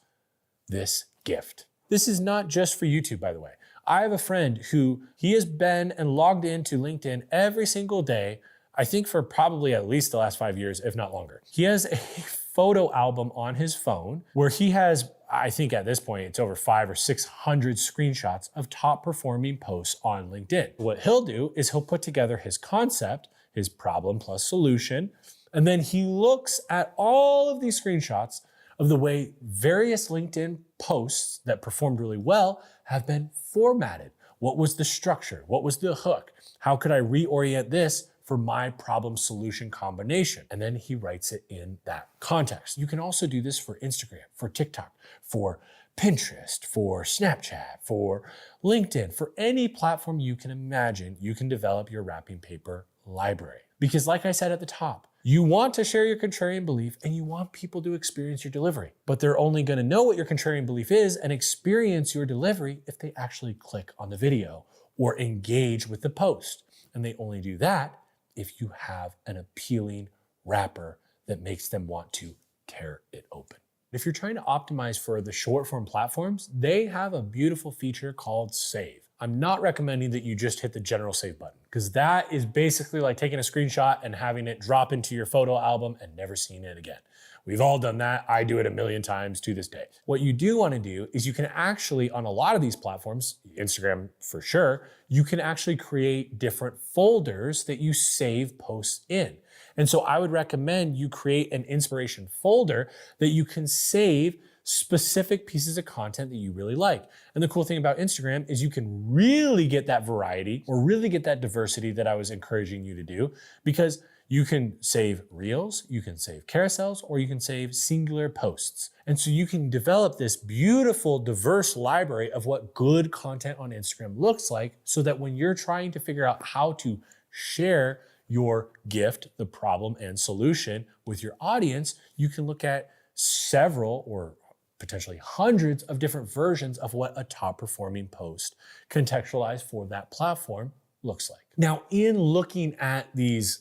this gift. This is not just for YouTube, by the way. I have a friend who he has been and logged into LinkedIn every single day, I think for probably at least the last 5 years, if not longer. He has a photo album on his phone where he has, I think at this point, it's over 500 or 600 screenshots of top performing posts on LinkedIn. What he'll do is he'll put together his concept, his problem plus solution, and then he looks at all of these screenshots of the way various LinkedIn posts that performed really well have been formatted. What was the structure? What was the hook? How could I reorient this for my problem solution combination? And then he writes it in that context. You can also do this for Instagram, for TikTok, for Pinterest, for Snapchat, for LinkedIn, for any platform you can imagine, you can develop your wrapping paper library. Because like I said at the top, you want to share your contrarian belief and you want people to experience your delivery, but they're only going to know what your contrarian belief is and experience your delivery if they actually click on the video or engage with the post. And they only do that if you have an appealing wrapper that makes them want to tear it open. If you're trying to optimize for the short form platforms, they have a beautiful feature called Save. I'm not recommending that you just hit the general save button, because that is basically like taking a screenshot and having it drop into your photo album and never seeing it again. We've all done that. I do it a million times to this day. What you do want to do is you can actually, on a lot of these platforms, Instagram for sure, you can actually create different folders that you save posts in. And so I would recommend you create an inspiration folder that you can save specific pieces of content that you really like. And the cool thing about Instagram is you can really get that variety or really get that diversity that I was encouraging you to do, because you can save reels, you can save carousels, or you can save singular posts. And so you can develop this beautiful, diverse library of what good content on Instagram looks like, so that when you're trying to figure out how to share your gift, the problem and solution with your audience, you can look at several or potentially hundreds of different versions of what a top performing post contextualized for that platform looks like. Now, in looking at these,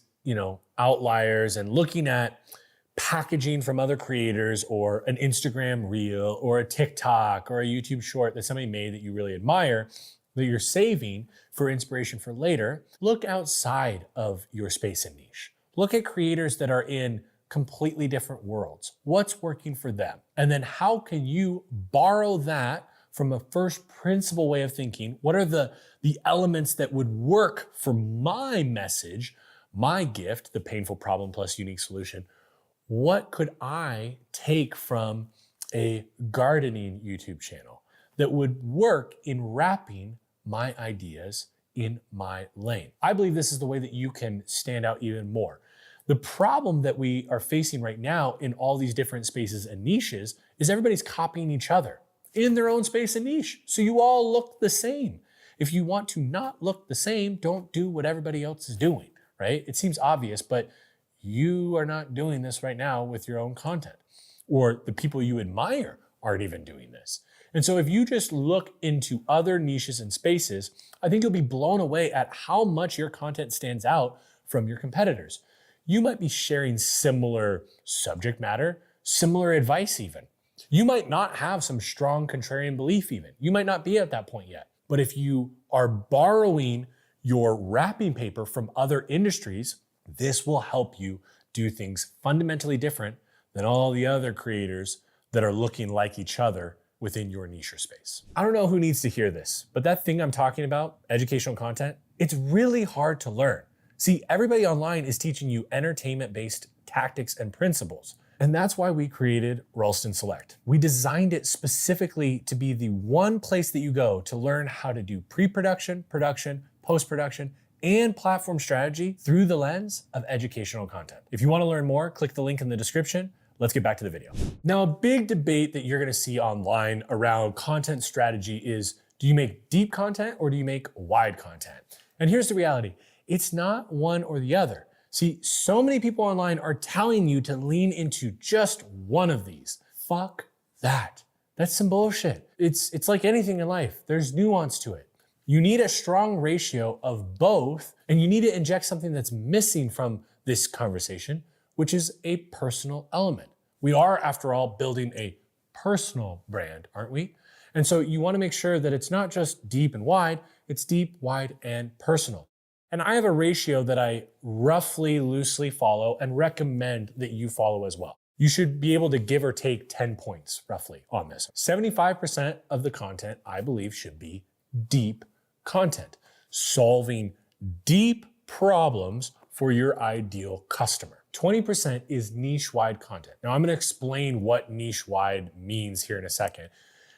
outliers and looking at packaging from other creators, or an Instagram reel or a TikTok or a YouTube short that somebody made that you really admire, that you're saving for inspiration for later, look outside of your space and niche. Look at creators that are in completely different worlds. What's working for them? And then how can you borrow that from a first principle way of thinking? What are the elements that would work for my message, my gift, the painful problem plus unique solution? What could I take from a gardening YouTube channel that would work in wrapping my ideas in my lane? I believe this is the way that you can stand out even more. The problem that we are facing right now in all these different spaces and niches is everybody's copying each other in their own space and niche. So you all look the same. If you want to not look the same, don't do what everybody else is doing, right? It seems obvious, but you are not doing this right now with your own content, or the people you admire aren't even doing this. And so if you just look into other niches and spaces, I think you'll be blown away at how much your content stands out from your competitors. You might be sharing similar subject matter, similar advice even. You might not have some strong contrarian belief even. You might not be at that point yet. But if you are borrowing your wrapping paper from other industries, this will help you do things fundamentally different than all the other creators that are looking like each other within your niche or space. I don't know who needs to hear this, but that thing I'm talking about, educational content, it's really hard to learn. See, everybody online is teaching you entertainment-based tactics and principles. And that's why we created Ralston Select. We designed it specifically to be the one place that you go to learn how to do pre-production, production, post-production, and platform strategy through the lens of educational content. If you want to learn more, click the link in the description. Let's get back to the video. Now, a big debate that you're going to see online around content strategy is, do you make deep content or do you make wide content? And here's the reality. It's not one or the other. See, so many people online are telling you to lean into just one of these. Fuck that. That's some bullshit. It's like anything in life. There's nuance to it. You need a strong ratio of both, and you need to inject something that's missing from this conversation, which is a personal element. We are, after all, building a personal brand, aren't we? And so you want to make sure that it's not just deep and wide, it's deep, wide, and personal. And I have a ratio that I roughly, loosely follow and recommend that you follow as well. You should be able to give or take 10 points roughly on this. 75% of the content, I believe, should be deep content, solving deep problems for your ideal customer. 20% is niche-wide content. Now I'm going to explain what niche-wide means here in a second.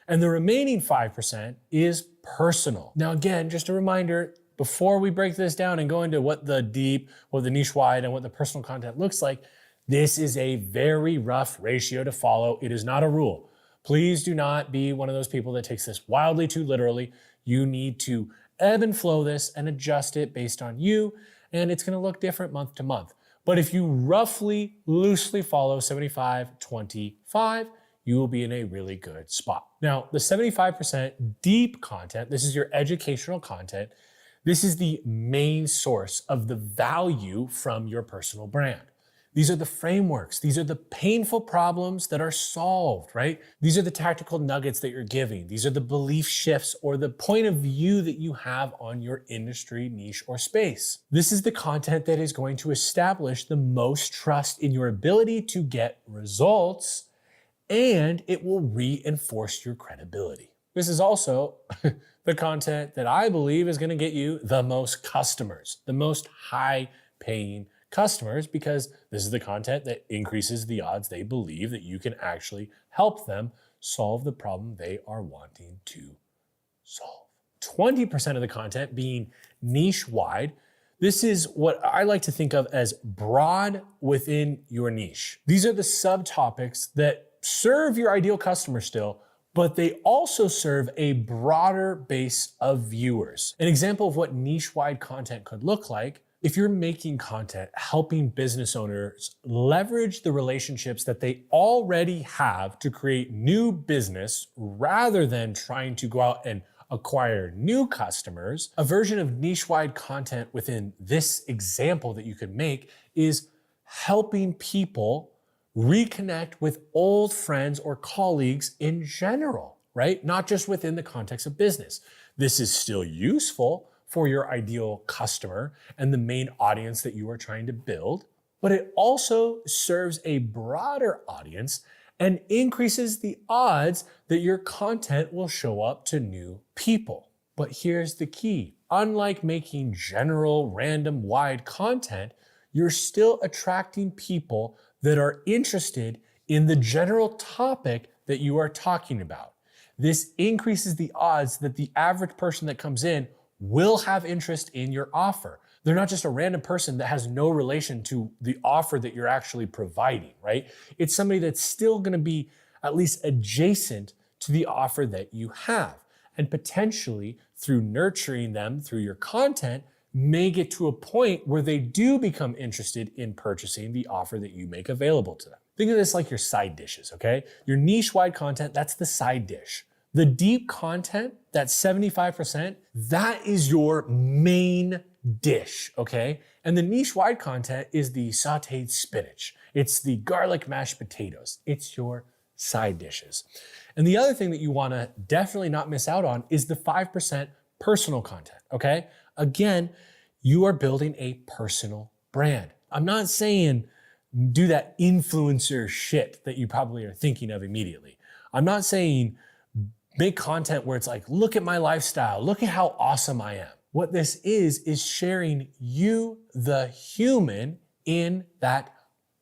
And the remaining 5% is personal. Now again, just a reminder, before we break this down and go into what the deep, what the niche-wide, and what the personal content looks like, this is a very rough ratio to follow. It is not a rule. Please do not be one of those people that takes this wildly too literally. You need to ebb and flow this and adjust it based on you, and it's gonna look different month to month. But if you roughly, loosely follow 75-25, you will be in a really good spot. Now, the 75% deep content, this is your educational content. This is the main source of the value from your personal brand. These are the frameworks. These are the painful problems that are solved, right? These are the tactical nuggets that you're giving. These are the belief shifts or the point of view that you have on your industry, niche, or space. This is the content that is going to establish the most trust in your ability to get results, and it will reinforce your credibility. This is also the content that I believe is going to get you the most customers, the most high-paying customers, because this is the content that increases the odds they believe that you can actually help them solve the problem they are wanting to solve. 20% of the content being niche-wide. This is what I like to think of as broad within your niche. These are the subtopics that serve your ideal customer still, but they also serve a broader base of viewers. An example of what niche-wide content could look like: if you're making content helping business owners leverage the relationships that they already have to create new business rather than trying to go out and acquire new customers, a version of niche-wide content within this example that you could make is helping people reconnect with old friends or colleagues in general, right? Not just within the context of business. This is still useful for your ideal customer and the main audience that you are trying to build, but it also serves a broader audience and increases the odds that your content will show up to new people. But here's the key. Unlike making general, random, wide content, you're still attracting people that are interested in the general topic that you are talking about. This increases the odds that the average person that comes in will have interest in your offer. They're not just a random person that has no relation to the offer that you're actually providing, right? It's somebody that's still going to be at least adjacent to the offer that you have, and potentially through nurturing them through your content may get to a point where they do become interested in purchasing the offer that you make available to them. Think of this like your side dishes, okay? Your niche-wide content, that's the side dish. The deep content, that 75%, that is your main dish, okay? And the niche-wide content is the sauteed spinach. It's the garlic mashed potatoes. It's your side dishes. And the other thing that you wanna definitely not miss out on is the 5% personal content, okay? Again, you are building a personal brand. I'm not saying do that influencer shit that you probably are thinking of immediately. I'm not saying make content where it's like, look at my lifestyle, look at how awesome I am. What this is sharing you, the human, in that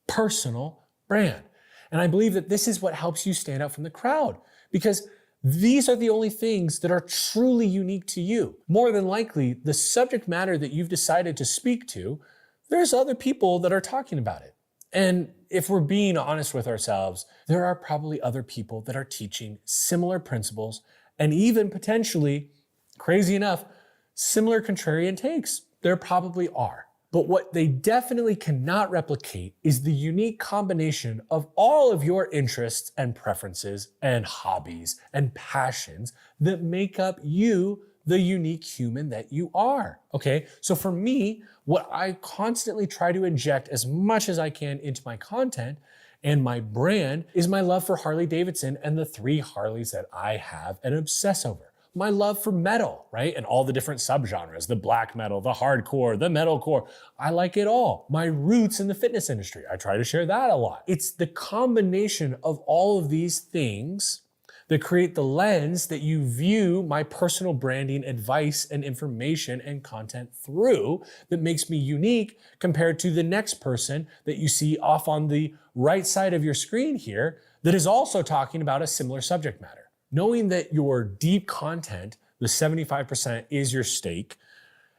personal brand. And I believe that this is what helps you stand out from the crowd, because these are the only things that are truly unique to you. More than likely, the subject matter that you've decided to speak to, there's other people that are talking about it. And if we're being honest with ourselves, there are probably other people that are teaching similar principles and even potentially, crazy enough, similar contrarian takes. There probably are. But what they definitely cannot replicate is the unique combination of all of your interests and preferences and hobbies and passions that make up you, the unique human that you are, okay? So for me, what I constantly try to inject as much as I can into my content and my brand is my love for Harley Davidson and the 3 Harleys that I have and obsess over. My love for metal, right? And all the different subgenres, the black metal, the hardcore, the metalcore. I like it all. My roots in the fitness industry. I try to share that a lot. It's the combination of all of these things that create the lens that you view my personal branding advice and information and content through that makes me unique compared to the next person that you see off on the right side of your screen here that is also talking about a similar subject matter. Knowing that your deep content, the 75% is your steak,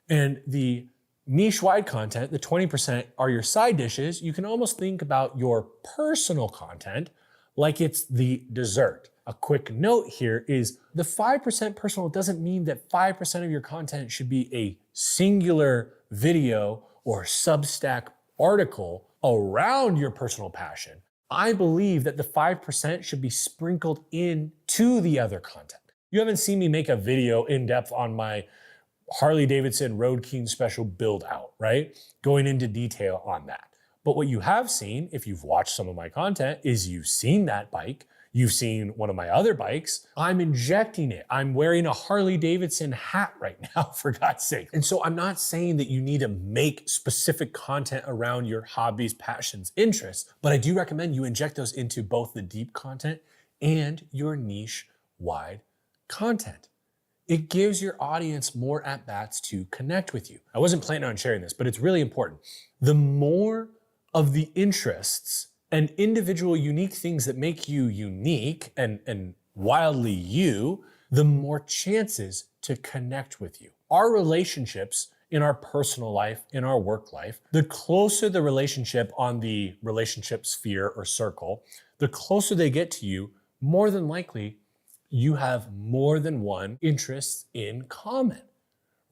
and the niche-wide content, the 20% are your side dishes, you can almost think about your personal content like it's the dessert. A quick note here is the 5% personal doesn't mean that 5% of your content should be a singular video or Substack article around your personal passion. I believe that the 5% should be sprinkled into the other content. You haven't seen me make a video in depth on my Harley Davidson Road King special build out, right? Going into detail on that. But what you have seen, if you've watched some of my content, is you've seen that bike. You've seen one of my other bikes. I'm injecting it. I'm wearing a Harley Davidson hat right now, for God's sake. And so I'm not saying that you need to make specific content around your hobbies, passions, interests, but I do recommend you inject those into both the deep content and your niche wide content. It gives your audience more at-bats to connect with you. I wasn't planning on sharing this, but it's really important. The more of the interests and individual unique things that make you unique and wildly you, the more chances to connect with you. Our relationships in our personal life, in our work life, the closer the relationship on the relationship sphere or circle, the closer they get to you, more than likely, you have more than one interest in common,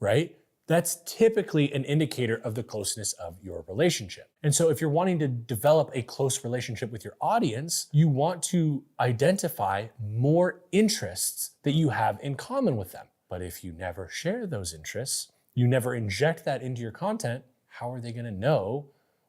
right? That's typically an indicator of the closeness of your relationship. And so if you're wanting to develop a close relationship with your audience, you want to identify more interests that you have in common with them. But if you never share those interests, you never inject that into your content, how are they going to know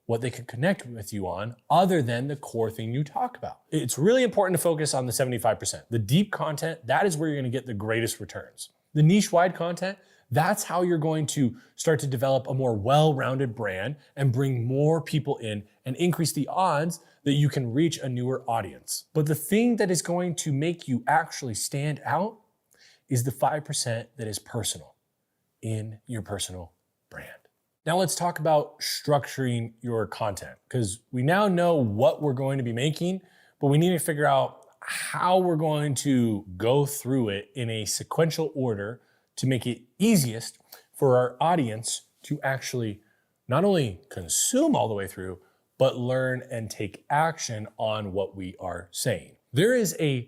what they can connect with you on other than the core thing you talk about? It's really important to focus on the 75%. The deep content, that is where you're going to get the greatest returns. The niche-wide content, that's how you're going to start to develop a more well-rounded brand and bring more people in and increase the odds that you can reach a newer audience. But the thing that is going to make you actually stand out is the 5% that is personal in your personal brand. Now let's talk about structuring your content, because we now know what we're going to be making, but we need to figure out how we're going to go through it in a sequential order to make it easiest for our audience to actually not only consume all the way through, but learn and take action on what we are saying. There is a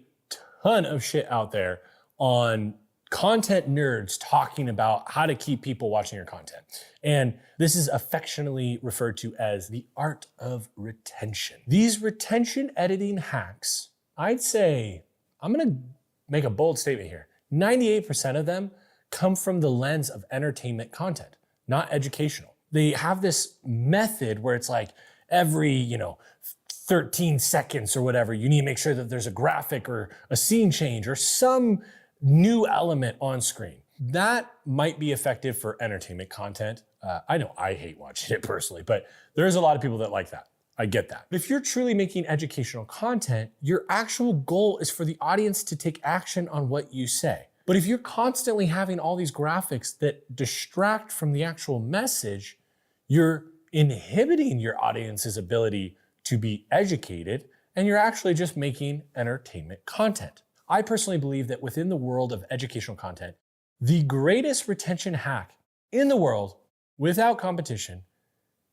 ton of shit out there on content nerds talking about how to keep people watching your content. And this is affectionately referred to as the art of retention. These retention editing hacks, I'd say, I'm gonna make a bold statement here. 98% of them come from the lens of entertainment content, not educational. They have this method where it's like every, 13 seconds or whatever, you need to make sure that there's a graphic or a scene change or some new element on screen. That might be effective for entertainment content. I know I hate watching it personally, but there's a lot of people that like that. I get that. But if you're truly making educational content, your actual goal is for the audience to take action on what you say. But if you're constantly having all these graphics that distract from the actual message, you're inhibiting your audience's ability to be educated, and you're actually just making entertainment content. I personally believe that within the world of educational content, the greatest retention hack in the world, without competition,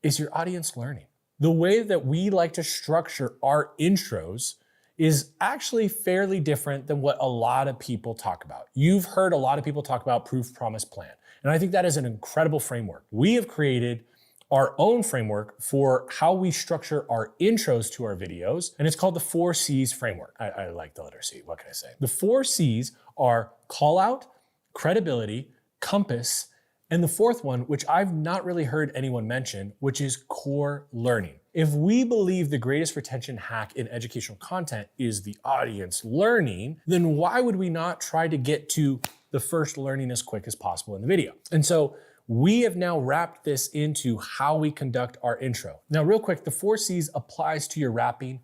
is your audience learning. The way that we like to structure our intros is actually fairly different than what a lot of people talk about. You've heard a lot of people talk about proof, promise, plan. And I think that is an incredible framework. We have created our own framework for how we structure our intros to our videos, and it's called the 4 C's framework. I like the letter C, what can I say? The 4 C's are call out, credibility, compass, and the fourth one, which I've not really heard anyone mention, which is core learning. If we believe the greatest retention hack in educational content is the audience learning, then why would we not try to get to the first learning as quick as possible in the video? And so we have now wrapped this into how we conduct our intro. Now, real quick, the 4 C's applies to your wrapping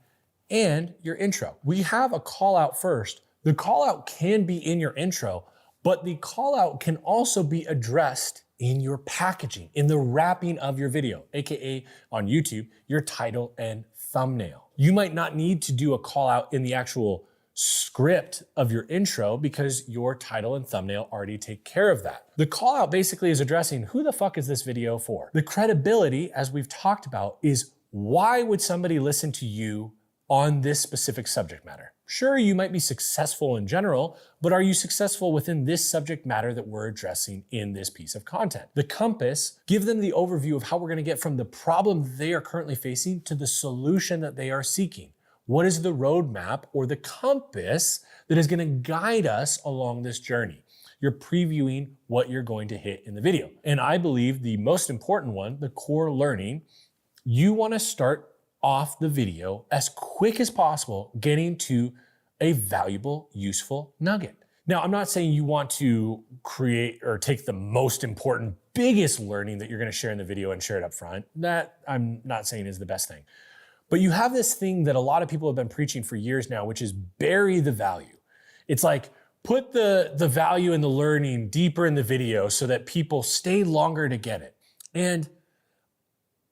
and your intro. We have a call out first. The call out can be in your intro, but the call out can also be addressed in your packaging, in the wrapping of your video, AKA on YouTube, your title and thumbnail. You might not need to do a call out in the actual script of your intro because your title and thumbnail already take care of that. The call out basically is addressing who the fuck is this video for? The credibility, as we've talked about, is why would somebody listen to you on this specific subject matter? Sure, you might be successful in general, but are you successful within this subject matter that we're addressing in this piece of content? The compass, give them the overview of how we're going to get from the problem they are currently facing to the solution that they are seeking. What is the roadmap or the compass that is going to guide us along this journey? You're previewing what you're going to hit in the video. And I believe the most important one, the core learning, You want to start off the video as quick as possible, getting to a valuable, useful nugget. Now, I'm not saying you want to create or take the most important, biggest learning that you're going to share in the video and share it up front. That I'm not saying is the best thing. But you have this thing that a lot of people have been preaching for years now, which is bury the value. It's like put the value and the learning deeper in the video so that people stay longer to get it. And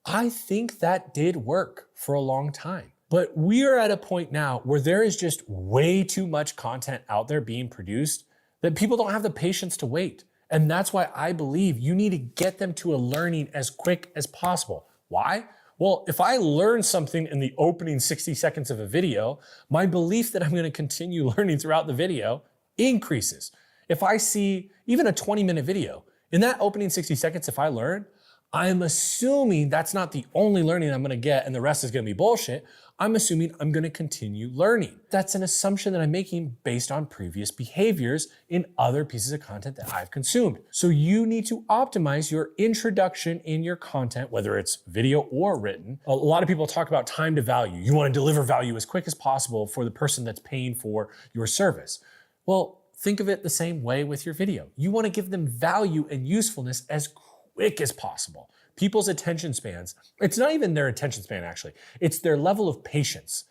I think that did work for a long time. But we are at a point now where there is just way too much content out there being produced that people don't have the patience to wait. And that's why I believe you need to get them to a learning as quick as possible. Why? Well, if I learn something in the opening 60 seconds of a video, my belief that I'm going to continue learning throughout the video increases. If I see even a 20-minute video, in that opening 60 seconds, if I learn, I'm assuming that's not the only learning I'm going to get and the rest is going to be bullshit. I'm assuming I'm going to continue learning. That's an assumption that I'm making based on previous behaviors in other pieces of content that I've consumed. So you need to optimize your introduction in your content, whether it's video or written. A lot of people talk about time to value. You want to deliver value as quick as possible for the person that's paying for your service. Well, think of it the same way with your video. You want to give them value and usefulness as quick as possible. People's attention spans, it's not even their attention span actually, it's their level of patience.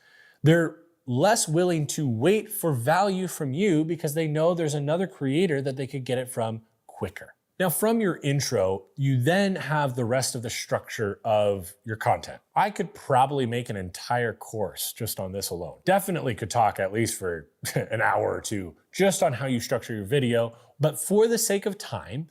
They're less willing to wait for value from you because they know there's another creator that they could get it from quicker. Now, from your intro, you then have the rest of the structure of your content. I could probably make an entire course just on this alone. Definitely could talk at least for an hour or two just on how you structure your video. But for the sake of time,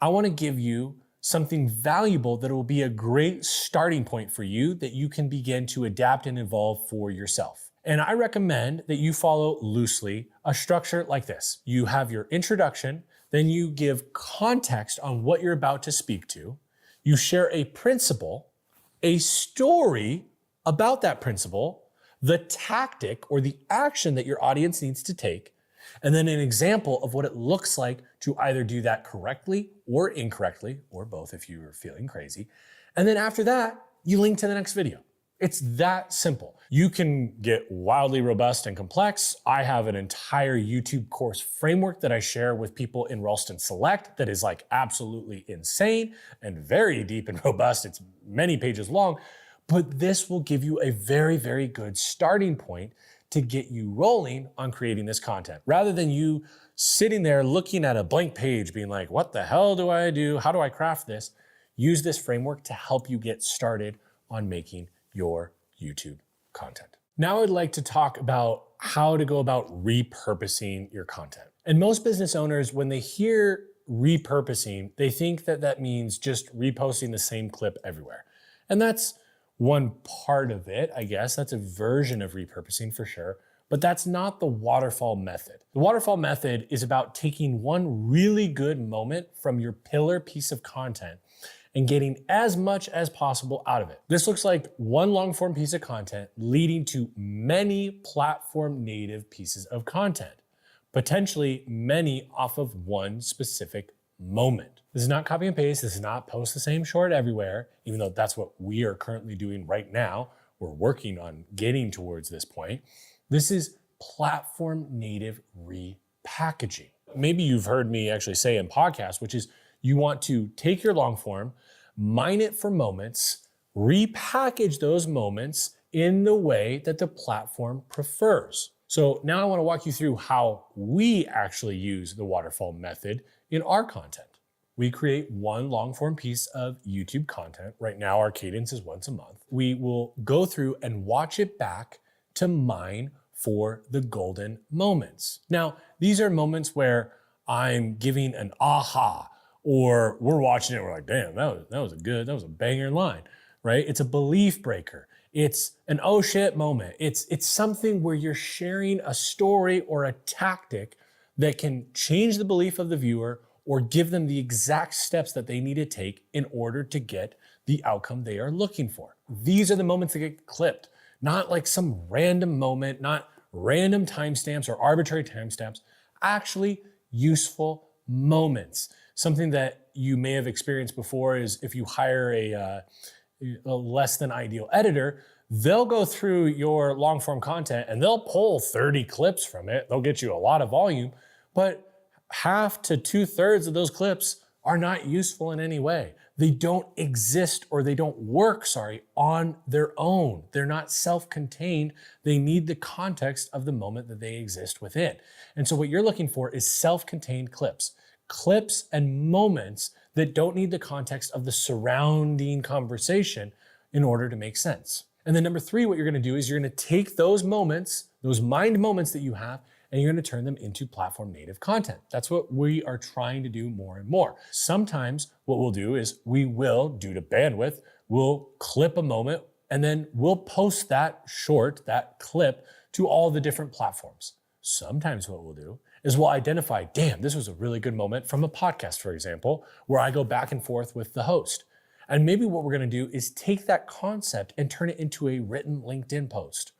I want to give you something valuable that will be a great starting point for you that you can begin to adapt and evolve for yourself. And I recommend that you follow loosely a structure like this. You have your introduction, then you give context on what you're about to speak to. You share a principle, a story about that principle, the tactic or the action that your audience needs to take, and then an example of what it looks like to either do that correctly or incorrectly, or both if you are feeling crazy. And then after that, you link to the next video. It's that simple. You can get wildly robust and complex. I have an entire YouTube course framework that I share with people in Ralston Select that is like absolutely insane and very deep and robust. It's many pages long, but this will give you a very, very good starting point to get you rolling on creating this content. Rather than you sitting there looking at a blank page being like, what the hell do I do? How do I craft this? Use this framework to help you get started on making your YouTube content. Now I'd like to talk about how to go about repurposing your content. And most business owners, when they hear repurposing, they think that that means just reposting the same clip everywhere. And that's one part of it, I guess. That's a version of repurposing for sure, but that's not the waterfall method. The waterfall method is about taking one really good moment from your pillar piece of content and getting as much as possible out of it. This looks like one long form piece of content leading to many platform native pieces of content, potentially many off of one specific moment. This is not copy and paste. This is not post the same short everywhere, even though that's what we are currently doing right now. We're working on getting towards this point. This is platform native repackaging. Maybe you've heard me actually say in podcasts, which is you want to take your long form, mine it for moments, repackage those moments in the way that the platform prefers. So now I want to walk you through how we actually use the waterfall method in our content. We create one long form piece of YouTube content. Right now, our cadence is once a month. We will go through and watch it back to mine for the golden moments. Now, these are moments where I'm giving an aha, or we're watching it, we're like, damn, that was a banger line, right? It's a belief breaker. It's an oh shit moment. It's something where you're sharing a story or a tactic that can change the belief of the viewer or give them the exact steps that they need to take in order to get the outcome they are looking for. These are the moments that get clipped, not like some random moment, not random timestamps or arbitrary timestamps, actually useful moments. Something that you may have experienced before is if you hire a less than ideal editor, they'll go through your long form content and they'll pull 30 clips from it. They'll get you a lot of volume, but half to 2/3 of those clips are not useful in any way. They don't exist, or they don't work, on their own. They're not self-contained. They need the context of the moment that they exist within. And so what you're looking for is self-contained clips. Clips and moments that don't need the context of the surrounding conversation in order to make sense. And then number 3, what you're gonna do is you're gonna take those moments, those mind moments that you have, and you're gonna turn them into platform native content. That's what we are trying to do more and more. Sometimes what we'll do is we will, due to bandwidth, we'll clip a moment and then we'll post that clip to all the different platforms. Sometimes what we'll do is we'll identify, damn, this was a really good moment from a podcast, for example, where I go back and forth with the host. And maybe what we're gonna do is take that concept and turn it into a written LinkedIn post